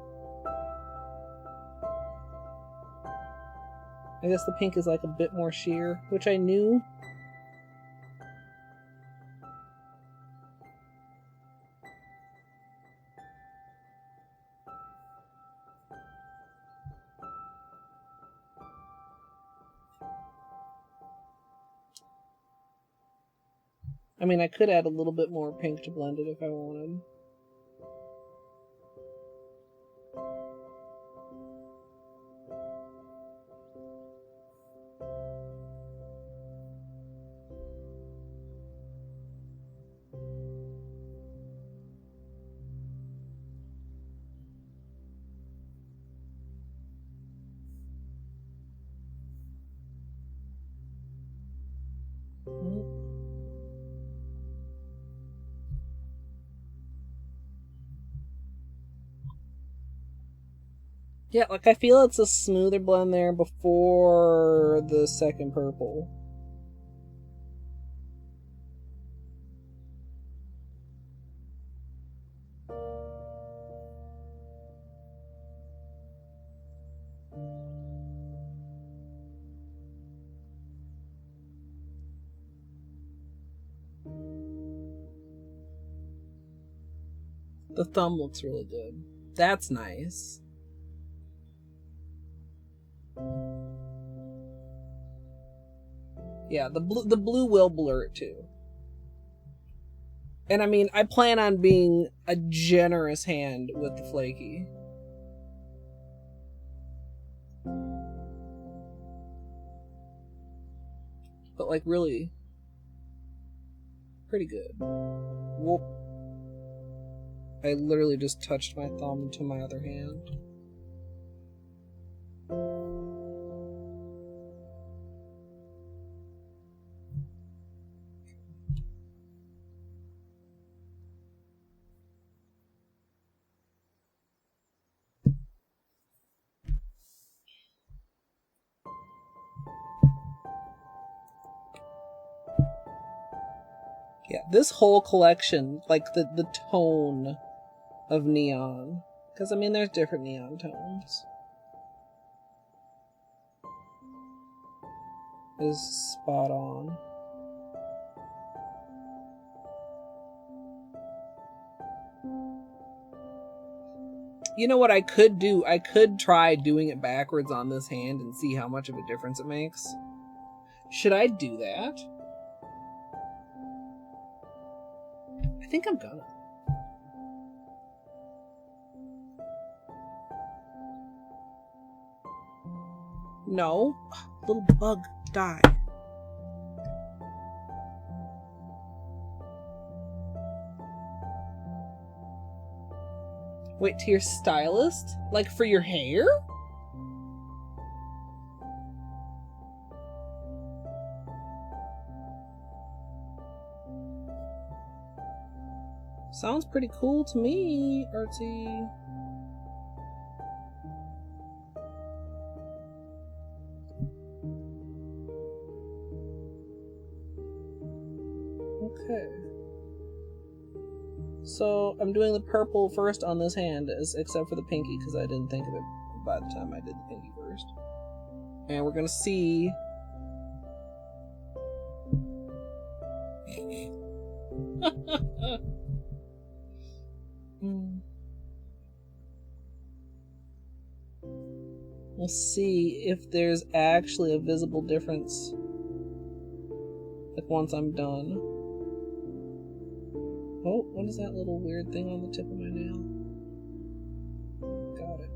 S2: I guess the pink is like a bit more sheer, which I knew. I mean, I could add a little bit more pink to blend it if I wanted. Yeah, like I feel it's a smoother blend there before the second purple. The thumb looks really good. That's nice. Yeah, the blue will blur it too. And I mean, I plan on being a generous hand with the flaky. But like really pretty good. Whoop. I literally just touched my thumb to my other hand. Yeah, this whole collection, like the tone of neon. Because, I mean, there's different neon tones. Is spot on. You know what I could do? I could try doing it backwards on this hand and see how much of a difference it makes. Should I do that? I think I'm gonna. No. Little bug, die. Wait, to your stylist? Like for your hair? Sounds pretty cool to me, Artsy. Okay. So I'm doing the purple first on this hand, except for the pinky, because I didn't think of it by the time I did the pinky first. And we're gonna see. We'll see if there's actually a visible difference. Like once I'm done. Oh, what is that little weird thing on the tip of my nail? Got it.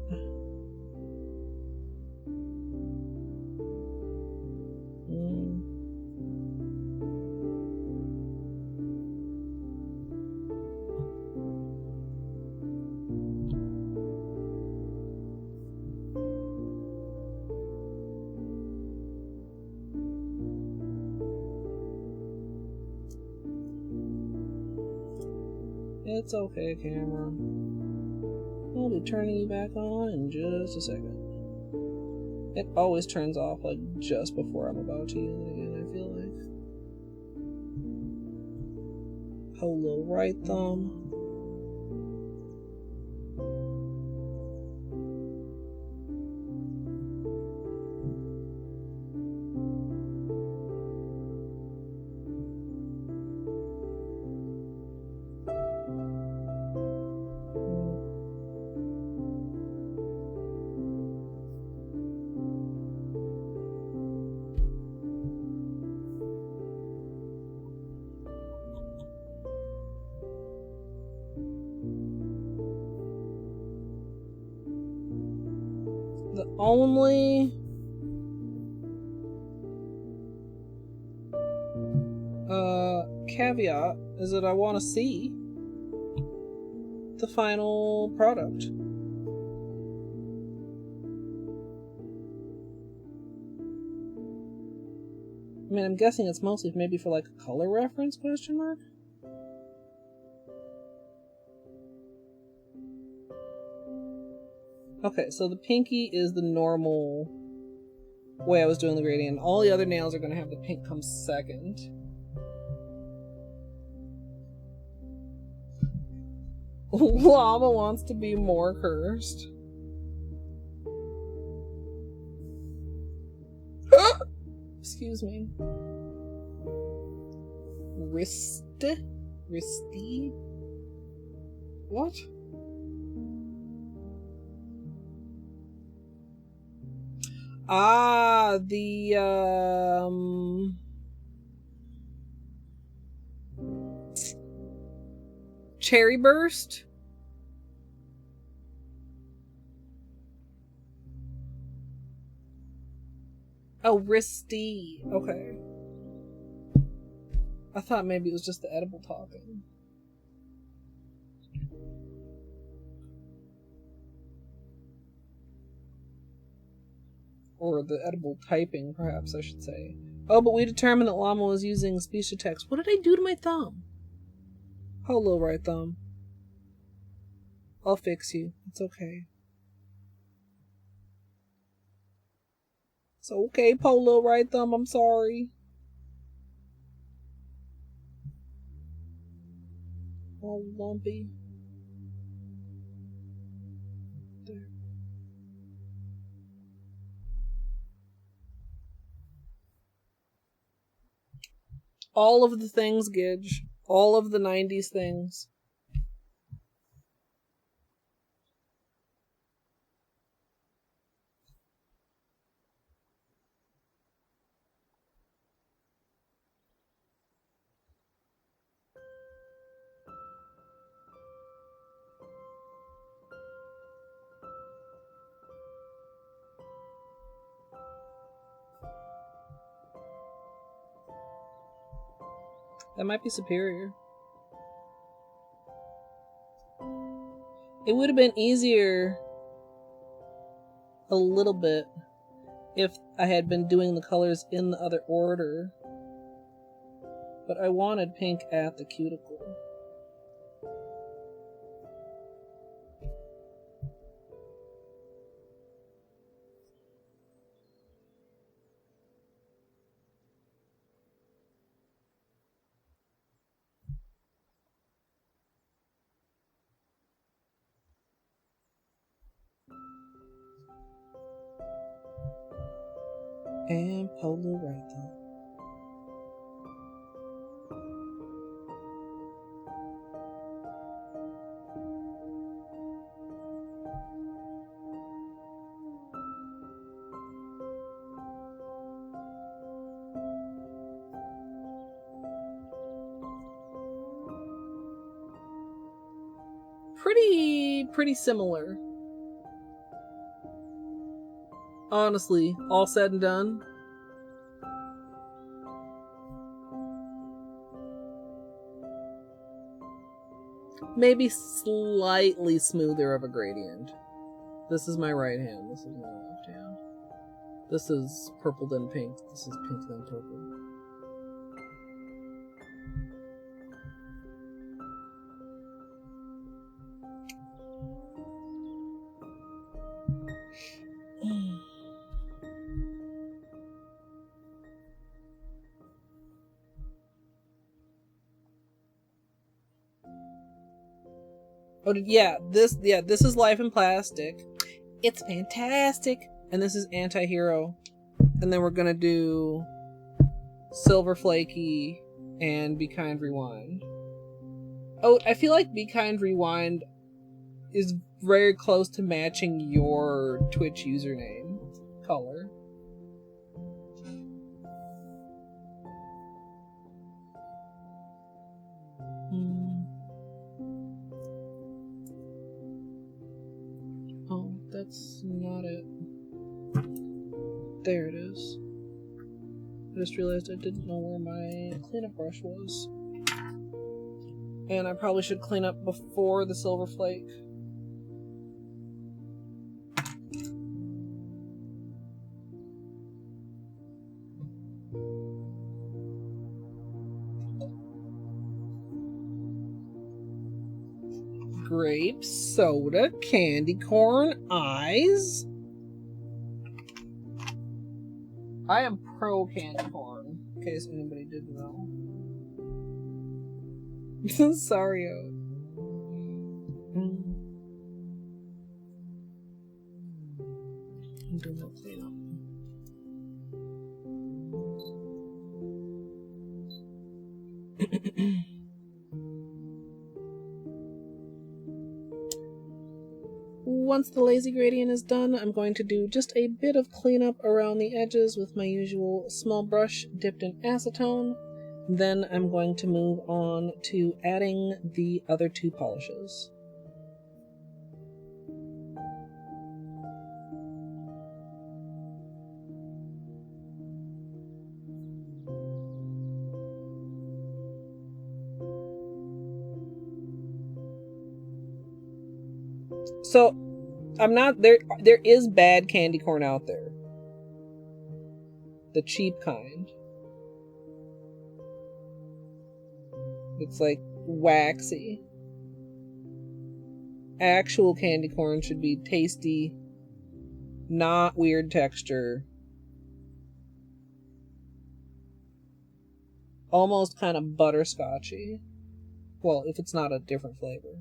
S2: It's okay, camera. I'll be turning you back on in just a second. It always turns off like just before I'm about to use it again, I feel like. Holo right thumb. The only caveat is that I want to see the final product. I mean, I'm guessing it's mostly maybe for like a color reference, question mark? Okay, so the pinky is the normal way I was doing the gradient. All the other nails are going to have the pink come second. Llama wants to be more cursed. Excuse me. Wristy? What? Ah, the cherry burst. Oh, wristy. Okay. I thought maybe it was just the edible talking. Or the edible typing, perhaps I should say. Oh, but we determined that Llama was using speech to text. What did I do to my thumb? Holo right thumb. I'll fix you. It's okay. It's okay, Polo right thumb. I'm sorry. All lumpy. There. All of the things, Gidge. All of the 90s things. That might be superior. It would have been easier a little bit if I had been doing the colors in the other order. But I wanted pink at the cuticle. And Polo right there. Pretty similar. Honestly, all said and done. Maybe slightly smoother of a gradient. This is my right hand. This is my left hand. This is purple then pink. This is pink then purple. Oh yeah, this is Life in Plastic. It's fantastic. And this is Anti-Hero. And then we're gonna do Silver Flaky and Be Kind Rewind. Oh, I feel like Be Kind Rewind is very close to matching your Twitch username color. Oh, that's not it. There it is. I just realized I didn't know where my cleanup brush was. And I probably should clean up before the Silver Flake. Grape soda, candy corn, eyes. I am pro candy corn, in case anybody didn't know. Sorry. I'm doing that cleanup. once the lazy gradient is done, I'm going to do just a bit of cleanup around the edges with my usual small brush dipped in acetone. Then I'm going to move on to adding the other two polishes. So, I'm not there. There is bad candy corn out there. The cheap kind. It's like waxy. Actual candy corn should be tasty, not weird texture. Almost kind of butterscotchy. Well, if it's not a different flavor.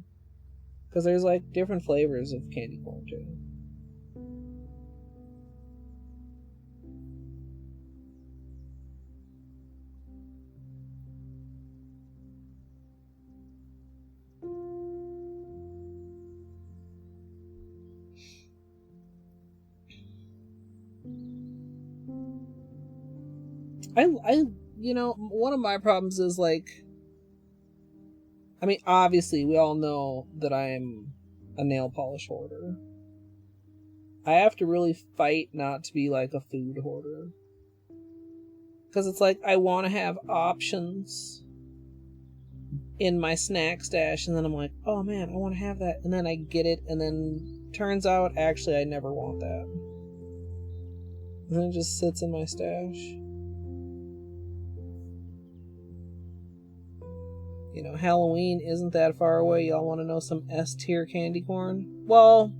S2: Because there's like different flavors of candy corn too. You know, one of my problems is like, I mean, obviously, we all know that I'm a nail polish hoarder. I have to really fight not to be like a food hoarder. Because it's like, I want to have options in my snack stash, and then I'm like, oh man, I want to have that. And then I get it, and then turns out, actually, I never want that. And then it just sits in my stash. You know, Halloween isn't that far away. Y'all want to know some S-tier candy corn? Well,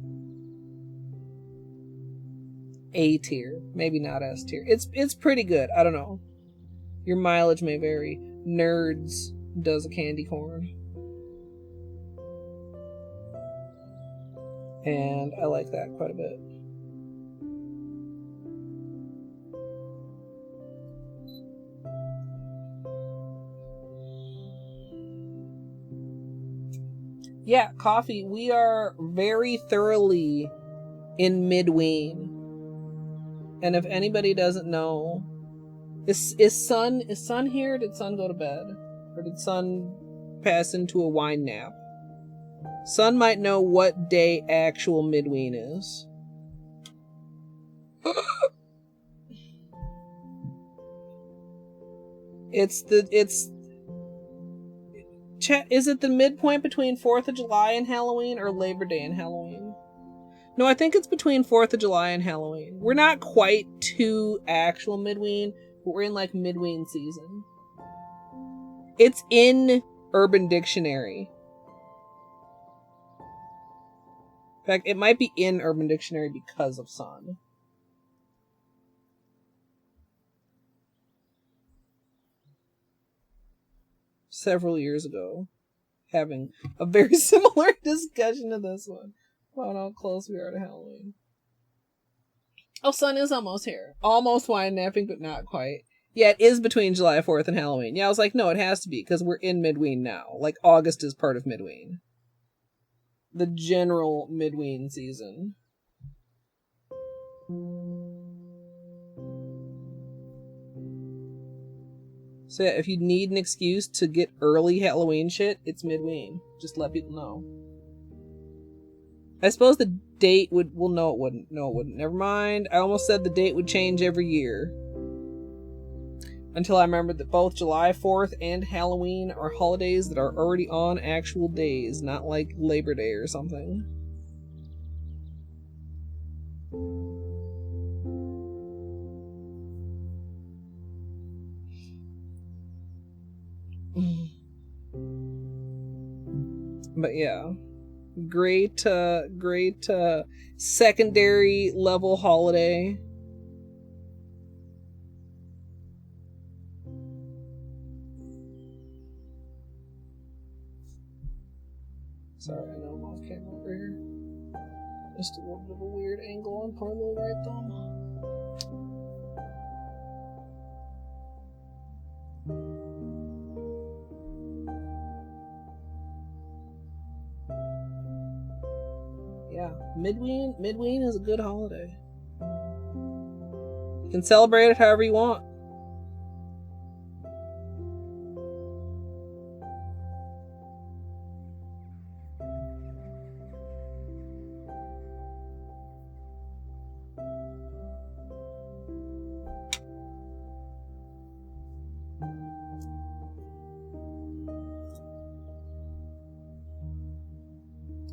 S2: A-tier. Maybe not S-tier. It's pretty good. I don't know. Your mileage may vary. Nerds does a candy corn. And I like that quite a bit. Yeah, coffee. We are very thoroughly in midween. And if anybody doesn't know, is Sun here? Did Sun go to bed? Or did Sun pass into a wine nap? Sun might know what day actual midween is. Is it the midpoint between 4th of July and Halloween, or Labor Day and Halloween? No, I think it's between 4th of July and Halloween. We're not quite to actual midween, but we're in like midween season. It's in Urban Dictionary. In fact, it might be in Urban Dictionary because of Sun. Several years ago, having a very similar discussion to this one about how close we are to Halloween. Oh, Sun is almost here. Almost wine napping, but not quite. Yeah, it is between July 4th and Halloween. Yeah, I was like, no, it has to be, because we're in midween now. Like, August is part of midween. The general midween season. So yeah, if you need an excuse to get early Halloween shit, it's midween. Just let people know. I suppose the date would... Well, no, it wouldn't. No, it wouldn't. Never mind. I almost said the date would change every year. Until I remembered that both July 4th and Halloween are holidays that are already on actual days, not like Labor Day or something. But yeah, great secondary level holiday. Sorry, I know I'm off camera over here. Just a little bit of a weird angle on poor little right thumb. Yeah. Midween is a good holiday. You can celebrate it however you want.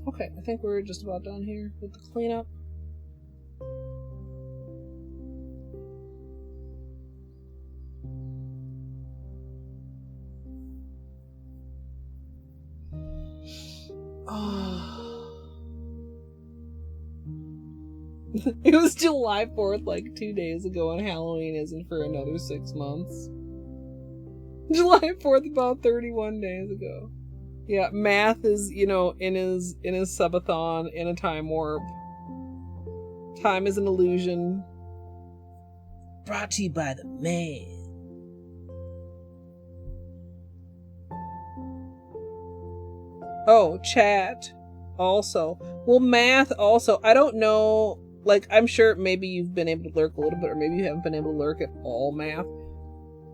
S2: Okay, I think we're just about done here with the cleanup. Oh. It was July 4th like 2 days ago, and Halloween isn't for another 6 months. July 4th about 31 days ago. Yeah, Math is, you know, in his subathon in a time warp. Time is an illusion. Brought to you by the man. Oh, chat also. Well, Math also. I don't know, like, I'm sure maybe you've been able to lurk a little bit, or maybe you haven't been able to lurk at all, Math.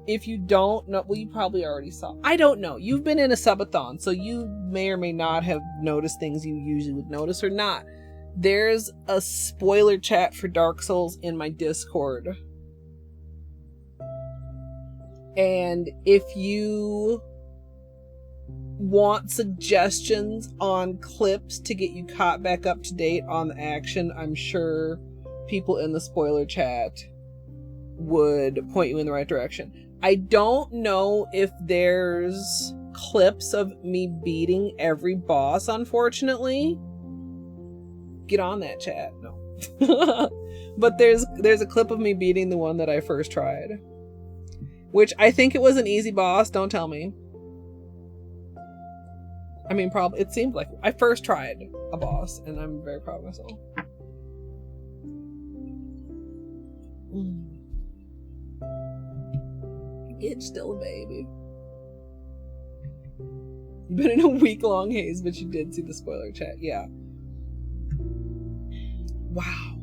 S2: If you don't know, well, you probably already saw. I don't know. You've been in a subathon, so you may or may not have noticed things you usually would notice or not. There's a spoiler chat for Dark Souls in my Discord. And if you want suggestions on clips to get you caught back up to date on the action, I'm sure people in the spoiler chat would point you in the right direction. I don't know if there's clips of me beating every boss, unfortunately. Get on that, chat. No. But there's a clip of me beating the one that I first tried. Which I think it was an easy boss, don't tell me. I mean, probably it seemed like I first tried a boss, and I'm very proud of myself. It's still a baby. You've been in a week-long haze, but you did see the spoiler chat. Yeah. Wow.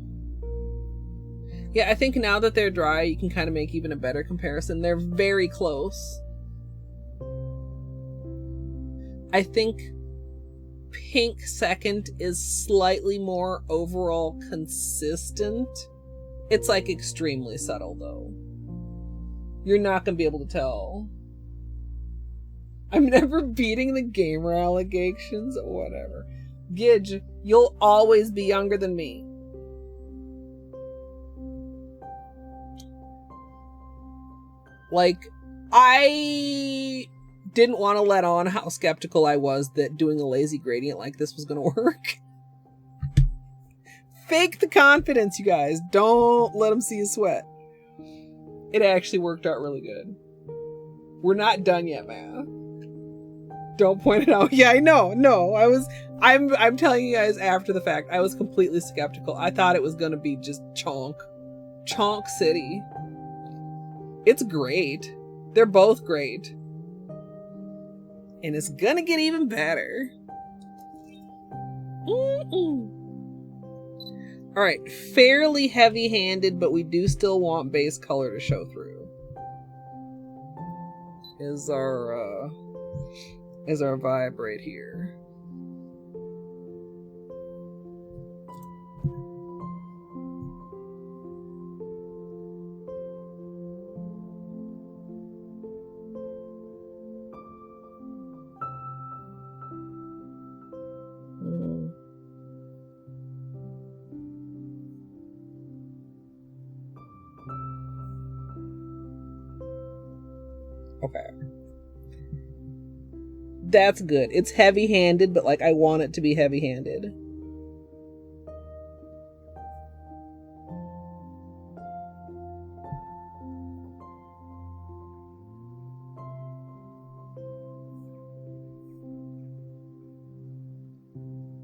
S2: Yeah, I think now that they're dry, you can kind of make even a better comparison. They're very close. I think Pink Second is slightly more overall consistent. It's like extremely subtle, though. You're not going to be able to tell. I'm never beating the gamer allegations. Whatever. Gidge, you'll always be younger than me. Like, I didn't want to let on how skeptical I was that doing a lazy gradient like this was going to work. Fake the confidence, you guys. Don't let them see you sweat. It actually worked out really good. We're not done yet, man. Don't point it out. Yeah, I know. No, I'm telling you guys after the fact. I was completely skeptical. I thought it was gonna be just chonk. Chonk City. It's great. They're both great. And it's gonna get even better. Alright, fairly heavy-handed, but we do still want base color to show through. Is our vibe right here. Okay. That's good. It's heavy-handed, but like I want it to be heavy-handed.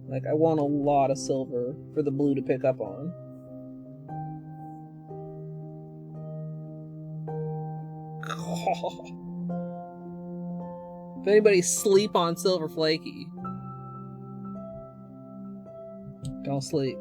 S2: Like I want a lot of silver for the blue to pick up on. Oh. If anybody sleep on Silver Flaky, Don't sleep.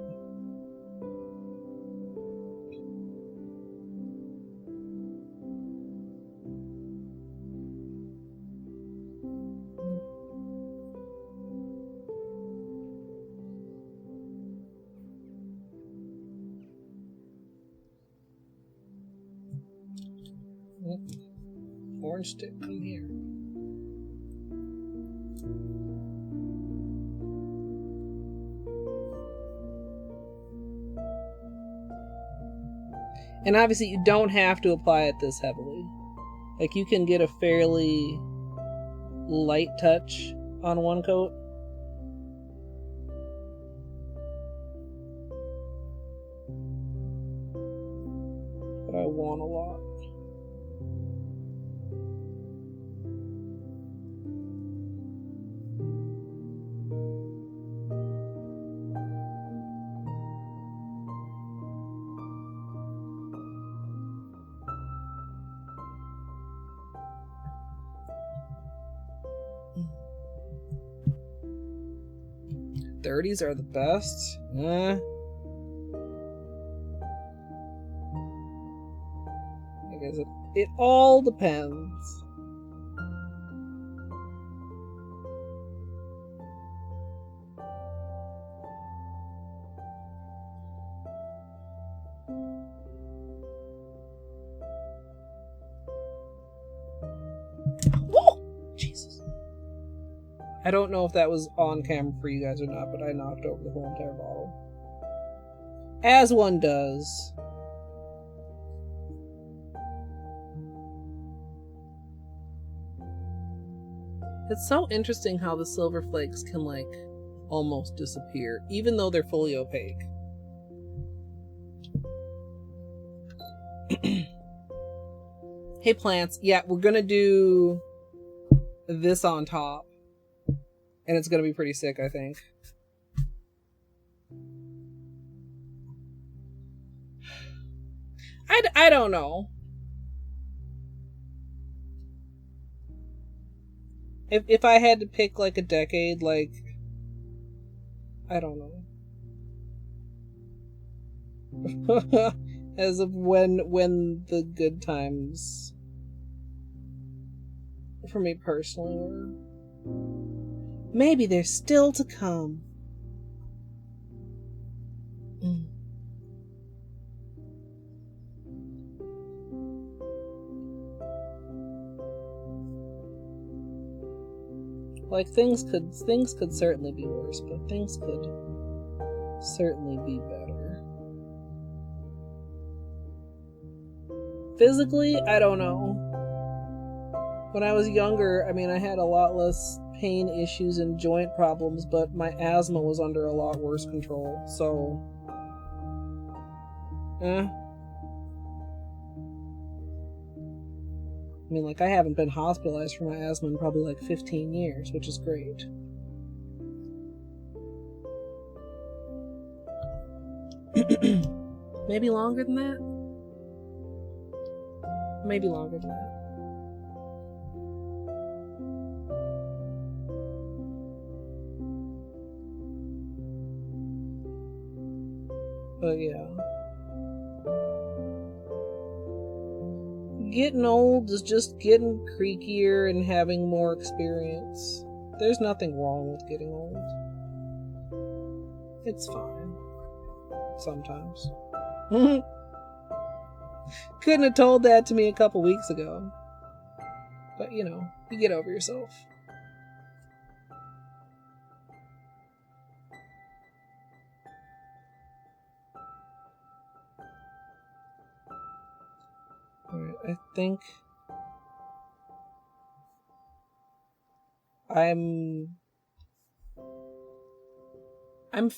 S2: Orange stick, come here. And obviously you don't have to apply it this heavily. Like, you can get a fairly light touch on one coat. But I want a lot. '30s are the best. I guess it all depends. Whoa! Jesus. I don't know if that was on camera for you guys or not, but I knocked over the whole entire bottle. As one does. It's so interesting how the silver flakes can, like, almost disappear, even though they're fully opaque. Hey, plants. Yeah, we're gonna do this on top. And it's gonna be pretty sick, I think. I don't know. If I had to pick, like, a decade, like, I don't know. As of when the good times for me personally were. Maybe they're still to come. Like, things could certainly be worse, but things could certainly be better. Physically, I don't know. When I was younger, I mean, I had a lot less pain issues and joint problems, but my asthma was under a lot worse control, so... I mean, like, I haven't been hospitalized for my asthma in probably, like, 15 years, which is great. Maybe longer than that? Maybe longer than that. But yeah. Getting old is just getting creakier and having more experience. There's nothing wrong with getting old. It's fine. Sometimes. Couldn't have told that to me a couple weeks ago. But, you know, you get over yourself. Alright, I think I'm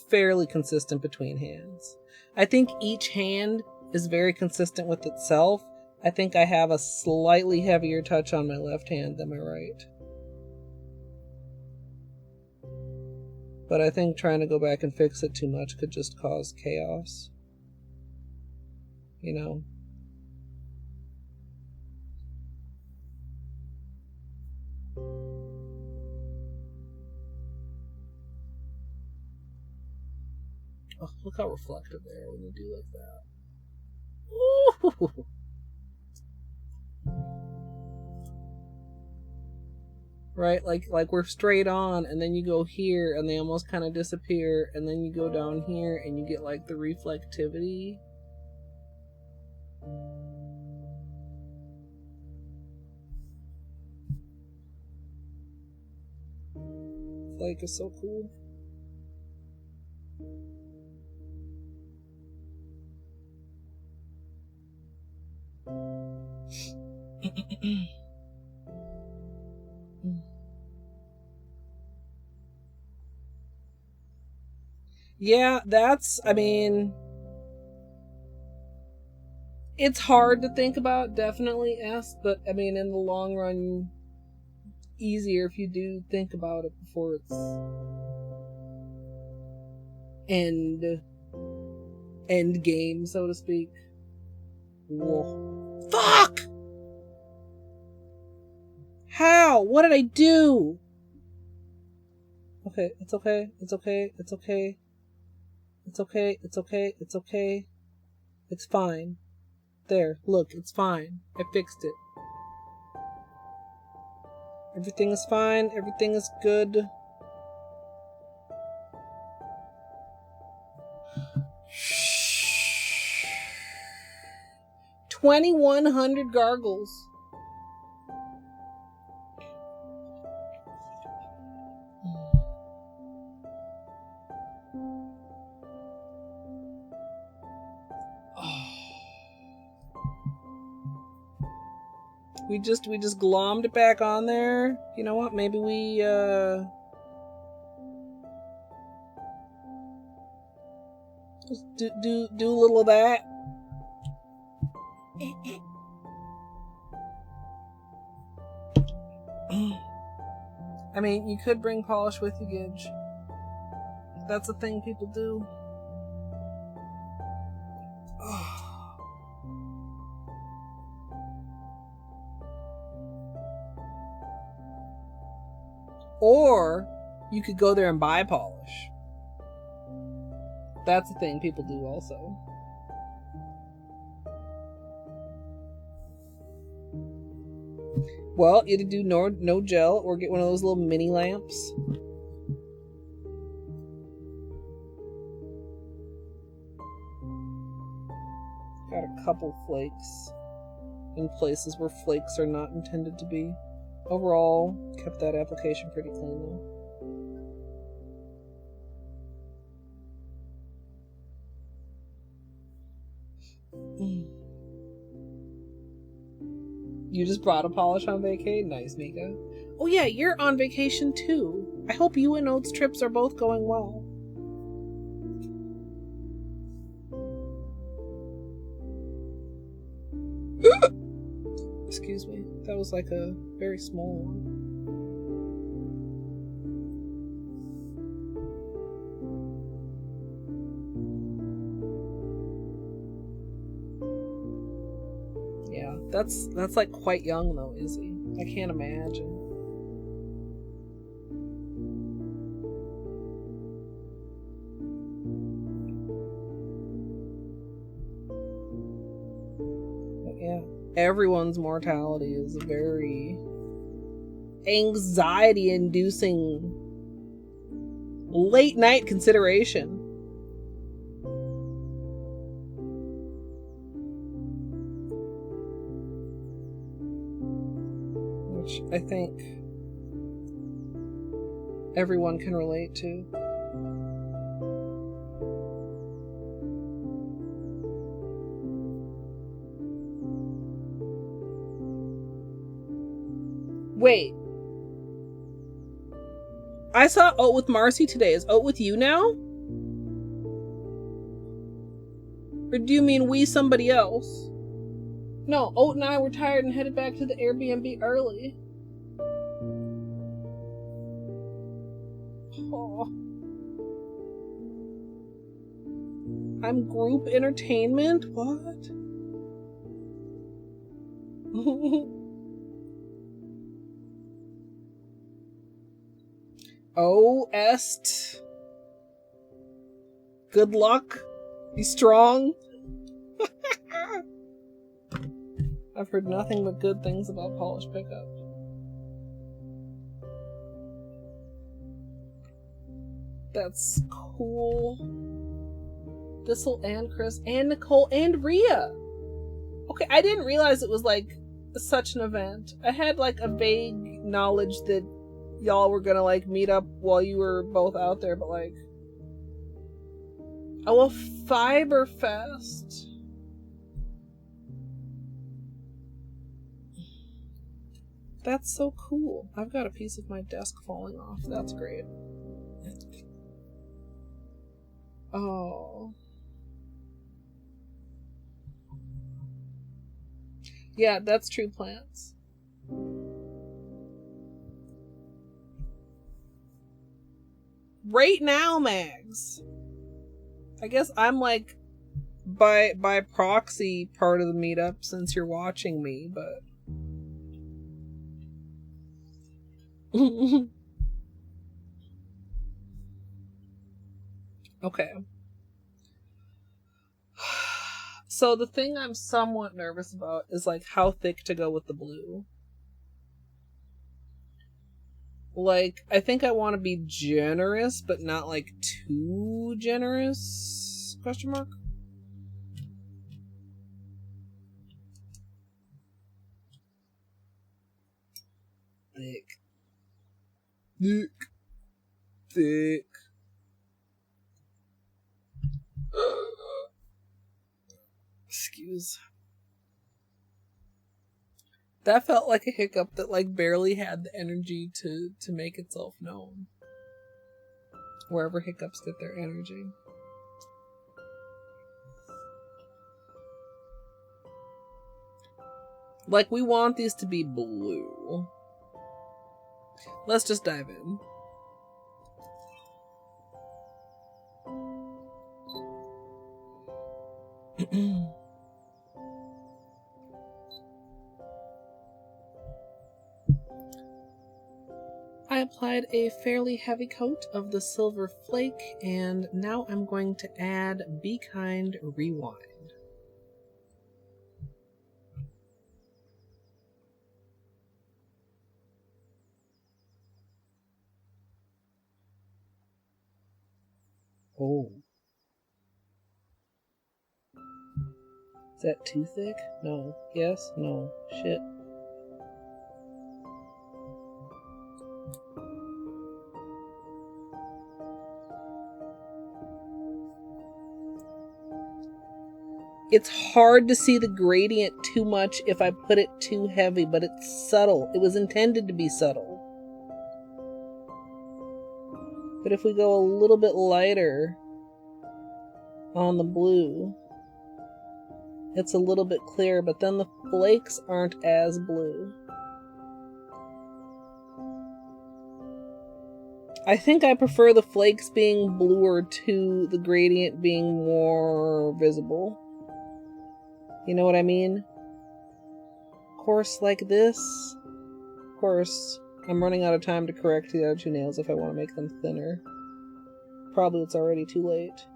S2: fairly consistent between hands. I think each hand is very consistent with itself. I think I have a slightly heavier touch on my left hand than my right. But I think trying to go back and fix it too much could just cause chaos. You know? Oh, look how reflective they are when you do like that. Ooh. Right, like we're straight on, and then you go here, and they almost kind of disappear, and then you go down here, and you get like the reflectivity. Flake is so cool. Yeah, I mean, it's hard to think about, definitely, but I mean, in the long run, easier if you do think about it before it's end game, so to speak. Whoa. Fuck! How? What did I do? Okay, it's okay, it's okay, it's okay. It's okay, it's okay, it's okay. It's fine. There, look, it's fine. I fixed it. Everything is fine, everything is good. Shh. 2,100 gargles. We just glommed it back on there. You know what? Maybe we just do a little of that. I mean, you could bring polish with you, Gidge. That's a thing people do. Or you could go there and buy polish. That's a thing people do also. Well, either do no gel or get one of those little mini lamps. Got a couple flakes in places where flakes are not intended to be. Overall, kept that application pretty clean though. You just brought a polish on vacay? Nice, Mika. Oh yeah, you're on vacation too. I hope you and Oat's trips are both going well. Excuse me. That was like a very small one. Yeah, that's like quite young though, Izzy. I can't imagine. But yeah. Everyone's mortality is a very anxiety-inducing late-night consideration. Which I think everyone can relate to. Wait. I saw Oat with Marcy today. Is Oat with you now? Or do you mean we somebody else? No, Oat and I were tired and headed back to the Airbnb early. Oh. I'm group entertainment? What? Oh, est. Good luck. Be strong. I've heard nothing but good things about Polish Pickup. That's cool. Thistle and Chris and Nicole and Rhea. Okay, I didn't realize it was like such an event. I had like a vague knowledge that y'all were gonna like meet up while you were both out there, but like, oh, a Fiberfest. That's so cool. I've got a piece of my desk falling off. That's great. Oh. Yeah, that's True Plants. Right now, Mags. I guess I'm like by proxy part of the meetup since you're watching me, but okay. So the thing I'm somewhat nervous about is like how thick to go with the blue. Like, I think I want to be generous, but not like too generous? Question mark? Thick. Thick. Thick. Excuse. That felt like a hiccup that like barely had the energy to make itself known. Wherever hiccups get their energy. Like, we want these to be blue. Let's just dive in. I applied a fairly heavy coat of the silver flake, and now I'm going to add Be Kind Rewind. Oh. Is that too thick? No. Yes? No. Shit. It's hard to see the gradient too much if I put it too heavy, but it's subtle. It was intended to be subtle. But if we go a little bit lighter on the blue, it's a little bit clearer, but then the flakes aren't as blue. I think I prefer the flakes being bluer to the gradient being more visible. You know what I mean? Course like this. Of course, I'm running out of time to correct the other two nails if I want to make them thinner. Probably it's already too late.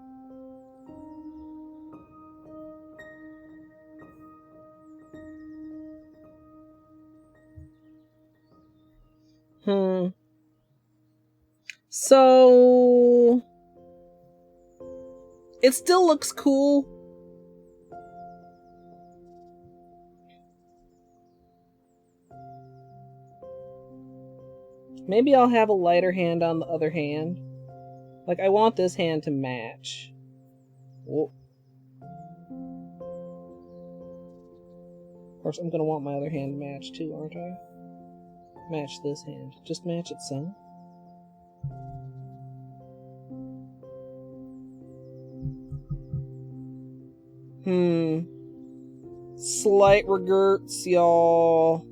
S2: So it still looks cool. Maybe I'll have a lighter hand on the other hand. Like, I want this hand to match. Whoa. Of course, I'm gonna want my other hand to match too, aren't I? Match this hand. Just match it some. Slight regrets, y'all.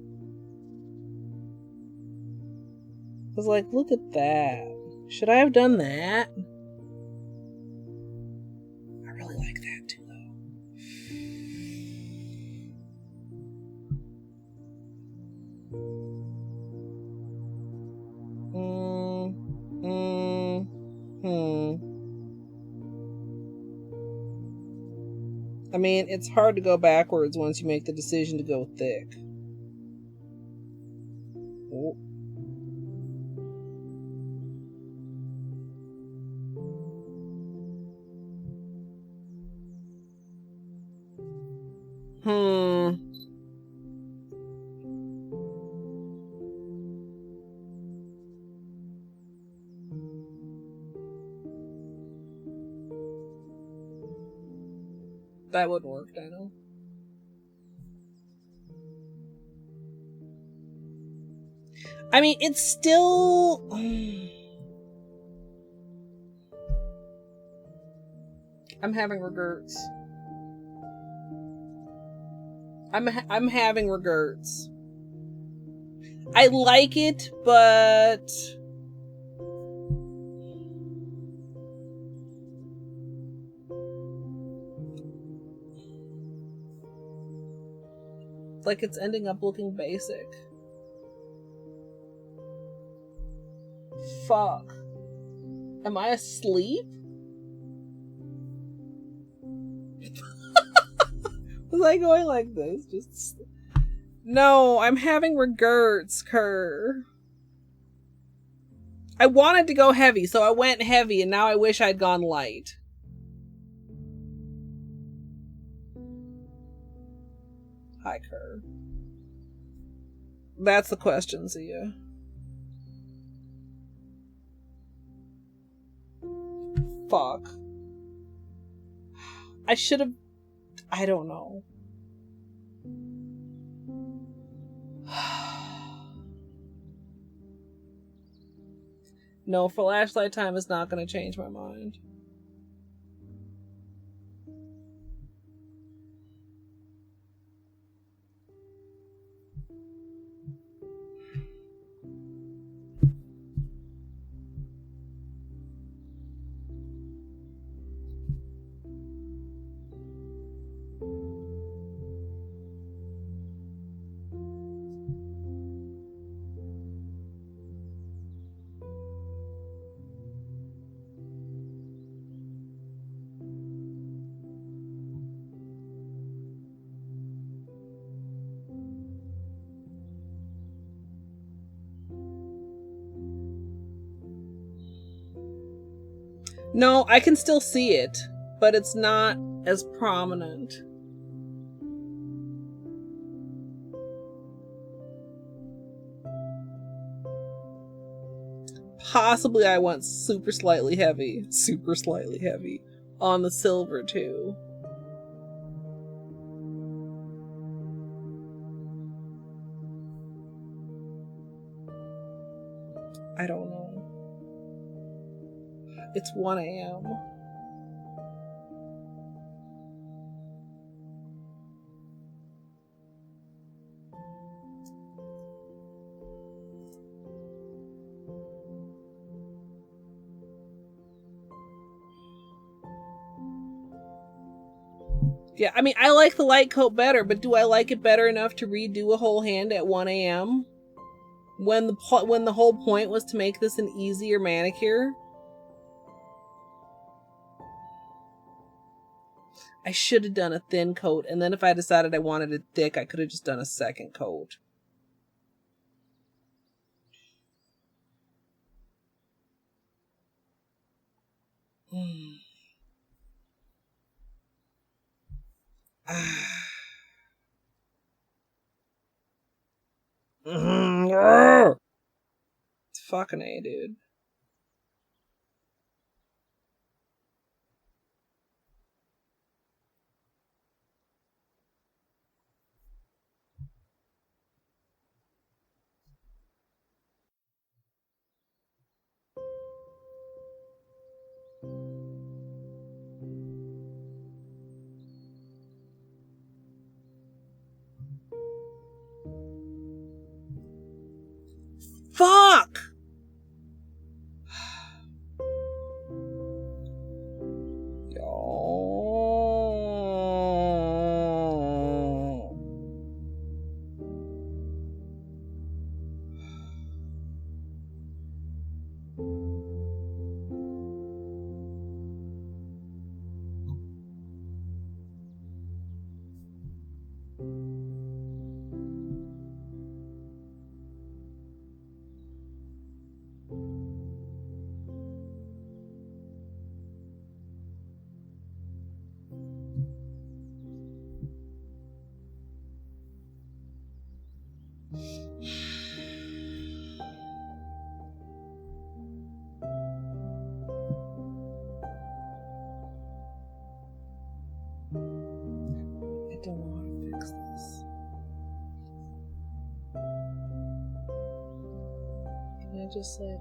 S2: I was like, look at that. Should I have done that? I really like that too, though. 'Cause, like, look at that. Should I have done that? I really like that too, though. I really like that too. 'Cause, like, look at that. Should I have done that? I really like that too, though. 'Cause, like, look at that. Should I have done that? I really like that too, though. mean, it's hard to go backwards once you make the decision to go thick. Oh. That wouldn't work, I know. I mean, it's still... I'm having regrets. I'm having regrets. I like it, but... like it's ending up looking basic. Fuck. Am I asleep? Was I going like this? Just... No, I'm having regrets, Kerr. I wanted to go heavy, so I went heavy, and now I wish I'd gone light. Hi, Kerr. That's the question, Zia. Fuck. I should have... I don't know. No, flashlight time is not going to change my mind. No, I can still see it, but it's not as prominent. Possibly I went super slightly heavy on the silver too. I don't know. It's 1 a.m. Yeah, I mean, I like the light coat better, but do I like it better enough to redo a whole hand at 1 a.m.? When the whole point was to make this an easier manicure? I should have done a thin coat, and then if I decided I wanted it thick, I could have just done a second coat. It's fucking A, dude. Fuck! I don't know how to fix this. Can I just like...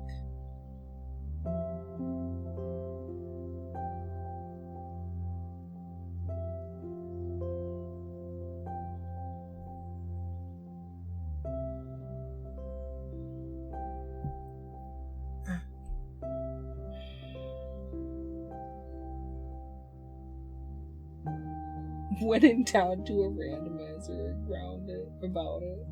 S2: Went in town to a randomizer and ground it about it.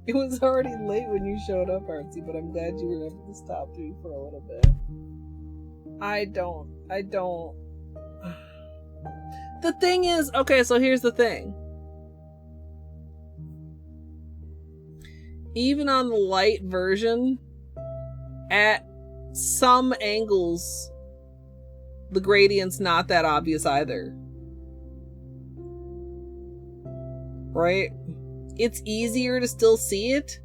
S2: It was already late when you showed up, Artsy, but I'm glad you were able to stop through for a little bit. I don't. The thing is, okay, so here's the thing. Even on the light version, at some angles, the gradient's not that obvious either. Right? It's easier to still see it.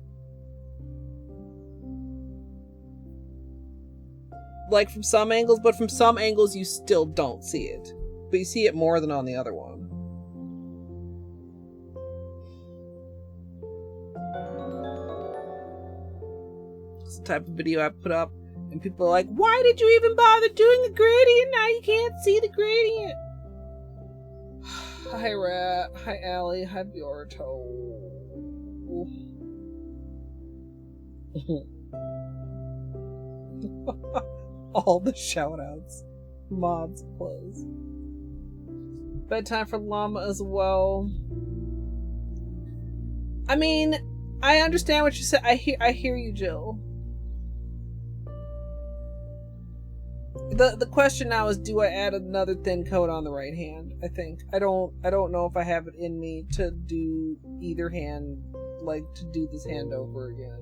S2: Like from some angles, but from some angles you still don't see it. But you see it more than on the other one. It's the type of video I put up and people are like, why did you even bother doing a gradient? Now you can't see the gradient. Hi Rat, hi Allie, hi Bjorto. All the shoutouts. Mods plays. Bedtime for Llama as well. I mean, I understand what you said. I hear you, Jill. The question now is, do I add another thin coat on the right hand? I think. I don't know if I have it in me to do either hand, like to do this hand over again.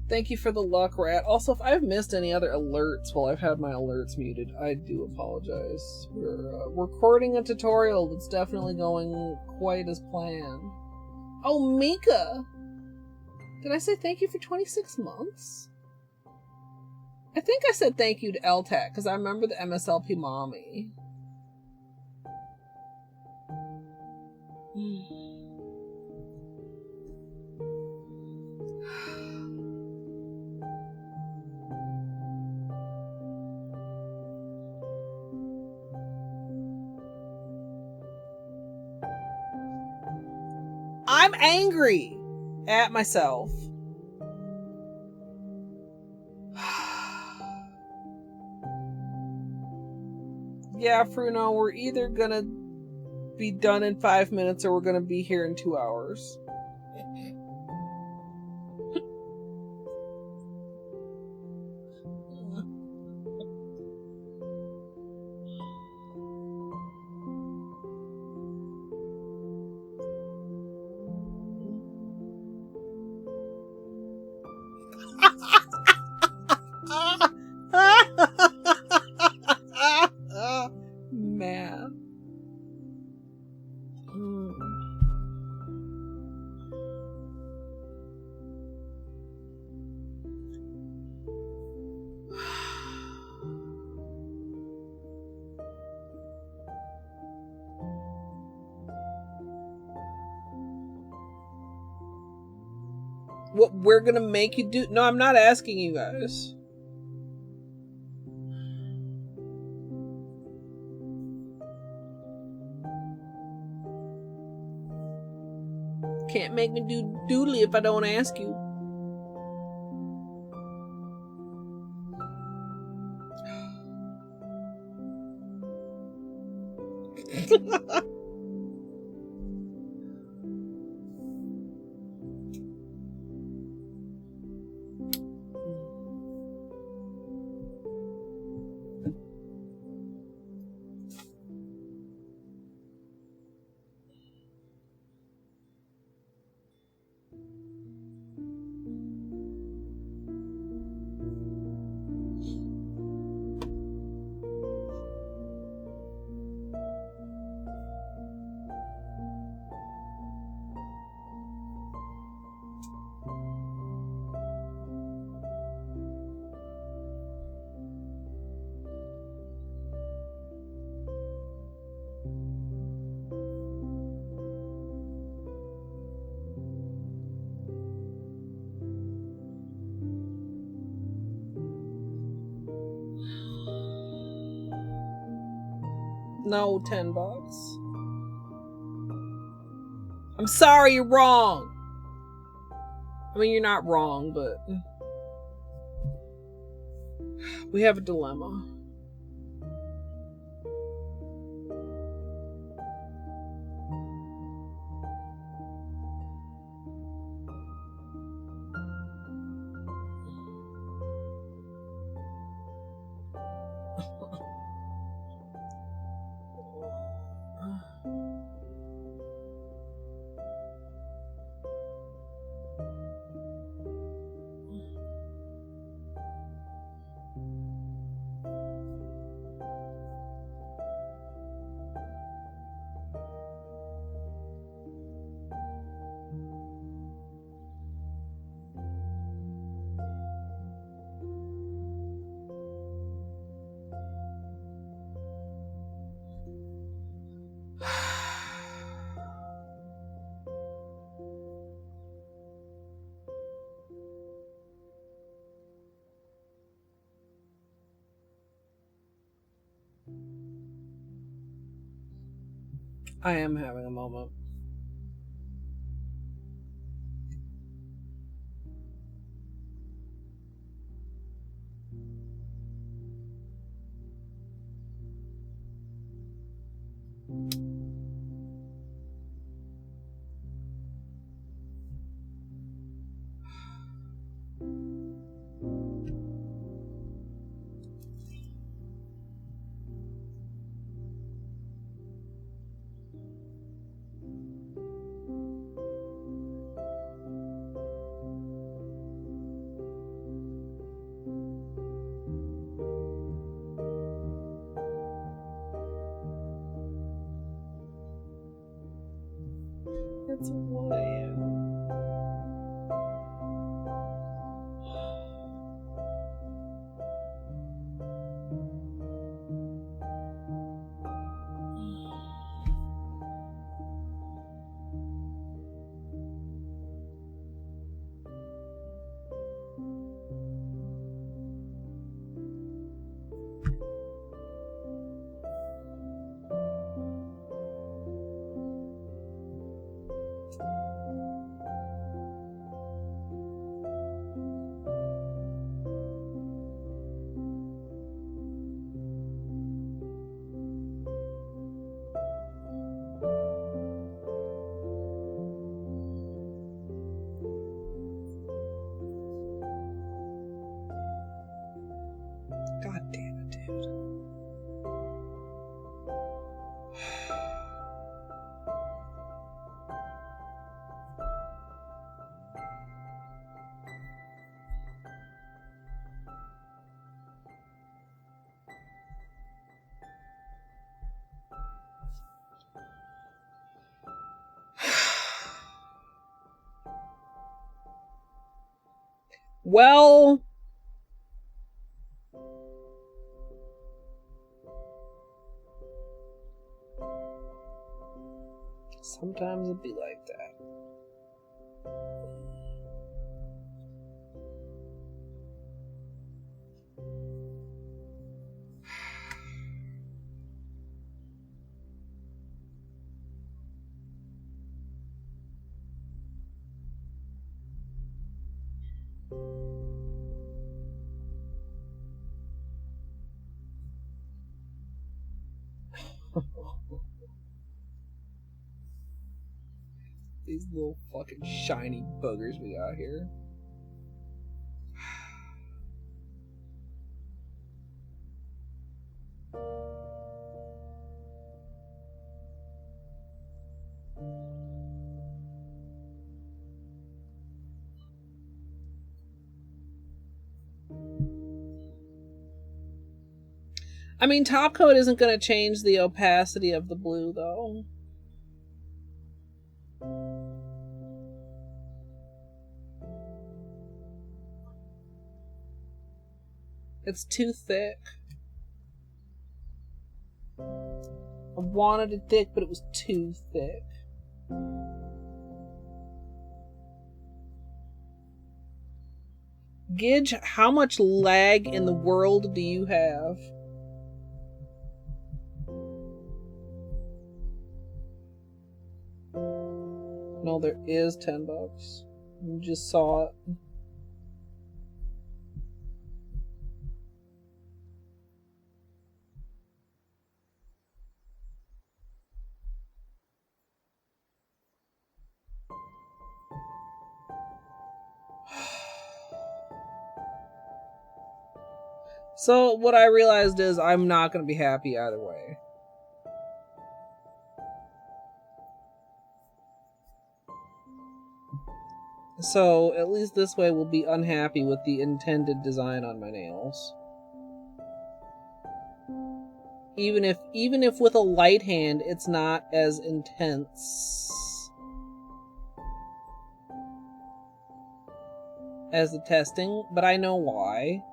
S2: Thank you for the luck, Rat. Also, if I've missed any other alerts while I've had my alerts muted, I do apologize. We're recording a tutorial that's definitely going quite as planned. Oh, Mika! Did I say thank you for 26 months? I think I said thank you to LTAC, because I remember the MSLP mommy. I'm angry at myself. Yeah, Fruno, we're either gonna be done in 5 minutes or we're gonna be here in 2 hours. Man. what we're gonna make you do? No, I'm not asking you guys. Can't make me do doodly if I don't ask you. No, $10. I'm sorry, you're wrong. I mean, you're not wrong, but we have a dilemma. I am having a moment. It's 1 a.m. God damn it, dude. Well, sometimes it be like that. these little fucking shiny boogers we got here. I mean, top coat isn't going to change the opacity of the blue, though. It's too thick. I wanted it thick, but it was too thick. Gidge, how much lag in the world do you have? No, there is $10. You just saw it. So what I realized is I'm not going to be happy either way. So at least this way we'll be unhappy with the intended design on my nails. Even if with a light hand it's not as intense as the testing, but I know why.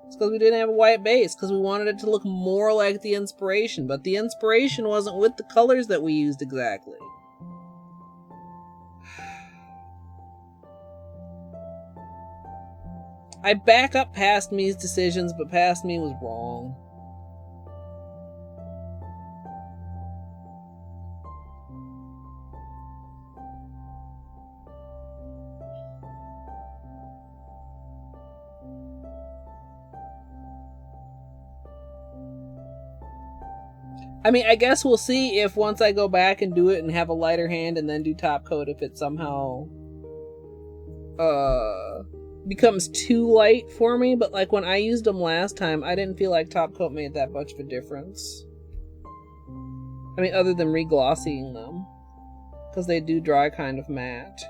S2: It's because we didn't have a white base, because we wanted it to look more like the inspiration, but the inspiration wasn't with the colors that we used exactly. I back up Past Me's decisions, but Past Me was wrong. I mean, I guess we'll see if once I go back and do it and have a lighter hand and then do top coat, if it somehow becomes too light for me. But like when I used them last time, I didn't feel like top coat made that much of a difference. I mean, other than re-glossying them, because they do dry kind of matte.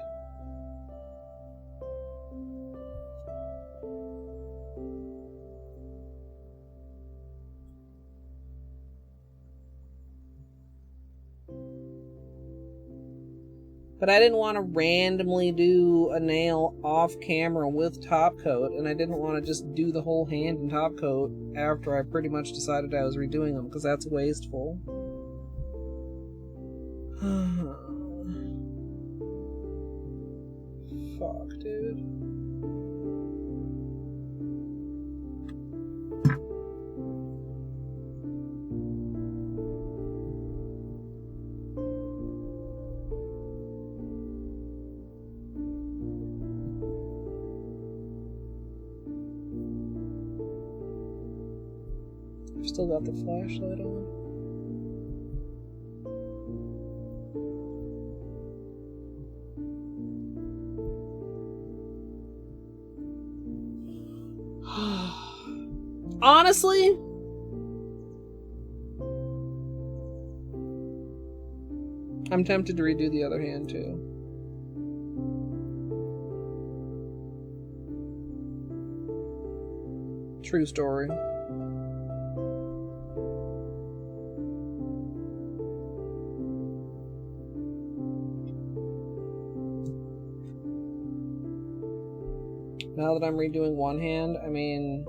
S2: But I didn't want to randomly do a nail off camera with top coat, and I didn't want to just do the whole hand in top coat after I pretty much decided I was redoing them, because that's wasteful. Fuck, dude. I've still got the flashlight on. Honestly, I'm tempted to redo the other hand too. True story. Now that I'm redoing one hand, I mean...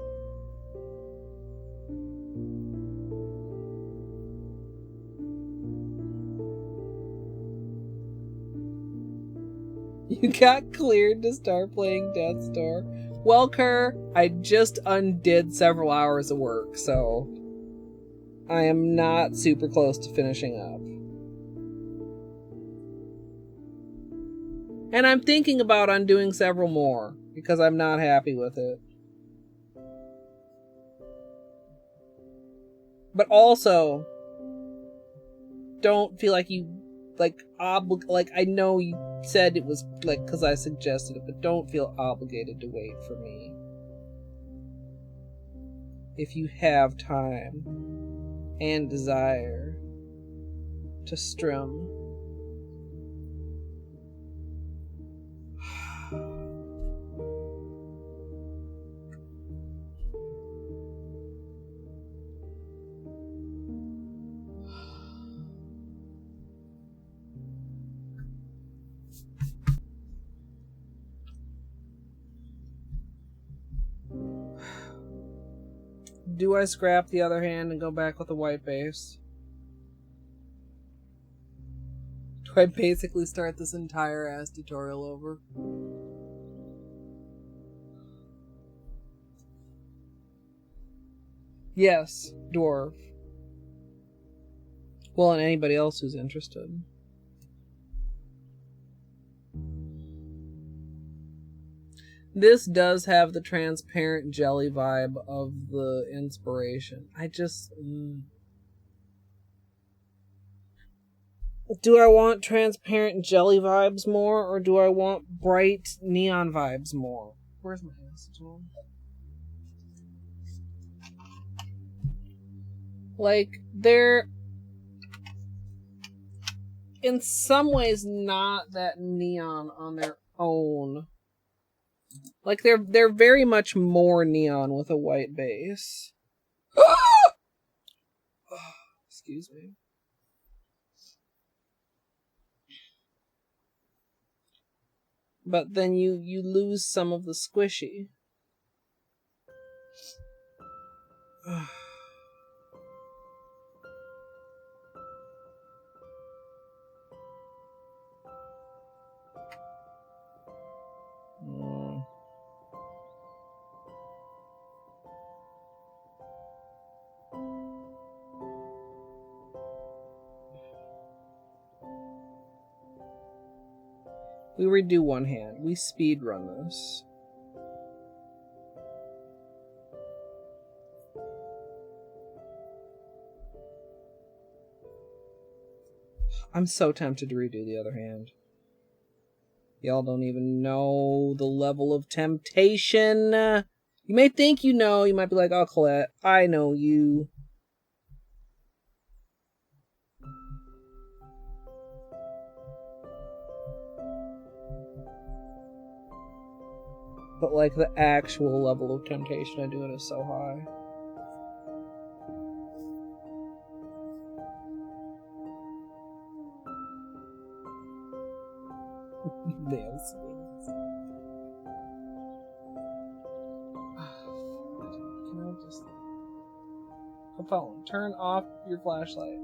S2: You got cleared to start playing Death's Door. Well, Kerr, I just undid several hours of work, so... I am not super close to finishing up. And I'm thinking about undoing several more, because I'm not happy with it. But also, don't feel like you like I know you said it was like because I suggested it, but don't feel obligated to wait for me. If you have time and desire to strum. Do I scrap the other hand and go back with a white base? Do I basically start this entire ass tutorial over? Yes, dwarf. Well, and anybody else who's interested. This does have the transparent jelly vibe of the inspiration. I just... Do I want transparent jelly vibes more, or do I want bright neon vibes more? Where's my acetone? Like, they're in some ways not that neon on their own. Like, they're very much more neon with a white base. Excuse me. But then you lose some of the squishy. We redo one hand. We speed run this. I'm so tempted to redo the other hand. Y'all don't even know the level of temptation. You may think you know. You might be like, oh, Colette, I know you. But, like, the actual level of temptation I do it is so high. Nail swings. Can I just... Capone, turn off your flashlight.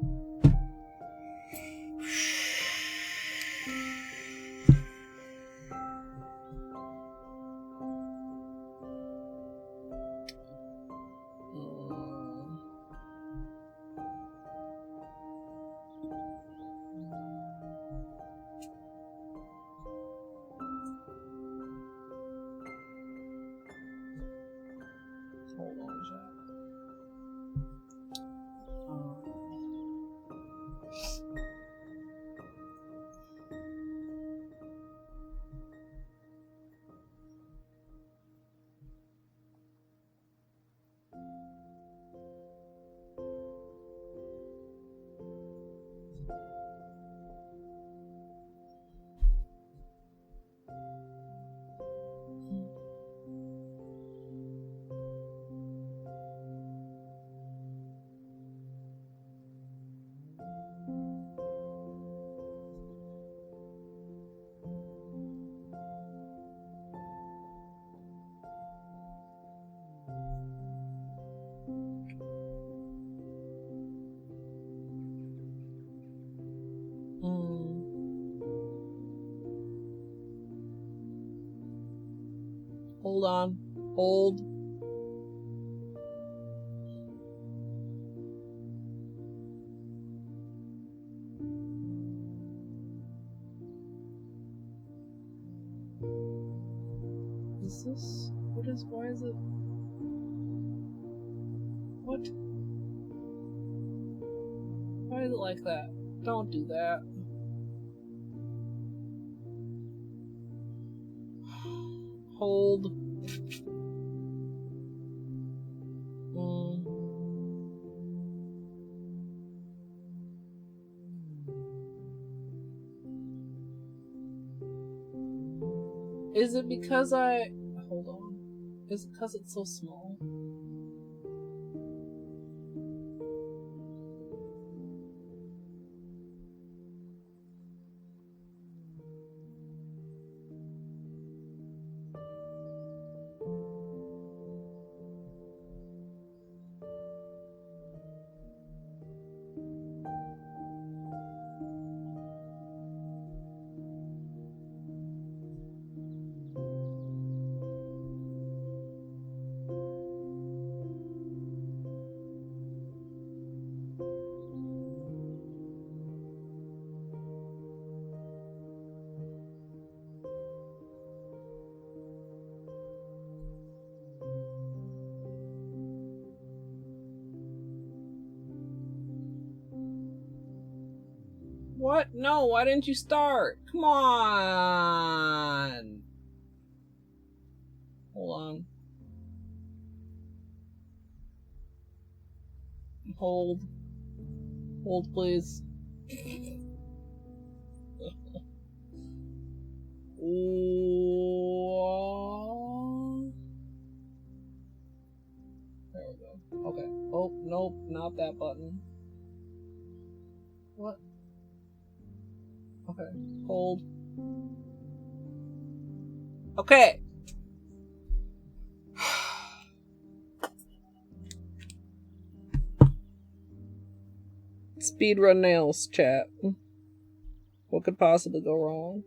S2: Hold on, Jack. Hold on. Hold. Is this... What is... Why is it... What? Why is it like that? Don't do that. Hold. Is it because hold on. Is it because it's so small? What? No, why didn't you start? Come on. Hold on. Hold. Hold, please. Ooh. There we go. Okay. Oh, nope, not that button. What? Okay. Hold. Okay. Speedrun nails, chat. What could possibly go wrong?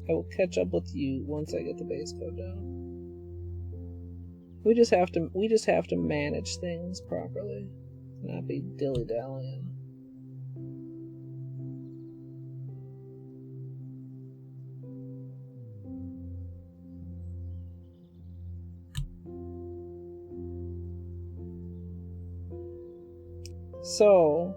S2: I will catch up with you once I get the base code down. We just have to manage things properly, not be dilly-dallying. So,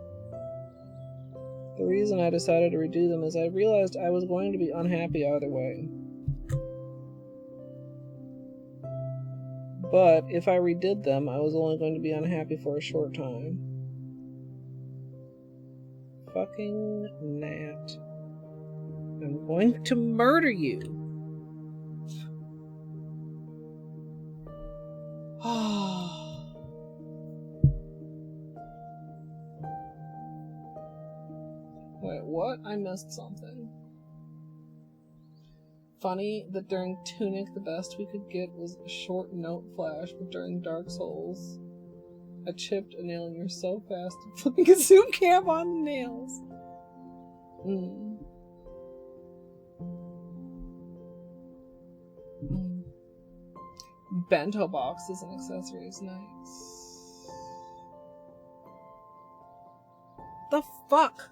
S2: the reason I decided to redo them is I realized I was going to be unhappy either way. But if I redid them, I was only going to be unhappy for a short time. Fucking Nat. I'm going to murder you. Wait, what? I missed something. Funny that during Tunic the best we could get was a short note flash, but during Dark Souls I chipped a nail and you're so fast at flipping a zoom cam on the nails. Bento boxes and accessories, nice. The fuck?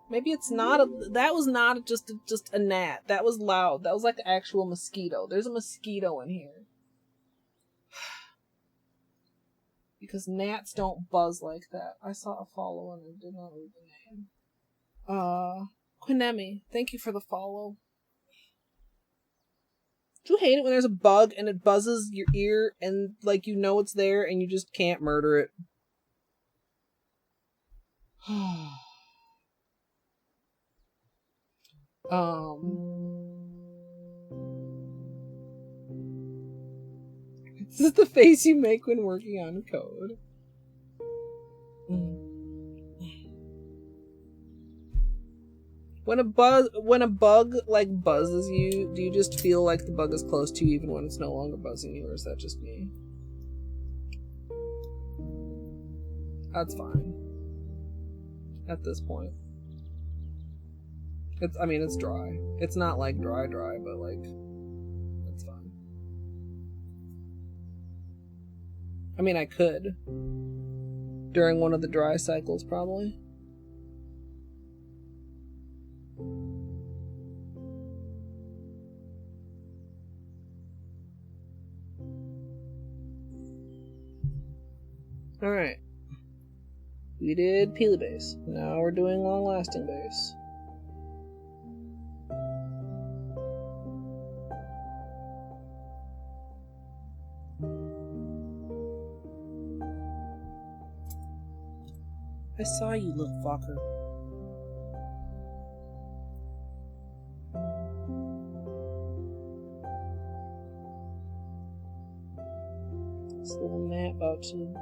S2: Maybe it's not that was not just a gnat. That was loud. That was like an actual mosquito. There's a mosquito in here. Because gnats don't buzz like that. I saw a follow and I did not read the name. Quinemi, thank you for the follow. Do you hate it when there's a bug and it buzzes your ear and like you know it's there and you just can't murder it? This is the face you make when working on code. When a bug like buzzes you, do you just feel like the bug is close to you even when it's no longer buzzing you, or is that just me? That's fine. At this point. It's dry. It's not like dry, but like, it's fine. I mean, I could. During one of the dry cycles, probably. Alright. We did Peely base. Now we're doing long lasting base. I saw you, little fucker. This little map about to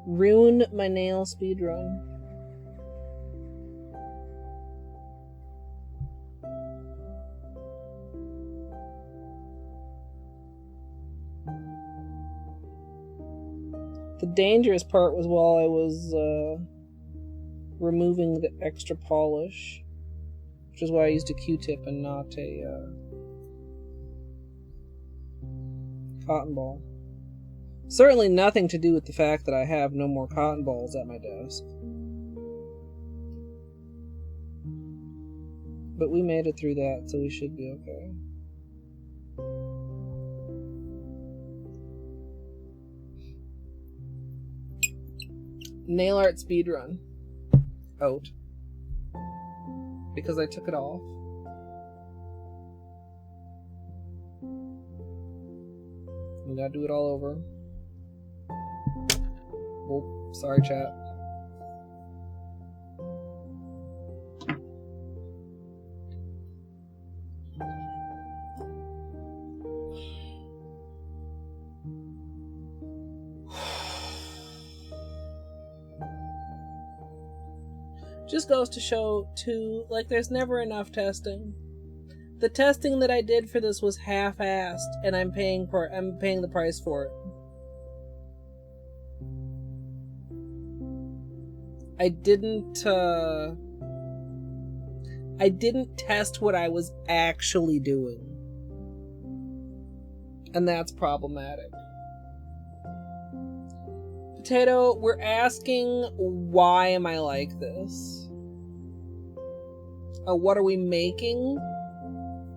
S2: ruin my nail speed run. The dangerous part was while I was removing the extra polish, which is why I used a Q-tip and not a cotton ball. Certainly nothing to do with the fact that I have no more cotton balls at my desk. But we made it through that, so we should be okay. Nail art speedrun. Out. Because I took it off. We gotta do it all over. Oh, sorry, chat. Just goes to show, too, like, there's never enough testing. The testing that I did for this was half-assed, and I'm paying the price for it. I didn't test what I was actually doing. And that's problematic. Potato, we're asking, why am I like this? What are we making?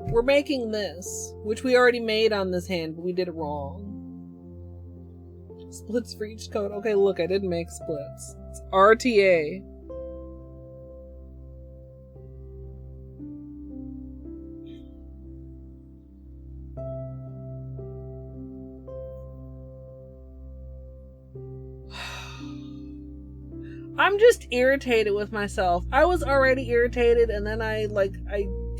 S2: We're making this, which we already made on this hand, but we did it wrong. Splits for each coat. Okay, look, I didn't make splits. It's RTA. I'm just irritated with myself. I was already irritated, and then I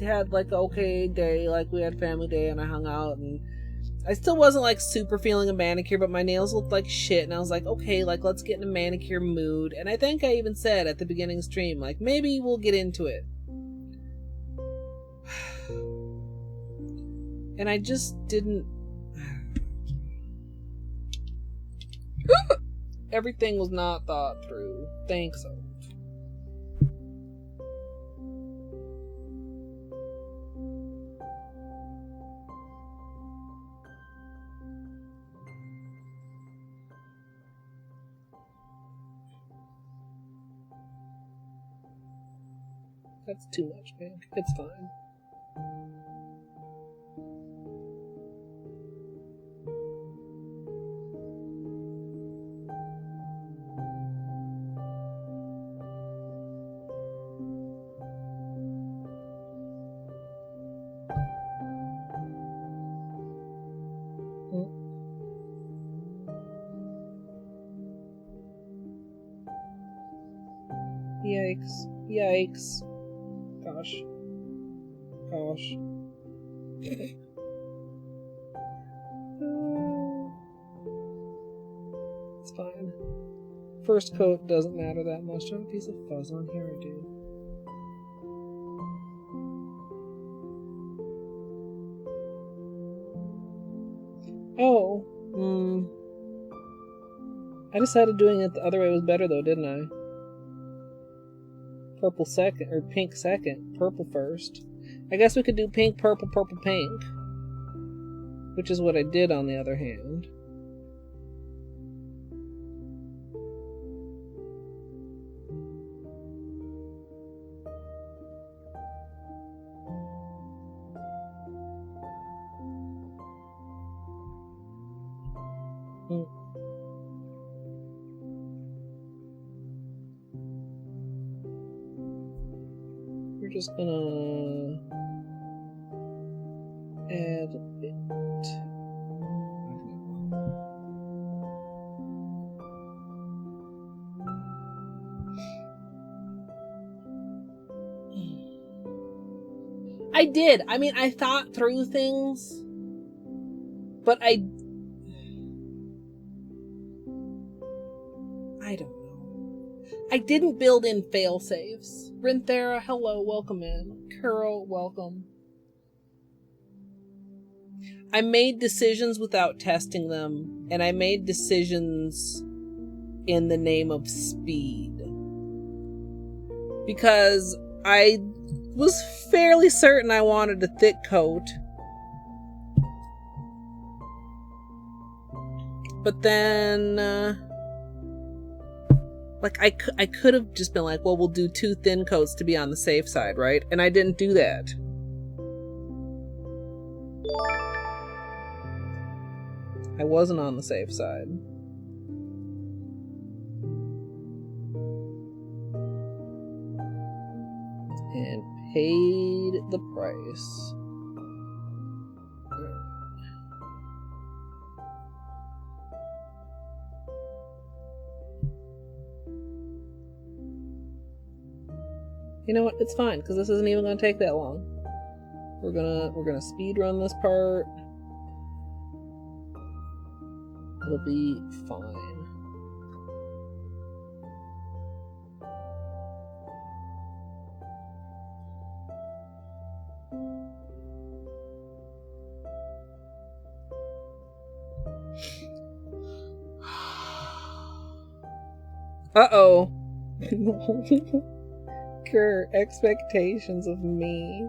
S2: had like an okay day, like we had family day and I hung out, and I still wasn't like super feeling a manicure, but my nails looked like shit, and I was like, okay, like let's get in a manicure mood. And I think I even said at the beginning stream, like maybe we'll get into it. And I just didn't. Everything was not thought through. Thanks, Oat. That's too much, man. It's fine. Yikes. Yikes. Gosh. Gosh. It's fine. First coat doesn't matter that much. Do I have a piece of fuzz on here? I do. Oh. I decided doing it the other way was better though, didn't I? Purple second, or pink second. Purple first. I guess we could do pink, purple, purple, pink. Which is what I did on the other hand. we're just gonna add it. I did. I mean, I thought through things, but I don't know. I didn't build in fail-safes. Rinthera, hello, welcome in. Kuro, welcome. I made decisions without testing them, and I made decisions in the name of speed. Because I was fairly certain I wanted a thick coat. But then, like, I could have just been like, well, we'll do 2 thin coats to be on the safe side, right? And I didn't do that. I wasn't on the safe side. And paid the price. You know what? It's fine, because this isn't even going to take that long. We're gonna speed run this part. It'll be fine. Uh-oh. Your expectations of me.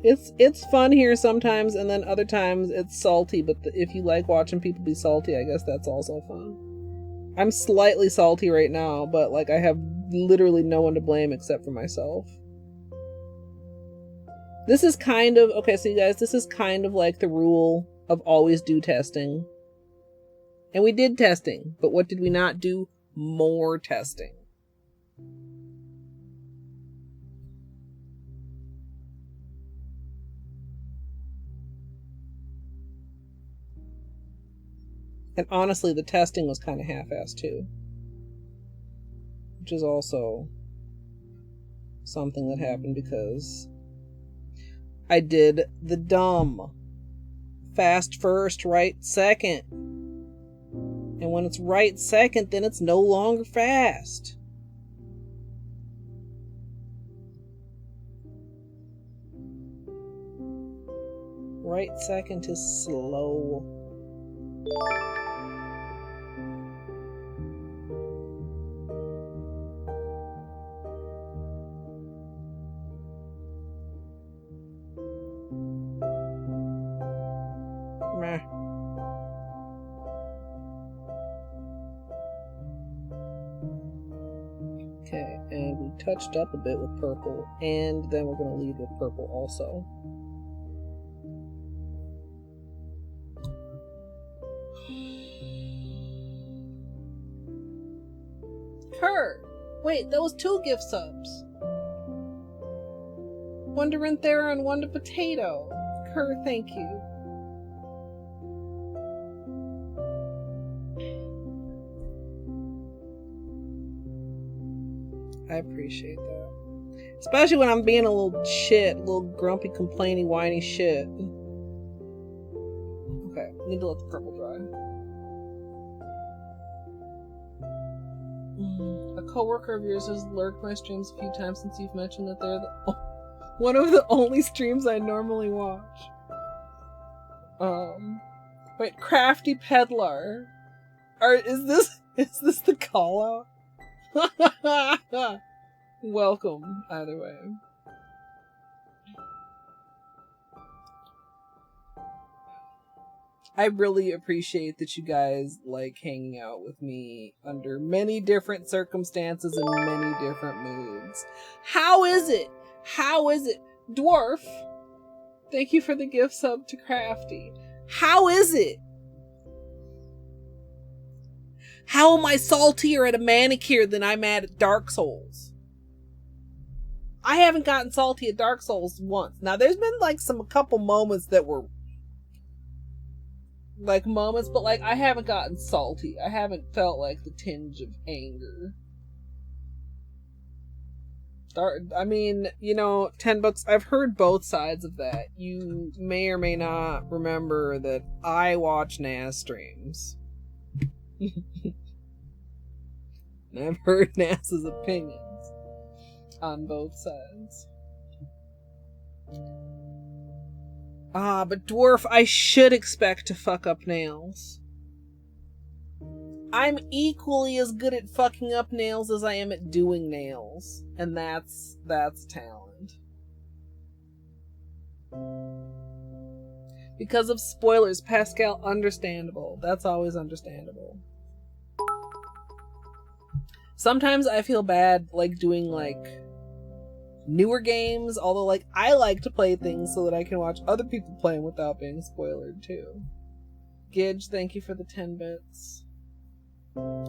S2: It's fun here sometimes, and then other times it's salty, but if you like watching people be salty, I guess that's also fun. I'm slightly salty right now, but like I have literally no one to blame except for myself. This is kind of, okay, so you guys, this is kind of like the rule of always do testing. And we did testing, but what did we not do? More testing. And honestly, the testing was kind of half-assed too. Which is also something that happened because I did the dumb. Fast first, right second. And when it's right second, then it's no longer fast. Right second is slow. Meh. Okay, and we touched up a bit with purple, and then we're going to lead with purple also. Her! Wait, that was 2 gift subs. One to Rinthera and one to Potato. Her, thank you. I appreciate that. Especially when I'm being a little shit, a little grumpy, complainy, whiny shit. Okay, need to let the purple dry. A coworker of yours has lurked my streams a few times since you've mentioned that they're one of the only streams I normally watch. Wait, Crafty Peddler. Is this the call out? Welcome, either way. I really appreciate that you guys like hanging out with me under many different circumstances and many different moods. How is it? Dwarf, thank you for the gift sub to Crafty. How is it? How am I saltier at a manicure than I'm at Dark Souls? I haven't gotten salty at Dark Souls once. Now, there's been like a couple moments that were like moments, but like I haven't gotten salty. I haven't felt like the tinge of anger. I mean, you know, 10 books, I've heard both sides of that. You may or may not remember that I watch Naz streams. And I've heard Naz's opinions on both sides. But Dwarf, I should expect to fuck up nails. I'm equally as good at fucking up nails as I am at doing nails. And that's talent. Because of spoilers, Pascal, understandable. That's always understandable. Sometimes I feel bad, like, doing, like, newer games, although, like, I like to play things so that I can watch other people play them without being spoilered, too. Gidge, thank you for the 10 bits.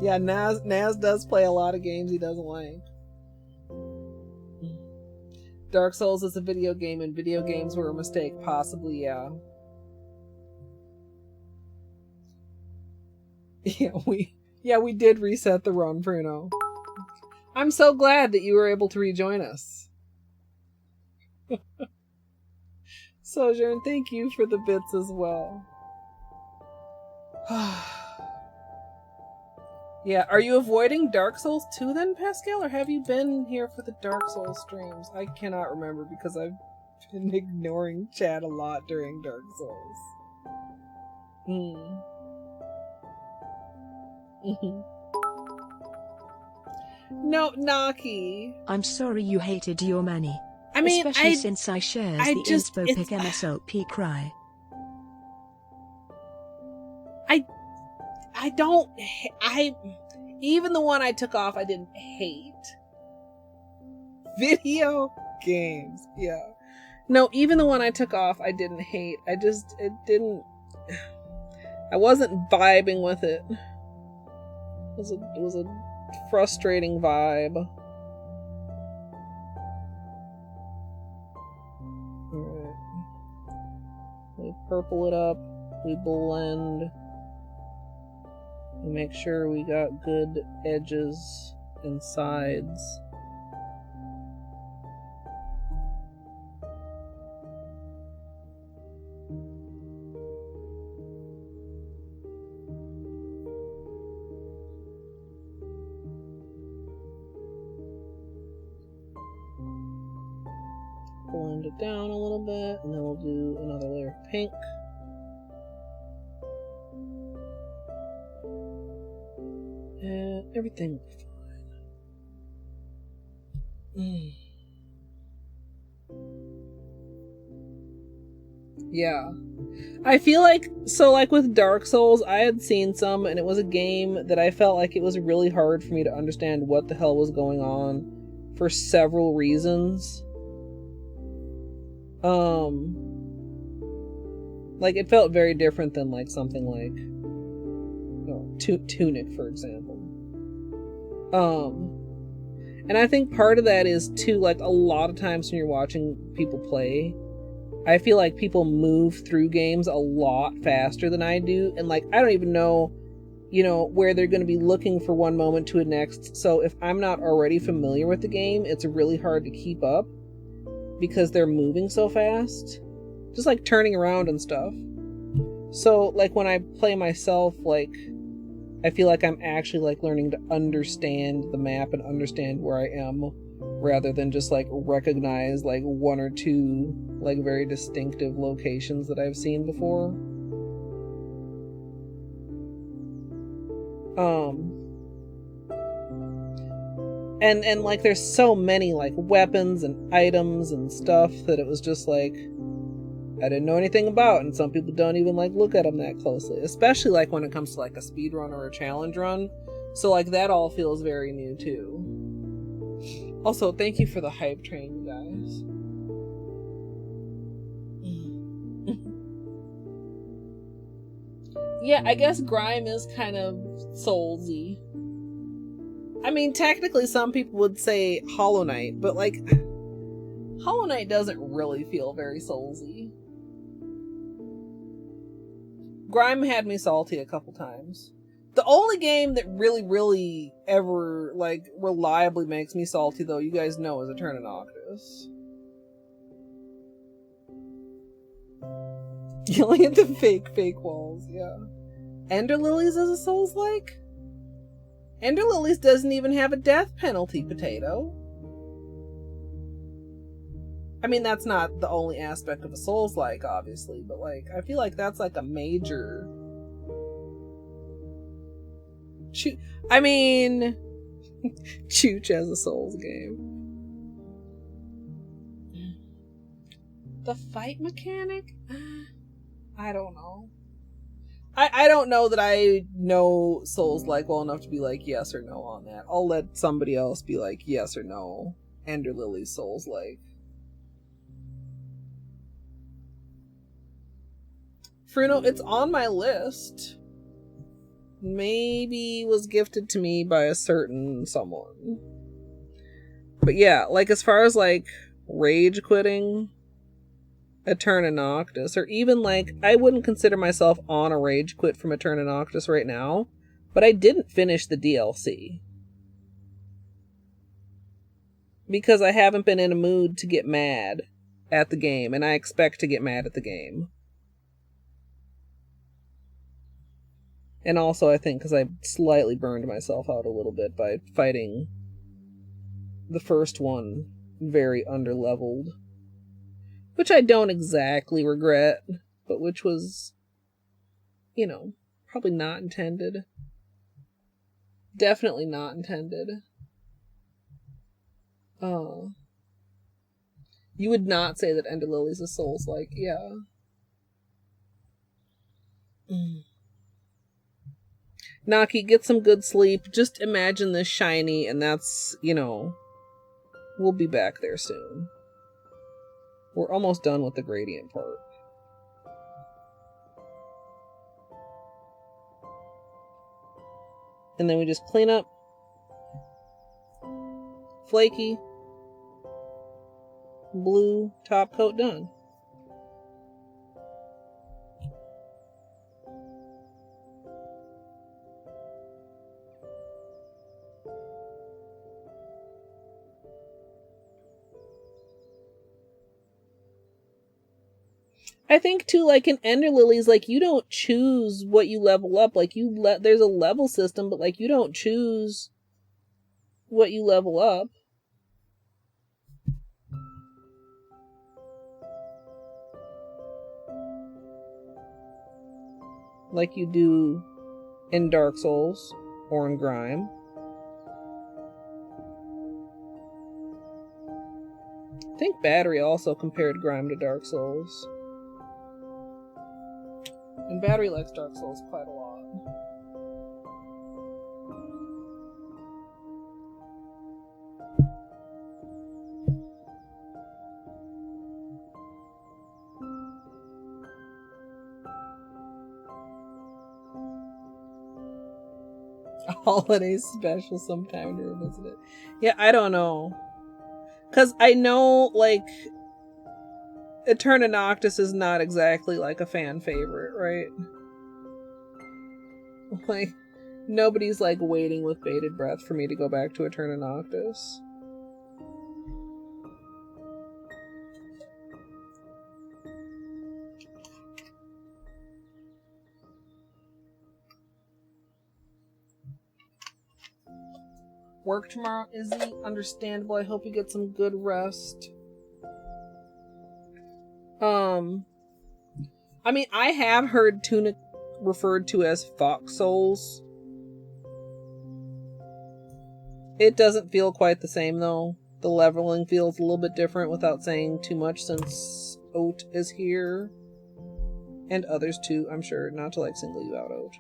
S2: Yeah, Naz does play a lot of games he doesn't like. Dark Souls is a video game, and video games were a mistake. Possibly, yeah. Yeah, we did reset the run, Bruno. I'm so glad that you were able to rejoin us. Sojourn, thank you for the bits as well. Yeah, are you avoiding Dark Souls 2 then, Pascal? Or have you been here for the Dark Souls streams? I cannot remember because I've been ignoring chat a lot during Dark Souls. No, Naki.
S3: I'm sorry you hated your Manny.
S2: I mean,
S3: especially since I shares the inspo pick MSLP cry.
S2: Even the one I took off, I didn't hate. Video games, yeah. No, even the one I took off, I didn't hate. I wasn't vibing with it. It was a frustrating vibe. Alright. We purple it up. We blend. We make sure we got good edges and sides. Blend it down a little bit, and then we'll do another layer of pink. And everything will be fine. Yeah. I feel like, so like with Dark Souls, I had seen some, and it was a game that I felt like it was really hard for me to understand what the hell was going on for several reasons. Like, it felt very different than, like, something like, Tunic, for example. And I think part of that is, too, like, a lot of times when you're watching people play, I feel like people move through games a lot faster than I do, and, like, I don't even know, where they're going to be looking for one moment to the next, so if I'm not already familiar with the game, it's really hard to keep up, because they're moving so fast. Just like turning around and stuff. So like when I play myself, like I feel like I'm actually like learning to understand the map and understand where I am, rather than just like recognize like one or two like very distinctive locations that I've seen before. And like there's so many like weapons and items and stuff that it was just like I didn't know anything about, and some people don't even like look at them that closely, especially like when it comes to like a speed run or a challenge run. So like that all feels very new too. Also, thank you for the hype train, guys. Yeah, I guess Grime is kind of soulsy. I mean, technically some people would say Hollow Knight, but like Hollow Knight doesn't really feel very soulsy. Grime had me salty a couple times. The only game that really ever, like, reliably makes me salty, though, you guys know, is Eterna Noctis. Yelling at the fake walls, yeah. Ender Lilies is a Souls-like? Ender Lilies doesn't even have a death penalty, Potato. I mean, that's not the only aspect of a Souls-like, obviously, but, like, I feel like that's, like, a major... I mean... Chooch as a Souls game. The fight mechanic? I don't know. I don't know that I know Souls-like well enough to be like yes or no on that. I'll let somebody else be like yes or no. Ender Lily Souls-like. Fruno, it's on my list. Maybe was gifted to me by a certain someone. But yeah, like as far as like rage quitting Eterna Noctis, or even like I wouldn't consider myself on a rage quit from Eterna Noctis right now, but I didn't finish the DLC. Because I haven't been in a mood to get mad at the game, and I expect to get mad at the game. And also, I think because I slightly burned myself out a little bit by fighting the first one very underleveled. Which I don't exactly regret, but which was, you know, probably not intended. Definitely not intended. You would not say that Ender Lilies is Souls-like, yeah. Naki, get some good sleep. Just imagine this shiny, and that's, you know, we'll be back there soon. We're almost done with the gradient part. And then we just clean up. Flaky. Blue top coat done. I think too, like in Ender Lilies, like you don't choose what you level up. Like there's a level system, but like you don't choose what you level up. Like you do in Dark Souls or in Grime. I think Battery also compared Grime to Dark Souls. And Battery likes Dark Souls quite a lot. A holiday special sometime to revisit it. Yeah, I don't know. Because I know, like, Eterna Noctis is not exactly like a fan favorite, right? Like, nobody's like waiting with bated breath for me to go back to Eterna Noctis. Work tomorrow, Izzy. Understandable. I hope you get some good rest. I mean, I have heard Tunic referred to as Fox Souls. It doesn't feel quite the same, though. The leveling feels a little bit different without saying too much since Oat is here. And others too, I'm sure. Not to, like, single you out, Oat.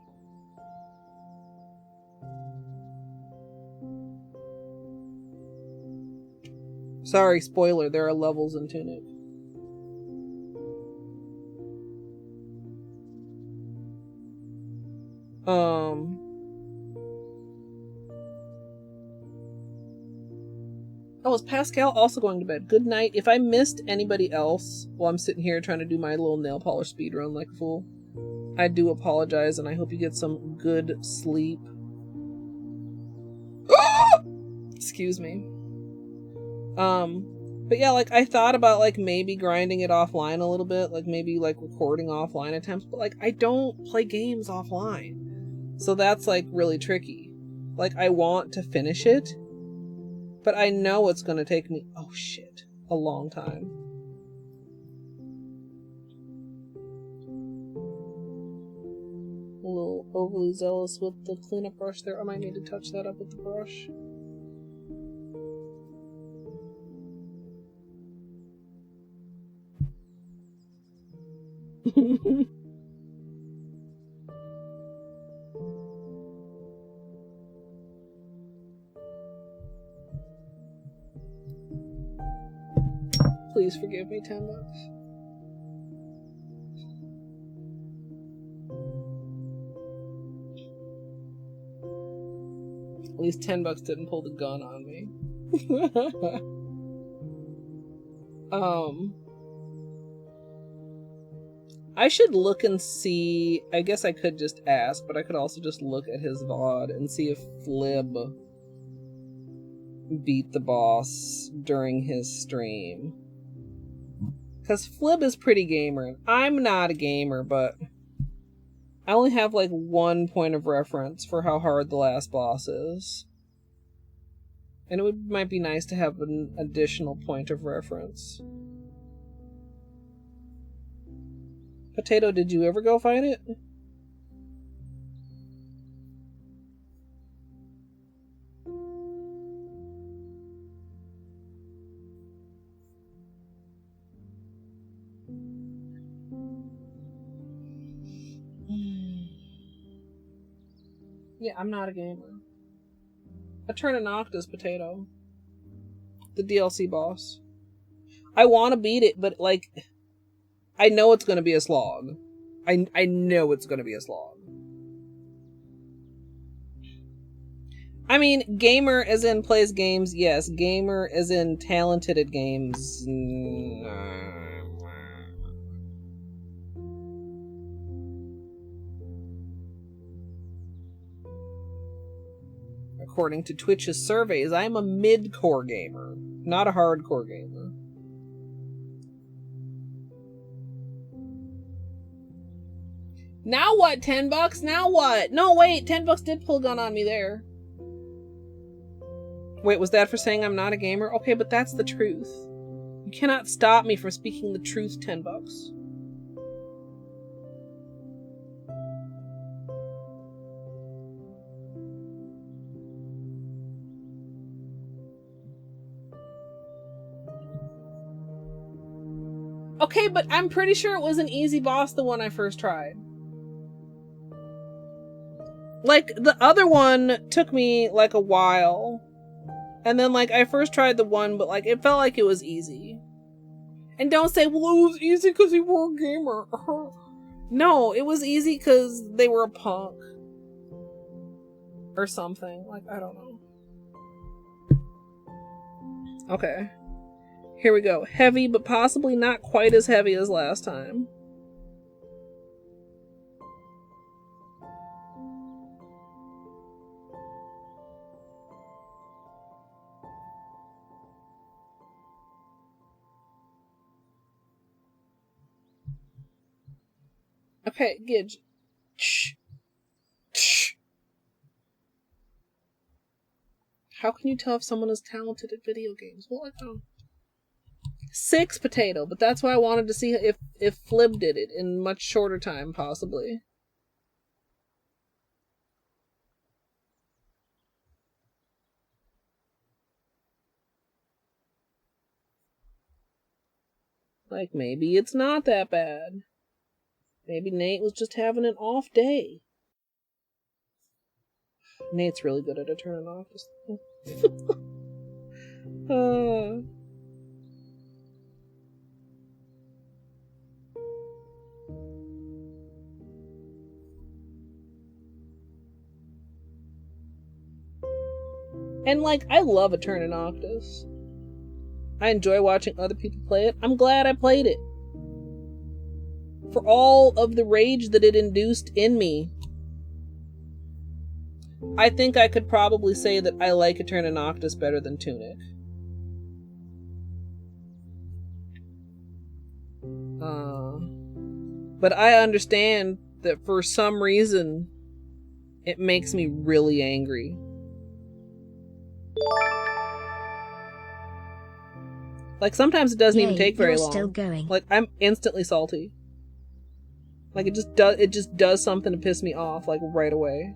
S2: Sorry, spoiler, there are levels in Tunic. Oh, is Pascal also going to bed? Good night. If I missed anybody else while I'm sitting here trying to do my little nail polish speed run like a fool, I do apologize, and I hope you get some good sleep. Excuse me. But yeah, like, I thought about, like, maybe grinding it offline a little bit, like, maybe, like, recording offline attempts, but, like, I don't play games offline. So that's, like, really tricky. Like, I want to finish it, but I know it's gonna take me, oh shit, a long time. A little overly zealous with the cleanup brush there. I might need to touch that up with the brush. Please forgive me, $10. At least $10 didn't pull the gun on me. I should look and see. I guess I could just ask, but I could also just look at his VOD and see if Flib beat the boss during his stream. Because Flib is pretty gamer. I'm not a gamer, but I only have like one point of reference for how hard the last boss is. And it might be nice to have an additional point of reference. Potato, did you ever go find it? Yeah, I'm not a gamer. I turn a Noctis, Potato. The DLC boss. I want to beat it, but like, I know it's going to be a slog. I know it's going to be a slog. I mean, gamer as in plays games, yes. Gamer as in talented at games. According to Twitch's surveys, I'm a mid-core gamer, not a hardcore gamer. Now what, $10? Now what? No, wait, $10 did pull a gun on me there. Wait, was that for saying I'm not a gamer? Okay, but that's the truth. You cannot stop me from speaking the truth, $10. Okay, but I'm pretty sure it was an easy boss, the one I first tried. Like, the other one took me, like, a while. And then, like, I first tried the one, but, like, it felt like it was easy. And don't say, well, it was easy because you were a gamer. No, it was easy because they were a punk. Or something. Like, I don't know. Okay. Here we go. Heavy, but possibly not quite as heavy as last time. Okay, Gidge. Shh. Shh. How can you tell if someone is talented at video games? Well, I don't. 6 Potato, but that's why I wanted to see if Flib did it in much shorter time, possibly. Like, maybe it's not that bad. Maybe Nate was just having an off day. Nate's really good at a turn off. And, like, I love a turn in Octus. I enjoy watching other people play it. I'm glad I played it. For all of the rage that it induced in me, I think I could probably say that I like Eterna Noctis better than Tunic. But I understand that for some reason, it makes me really angry. Like, sometimes it doesn't even take very long.
S1: Still going.
S2: Like, I'm instantly salty. Like, it just does something to piss me off, like, right away.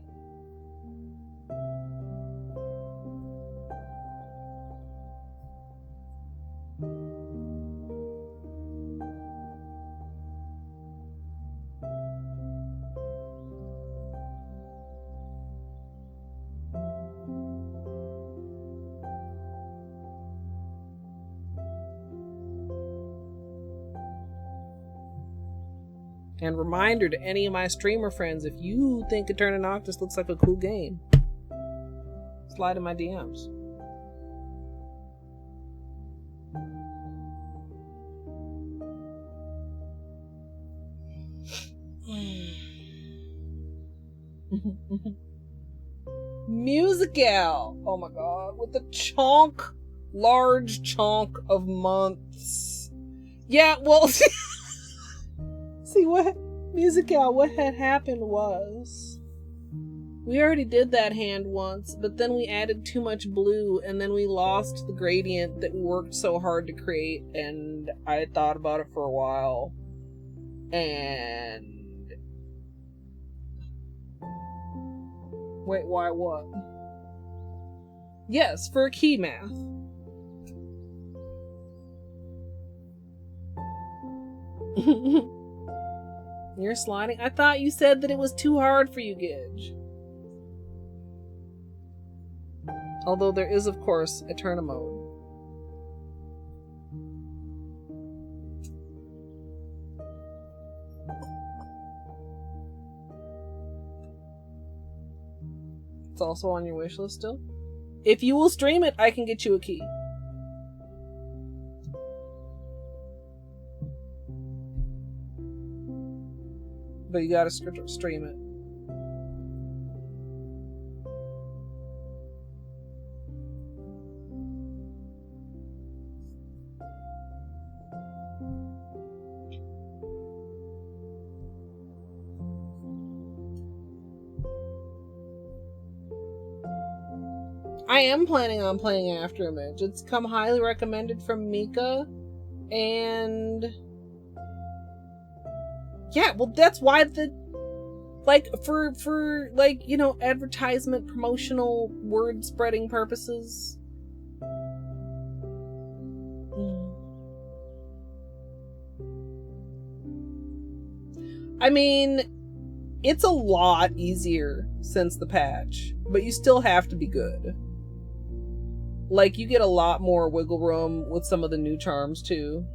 S2: And reminder to any of my streamer friends, if you think Eterna Noctis looks like a cool game, slide in my DMs. Musical! Oh my god, with the large chunk of months. Yeah, well... See what had happened was we already did that hand once, but then we added too much blue and then we lost the gradient that we worked so hard to create, and I thought about it for a while. And wait, why what? Yes, for key math. You're sliding? I thought you said that it was too hard for you, Gidge. Although there is, of course, Eterna mode. It's also on your wish list still. If you will stream it, I can get you a key. But you gotta stream it. I am planning on playing Afterimage. It's come highly recommended from Mika, and yeah, well, that's why for like, you know, advertisement, promotional, word spreading purposes. I mean, it's a lot easier since the patch, but you still have to be good. Like, you get a lot more wiggle room with some of the new charms too.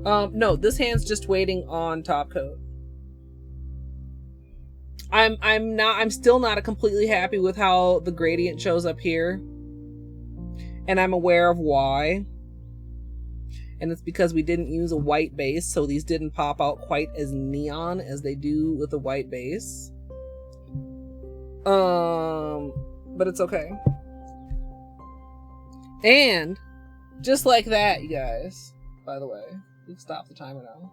S2: No, this hand's just waiting on top coat. I'm still not completely happy with how the gradient shows up here. And I'm aware of why. And it's because we didn't use a white base, so these didn't pop out quite as neon as they do with a white base. But it's okay. And just like that, you guys, by the way, you can stop the timer now.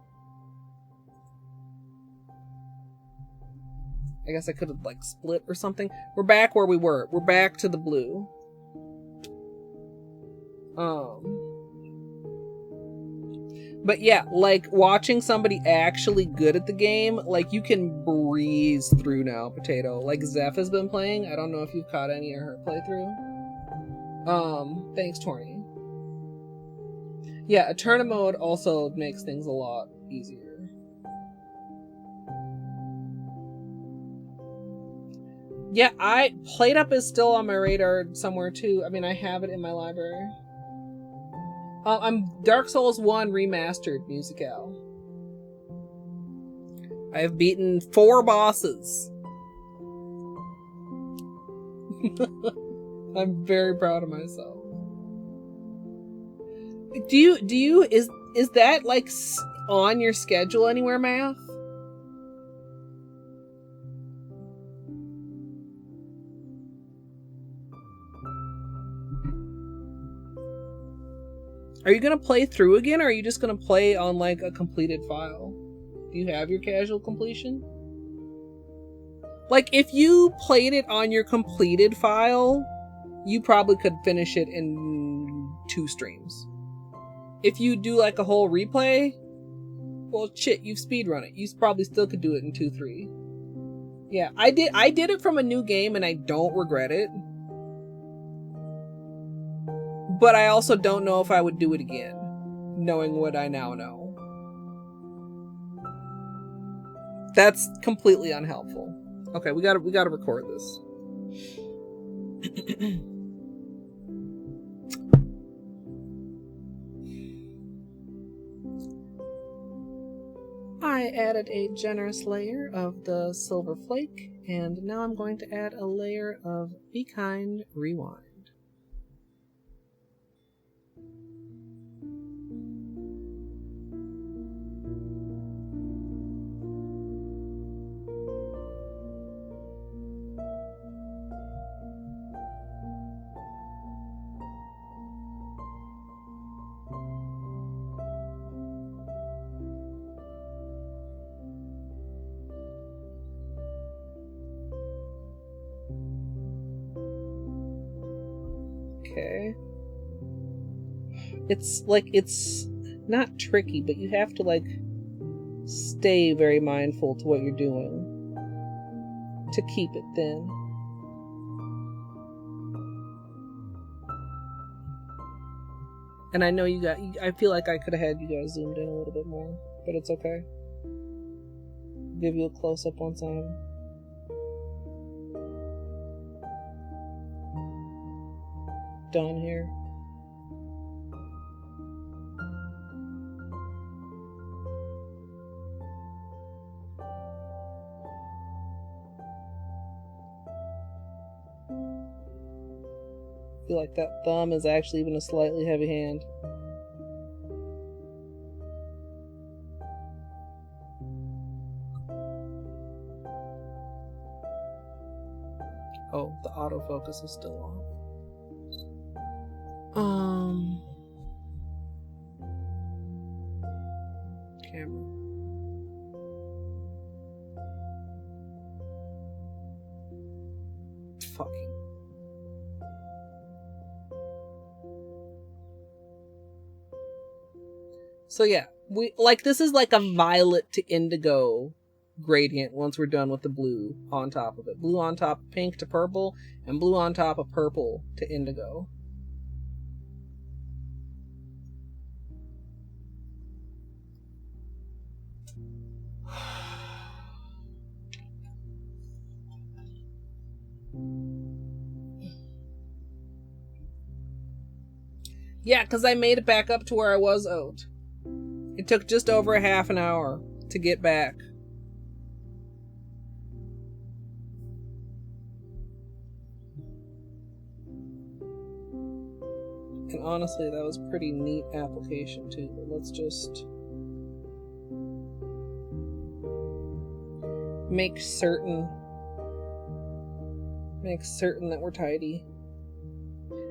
S2: I guess I could have like split or something. We're back where we were. We're back to the blue. But yeah, like watching somebody actually good at the game, like you can breeze through now, Potato. Like Zeph has been playing. I don't know if you've caught any of her playthrough. Thanks, Torny. Yeah, Eterna mode also makes things a lot easier. Yeah, Played Up is still on my radar somewhere too. I mean, I have it in my library. I'm Dark Souls 1 Remastered Musical. I have beaten 4 bosses. I'm very proud of myself. Is that like on your schedule anywhere, Math? Are you gonna play through again, or are you just gonna play on like a completed file? Do you have your casual completion? Like, if you played it on your completed file, you probably could finish it in 2 streams. If you do like a whole replay, well, shit, you've speedrun it. You probably still could do it in 2-3. Yeah, I did it from a new game, and I don't regret it. But I also don't know if I would do it again, knowing what I now know. That's completely unhelpful. Okay, we gotta record this. I added a generous layer of the silver flake, and now I'm going to add a layer of Be Kind Rewind. Okay. It's not tricky, but you have to like stay very mindful to what you're doing to keep it thin. And I know I feel like I could have had you guys zoomed in a little bit more, but it's okay. Give you a close up once I'm done here. I feel like that thumb is actually even a slightly heavy hand. Oh, the autofocus is still on. Camera. Fucking. So yeah, this is like a violet to indigo gradient once we're done with the blue on top of it. Blue on top of pink to purple, and blue on top of purple to indigo. Yeah, because I made it back up to where I was out. It took just over a half an hour to get back. And honestly, that was a pretty neat application too. But let's just make certain that we're tidy.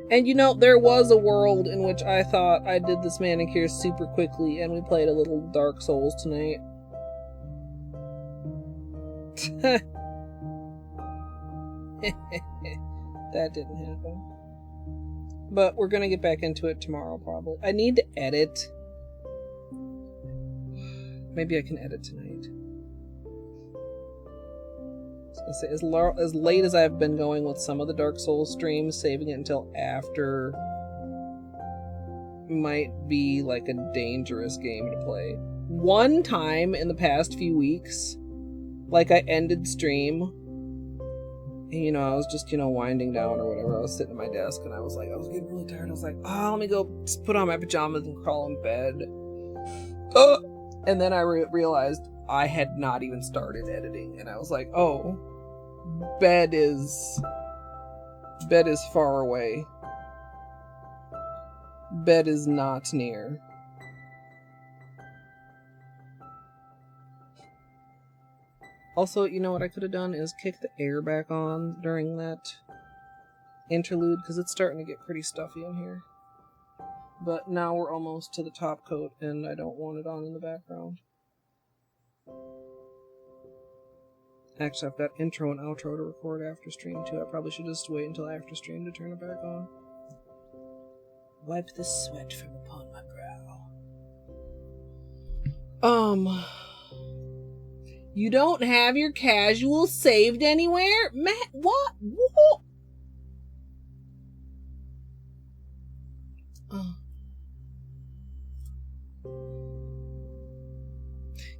S2: And you know, there was a world in which I thought I did this manicure super quickly and we played a little Dark Souls tonight. That didn't happen. But we're gonna get back into it tomorrow, probably. I need to edit. Maybe I can edit tonight. I was gonna say, as late as I've been going with some of the Dark Souls streams, saving it until after might be like a dangerous game to play. One time in the past few weeks, like I ended stream, and, you know, I was just, you know, winding down or whatever. I was sitting at my desk and I was getting really tired. I was like, oh, let me go just put on my pajamas and crawl in bed. And then I realized I had not even started editing, and I was like, oh, bed is far away. Bed is not near. Also, you know what I could have done is kick the air back on during that interlude, because it's starting to get pretty stuffy in here. But now we're almost to the top coat, and I don't want it on in the background. Actually, I've got intro and outro to record after stream, too. I probably should just wait until after stream to turn it back on. Wipe the sweat from upon my brow. You don't have your casuals saved anywhere? Matt, what? What?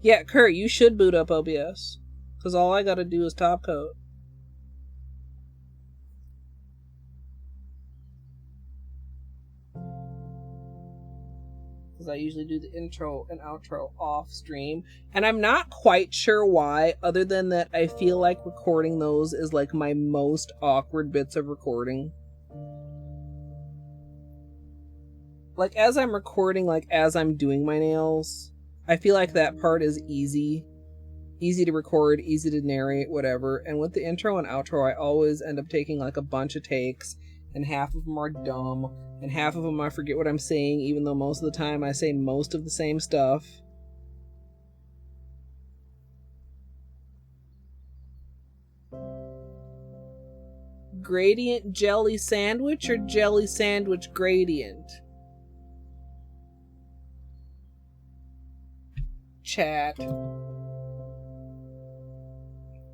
S2: Yeah, Kurt, you should boot up OBS. Because all I gotta do is top coat. Because I usually do the intro and outro off stream. And I'm not quite sure why, other than that I feel like recording those is like my most awkward bits of recording. Like as I'm recording, like as I'm doing my nails, I feel like that part is easy. Easy to record, easy to narrate, whatever. And with the intro and outro, I always end up taking like a bunch of takes, and half of them are dumb, and half of them I forget what I'm saying, even though most of the time I say most of the same stuff. Gradient jelly sandwich or jelly sandwich gradient? Chat.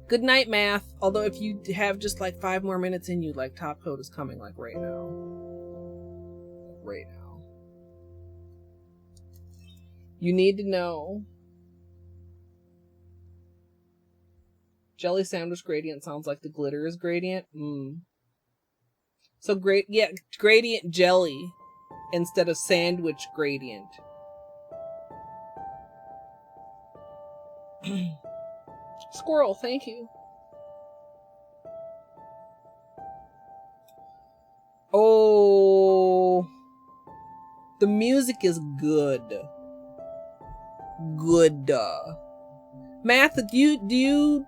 S2: Good night, math. Although if you have just like 5 more minutes in you, like top coat is coming like right now. Right now. You need to know. Jelly sandwich gradient sounds like the glitter is gradient. So gradient jelly instead of sandwich gradient. Squirrel, thank you. Oh, the music is good. Good. Math, do you?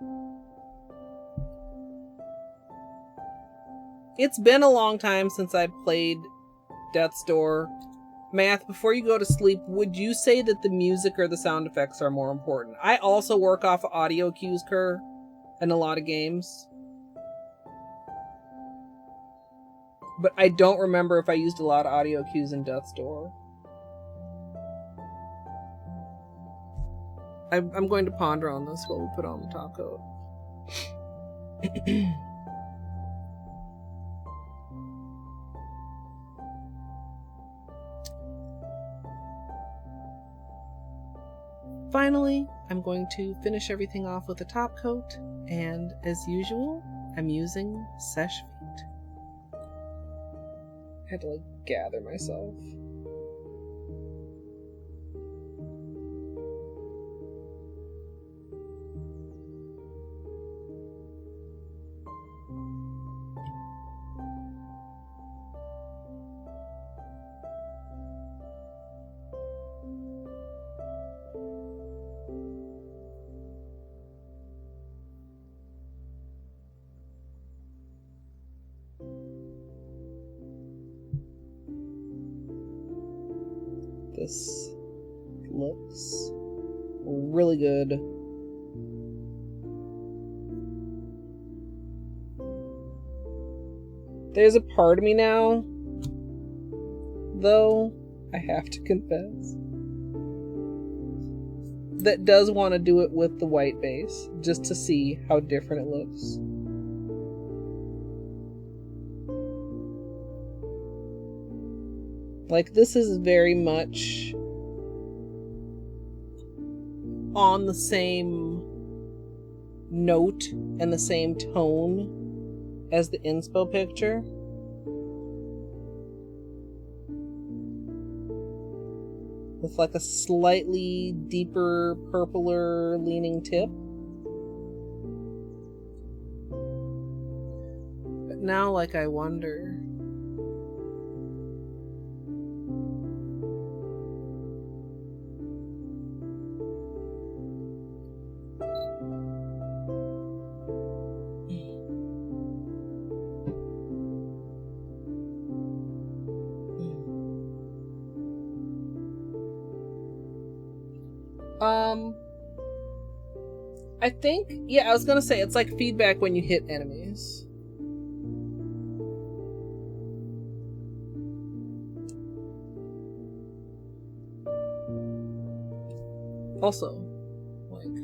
S2: It's been a long time since I played Death's Door. Math, before you go to sleep, would you say that the music or the sound effects are more important? I also work off of audio cues, Kerr, in a lot of games. But I don't remember if I used a lot of audio cues in Death's Door. I'm going to ponder on this while we put on the top coat. Finally, I'm going to finish everything off with a top coat, and as usual, I'm using Sesh Feet. I had to like gather myself. This looks really good. There's a part of me now, though, I have to confess, that does want to do it with the white base, just to see how different it looks. Like, this is very much on the same note and the same tone as the inspo picture. With like a slightly deeper, purpler leaning tip. But now, like, I wonder... I think, yeah, I was gonna say, it's like feedback when you hit enemies. Also, like,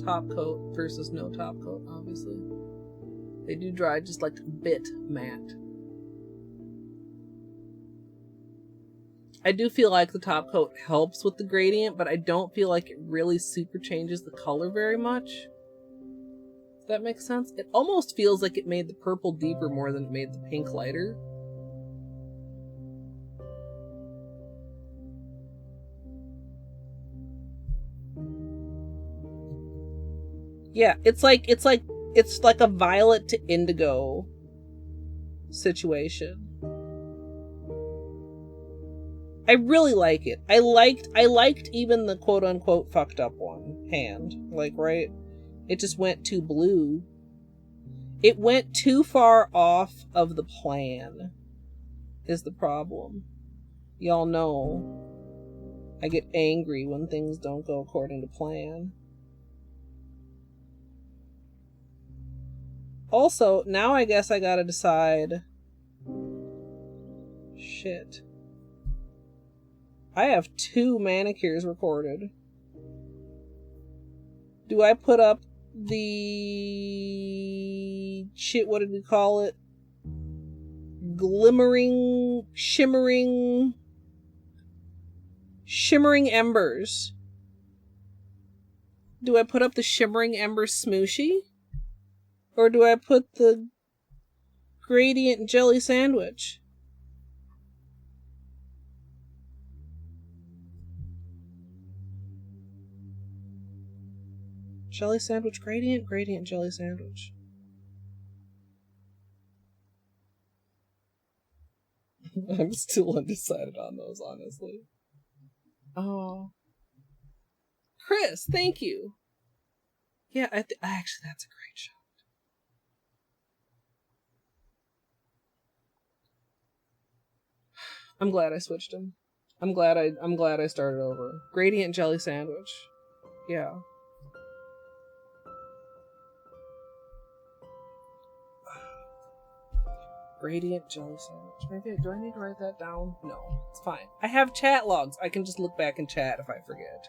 S2: top coat versus no top coat, obviously. They do dry just like a bit matte. I do feel like the top coat helps with the gradient, but I don't feel like it really super changes the color very much. If that makes sense? It almost feels like it made the purple deeper more than it made the pink lighter. Yeah, it's like a violet to indigo situation. I really like it. I liked even the quote unquote fucked up one hand. Like, right? It just went too blue. It went too far off of the plan is the problem. Y'all know I get angry when things don't go according to plan. Also, now I guess I gotta decide. Shit. I have 2 manicures recorded. Do I put up the shit, what did we call it? Glimmering, shimmering embers. Do I put up the shimmering embers smooshy? Or do I put the gradient jelly sandwich? Jelly sandwich gradient? Gradient jelly sandwich. I'm still undecided on those, honestly. Oh. Chris, thank you. Yeah, actually, that's a great shot. I'm glad I switched them. I'm glad I started over. Gradient jelly sandwich. Yeah. Gradient jelly sandwich. Maybe, do I need to write that down? No, it's fine. I have chat logs. I can just look back and chat if I forget.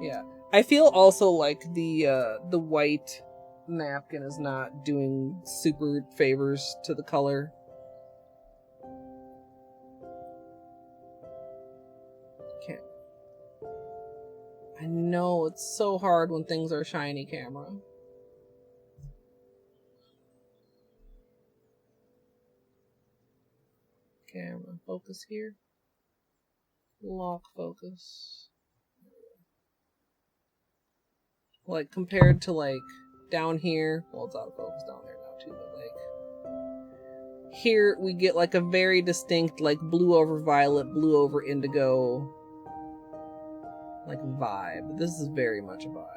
S2: Yeah. I feel also like the white napkin is not doing super favors to the color. Can't. I know, it's so hard when things are shiny, camera. Camera, focus here. Lock focus. Like, compared to, like, down here. Well, it's out of focus down there now, too, but, like... Here, we get, like, a very distinct, like, blue over violet, blue over indigo... like, vibe. This is very much a vibe.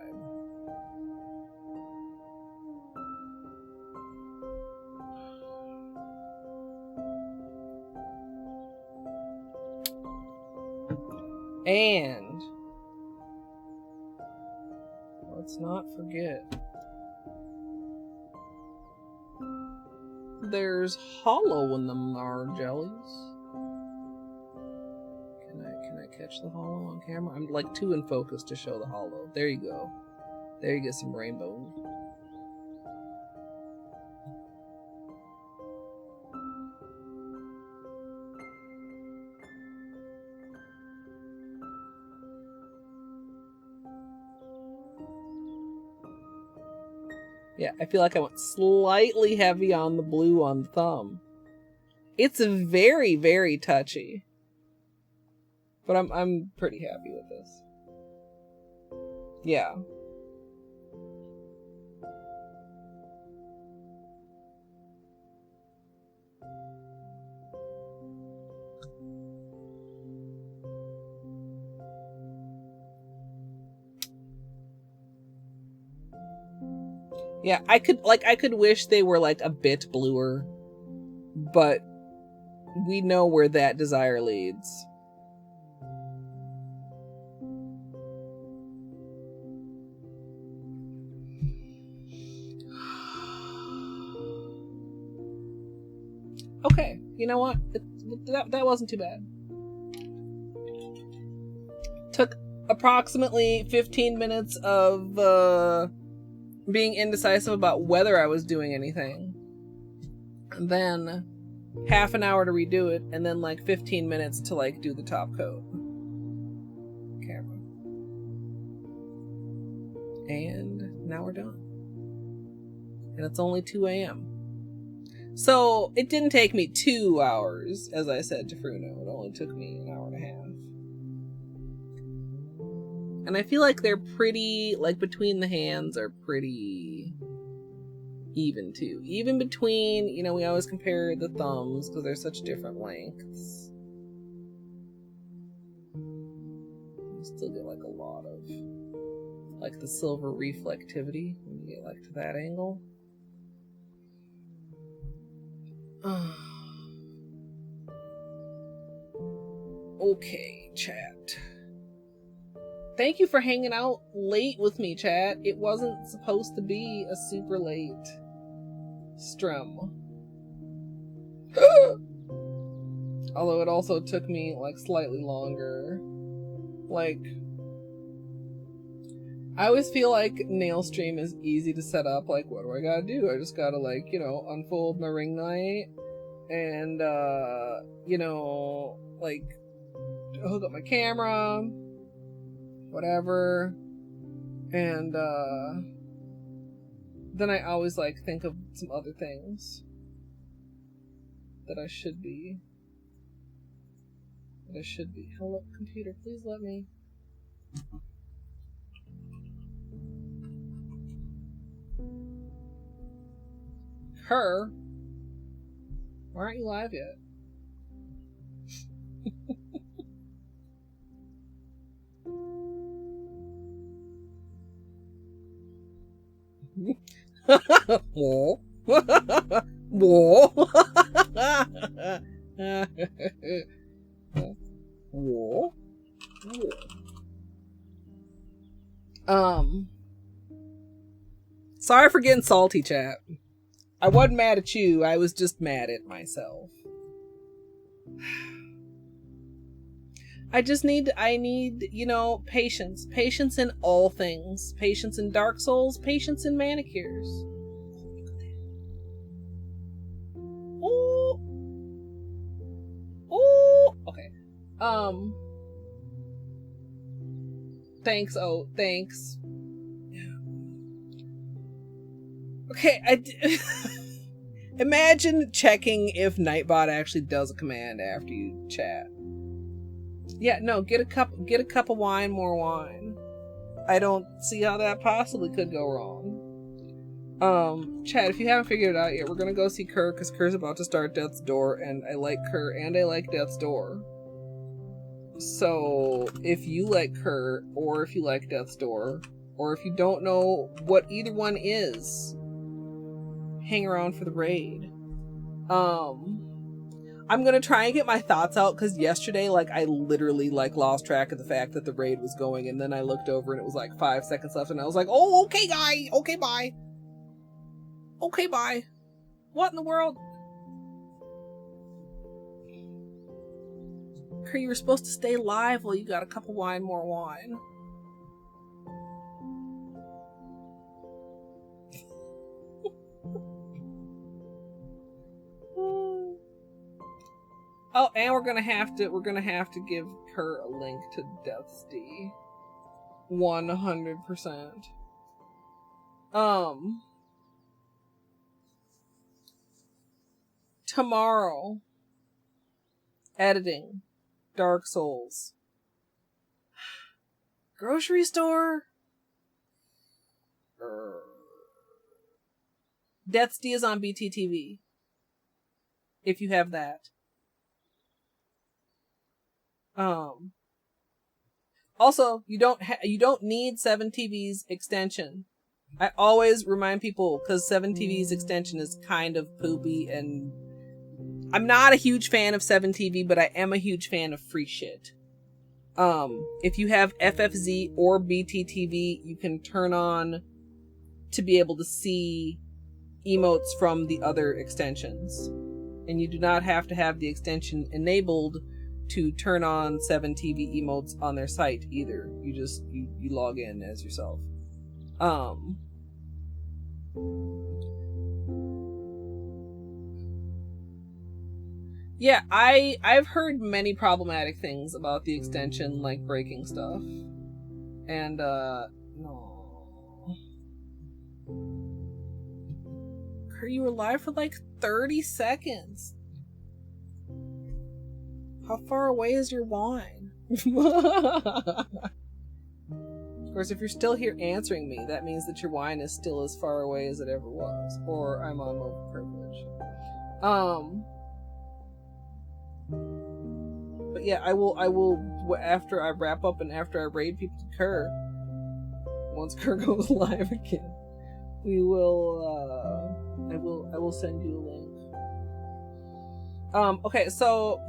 S2: And let's not forget, there's hollow in them are jellies. Can I catch the hollow on camera? I'm like too in focus to show the hollow. There you go. There you get some rainbow. Yeah, I feel like I went slightly heavy on the blue on the thumb. It's very, very touchy. But I'm pretty happy with this. Yeah. Yeah, I could wish they were like a bit bluer, but we know where that desire leads. Okay, you know what? That wasn't too bad. Took approximately 15 minutes of being indecisive about whether I was doing anything. And then half an hour to redo it, and then like 15 minutes to like do the top coat. Camera. And now we're done. And it's only 2 a.m. So it didn't take me 2 hours, as I said to Fruno. It only took me an hour and a half. And I feel like they're pretty, like between the hands are pretty even too. Even between, you know, we always compare the thumbs because they're such different lengths. You still get like a lot of like the silver reflectivity when you get like to that angle. Okay, chat. Thank you for hanging out late with me, chat. It wasn't supposed to be a super late stream. Although it also took me like slightly longer. Like, I always feel like nail stream is easy to set up. Like, what do I gotta do? I just gotta, like, you know, unfold my ring light and, you know, like, hook up my camera, whatever. And, then I always, like, think of some other things that I should be. Hello, computer, please let me. Her? Why aren't you live yet? Whoa. Whoa. Whoa. Sorry for getting salty, chat. I wasn't mad at you, I was just mad at myself. I need, you know, patience. Patience in all things. Patience in Dark Souls, patience in manicures. Oh. Oh. Okay. Thanks, oh, thanks. Okay, imagine checking if Nightbot actually does a command after you chat. Yeah, no, get a cup of wine, more wine. I don't see how that possibly could go wrong. Chat, if you haven't figured it out yet, we're gonna go see Kerr because Kerr's about to start Death's Door, and I like Kerr and I like Death's Door. So if you like Kerr, or if you like Death's Door, or if you don't know what either one is, hang around for the raid. I'm gonna try and get my thoughts out because yesterday, like, I literally like lost track of the fact that the raid was going, and then I looked over and it was like 5 seconds left, and I was like, "Oh, okay, guy, okay, bye, okay, bye." What in the world? Kerr, you were supposed to stay live while you got a cup of wine, more wine. Oh, and we're gonna have to give her a link to Death's D. 100%. Tomorrow, editing Dark Souls. Grocery store? Death's D is on BTTV. If you have that. Also, you don't need 7TV's extension. I always remind people because 7TV's extension is kind of poopy, and I'm not a huge fan of 7TV, but I am a huge fan of free shit. If you have FFZ or BTTV, you can turn on to be able to see emotes from the other extensions. And you do not have to have the extension enabled to turn on 7 TV emotes on their site either. You just you log in as yourself. Yeah, I've heard many problematic things about the extension, like breaking stuff. And no. You were live for like 30 seconds. How far away is your wine? Of course, if you're still here answering me, that means that your wine is still as far away as it ever was. Or I'm on mobile privilege. But yeah, I will, after I wrap up and after I raid people to Kerr, once Kerr goes live again, we will, I will send you a link. Okay, so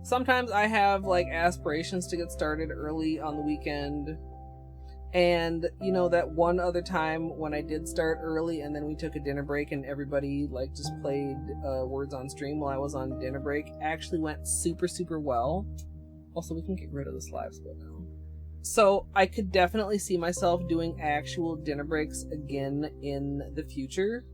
S2: sometimes I have like aspirations to get started early on the weekend. And you know, that one other time when I did start early and then we took a dinner break and everybody like just played Words on Stream while I was on dinner break actually went super, super well. Also, we can get rid of this live split now. So I could definitely see myself doing actual dinner breaks again in the future.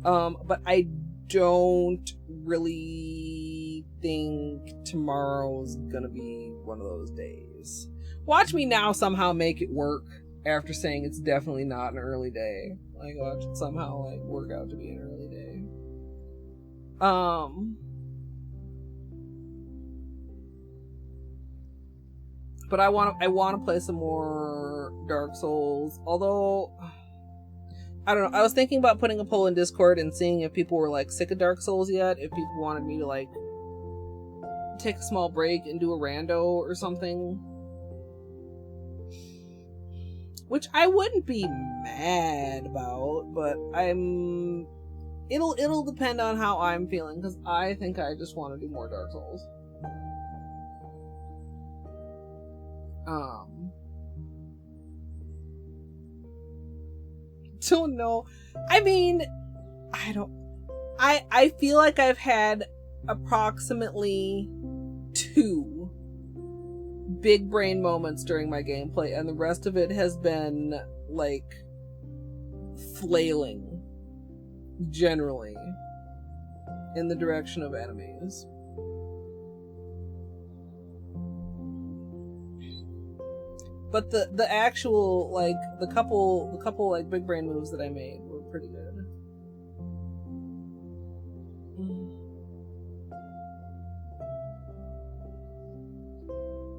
S2: But I don't really think tomorrow's gonna be one of those days. Watch me now somehow make it work after saying it's definitely not an early day. Like, watch it somehow like work out to be an early day. But I want to play some more Dark Souls. Although, I don't know. I was thinking about putting a poll in Discord and seeing if people were like sick of Dark Souls yet. If people wanted me to like take a small break and do a rando or something. Which I wouldn't be mad about, but it'll depend on how I'm feeling, because I think I just want to do more Dark Souls. Don't know. I mean, I feel like I've had approximately 2 big brain moments during my gameplay, and the rest of it has been like flailing generally in the direction of enemies. But the actual like the couple like big brain moves that I made were pretty good.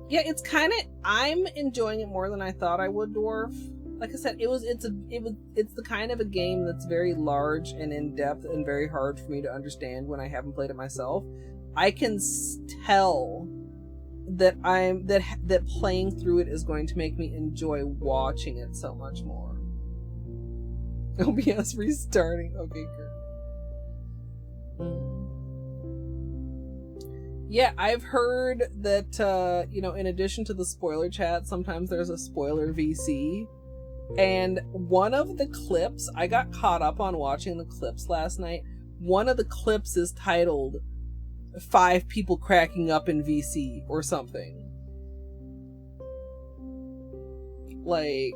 S2: Yeah, it's kind of, I'm enjoying it more than I thought I would, Dwarf. Like I said, it's the kind of a game that's very large and in depth and very hard for me to understand when I haven't played it myself. I can tell that that playing through it is going to make me enjoy watching it so much more. OBS restarting. Okay, good. Yeah, I've heard that, in addition to the spoiler chat, sometimes there's a spoiler VC. And one of the clips, I got caught up on watching the clips last night. One of the clips is titled 5 people cracking up in VC or something. Like...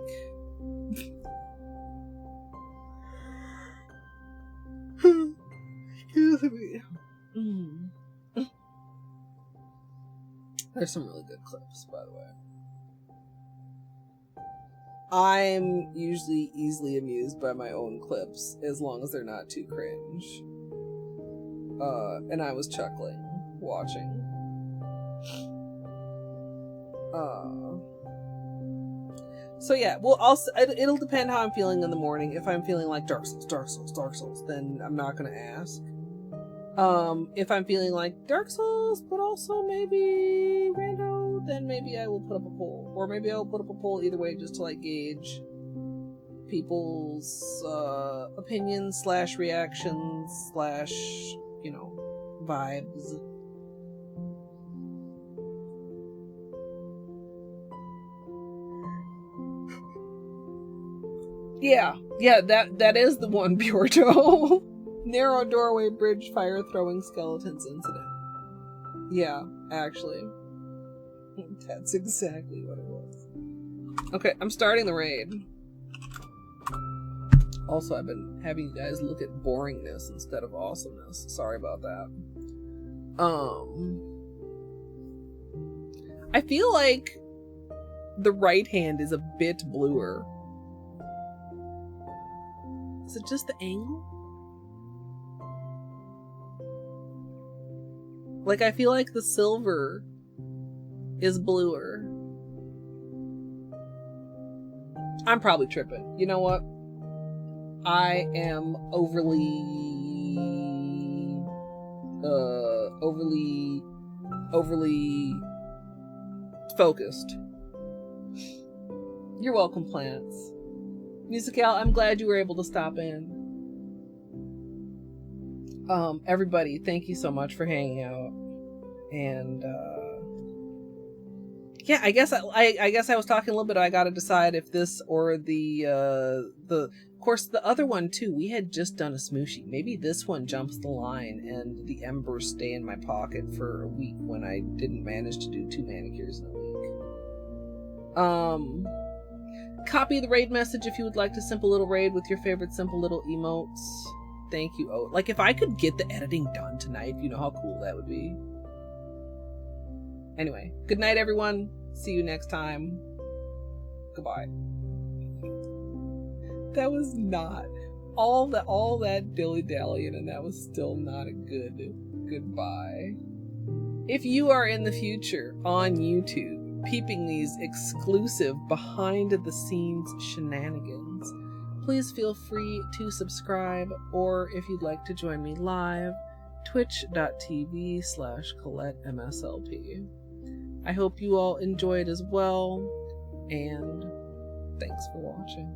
S2: Excuse me. There's some really good clips, by the way. I'm usually easily amused by my own clips, as long as they're not too cringe. And I was chuckling, watching. So yeah, well, it'll depend how I'm feeling in the morning. If I'm feeling like Dark Souls, then I'm not gonna ask. If I'm feeling like Dark Souls, but also maybe rando, then maybe I will put up a poll. Or maybe I'll put up a poll either way just to like gauge people's opinions / reactions / vibes. Yeah, Yeah, that is the one, Bjorto. Narrow doorway bridge fire throwing skeletons incident. Yeah, actually. That's exactly what it was. Okay, I'm starting the raid. Also, I've been having you guys look at boringness instead of awesomeness. Sorry about that. I feel like the right hand is a bit bluer. Is it just the angle? Like, I feel like the silver is bluer. I'm probably tripping. You know what? I am overly focused. You're welcome, plants. Musical, I'm glad you were able to stop in. Everybody, thank you so much for hanging out. And yeah, I guess I was talking a little bit. I gotta decide if this or the of course the other one too. We had just done a smooshie. Maybe this one jumps the line, and the embers stay in my pocket for a week when I didn't manage to do 2 manicures in a week. Copy the raid message if you would like to simple little raid with your favorite simple little emotes. Thank you. Oh, like if I could get the editing done tonight, you know how cool that would be. Anyway, good night, everyone. See you next time. Goodbye. That was not all that dilly-dallying, and that was still not a good goodbye. If you are in the future on YouTube peeping these exclusive behind-the-scenes shenanigans, please feel free to subscribe, or if you'd like to join me live, twitch.tv/ColetteMSLP. I hope you all enjoyed as well, and thanks for watching.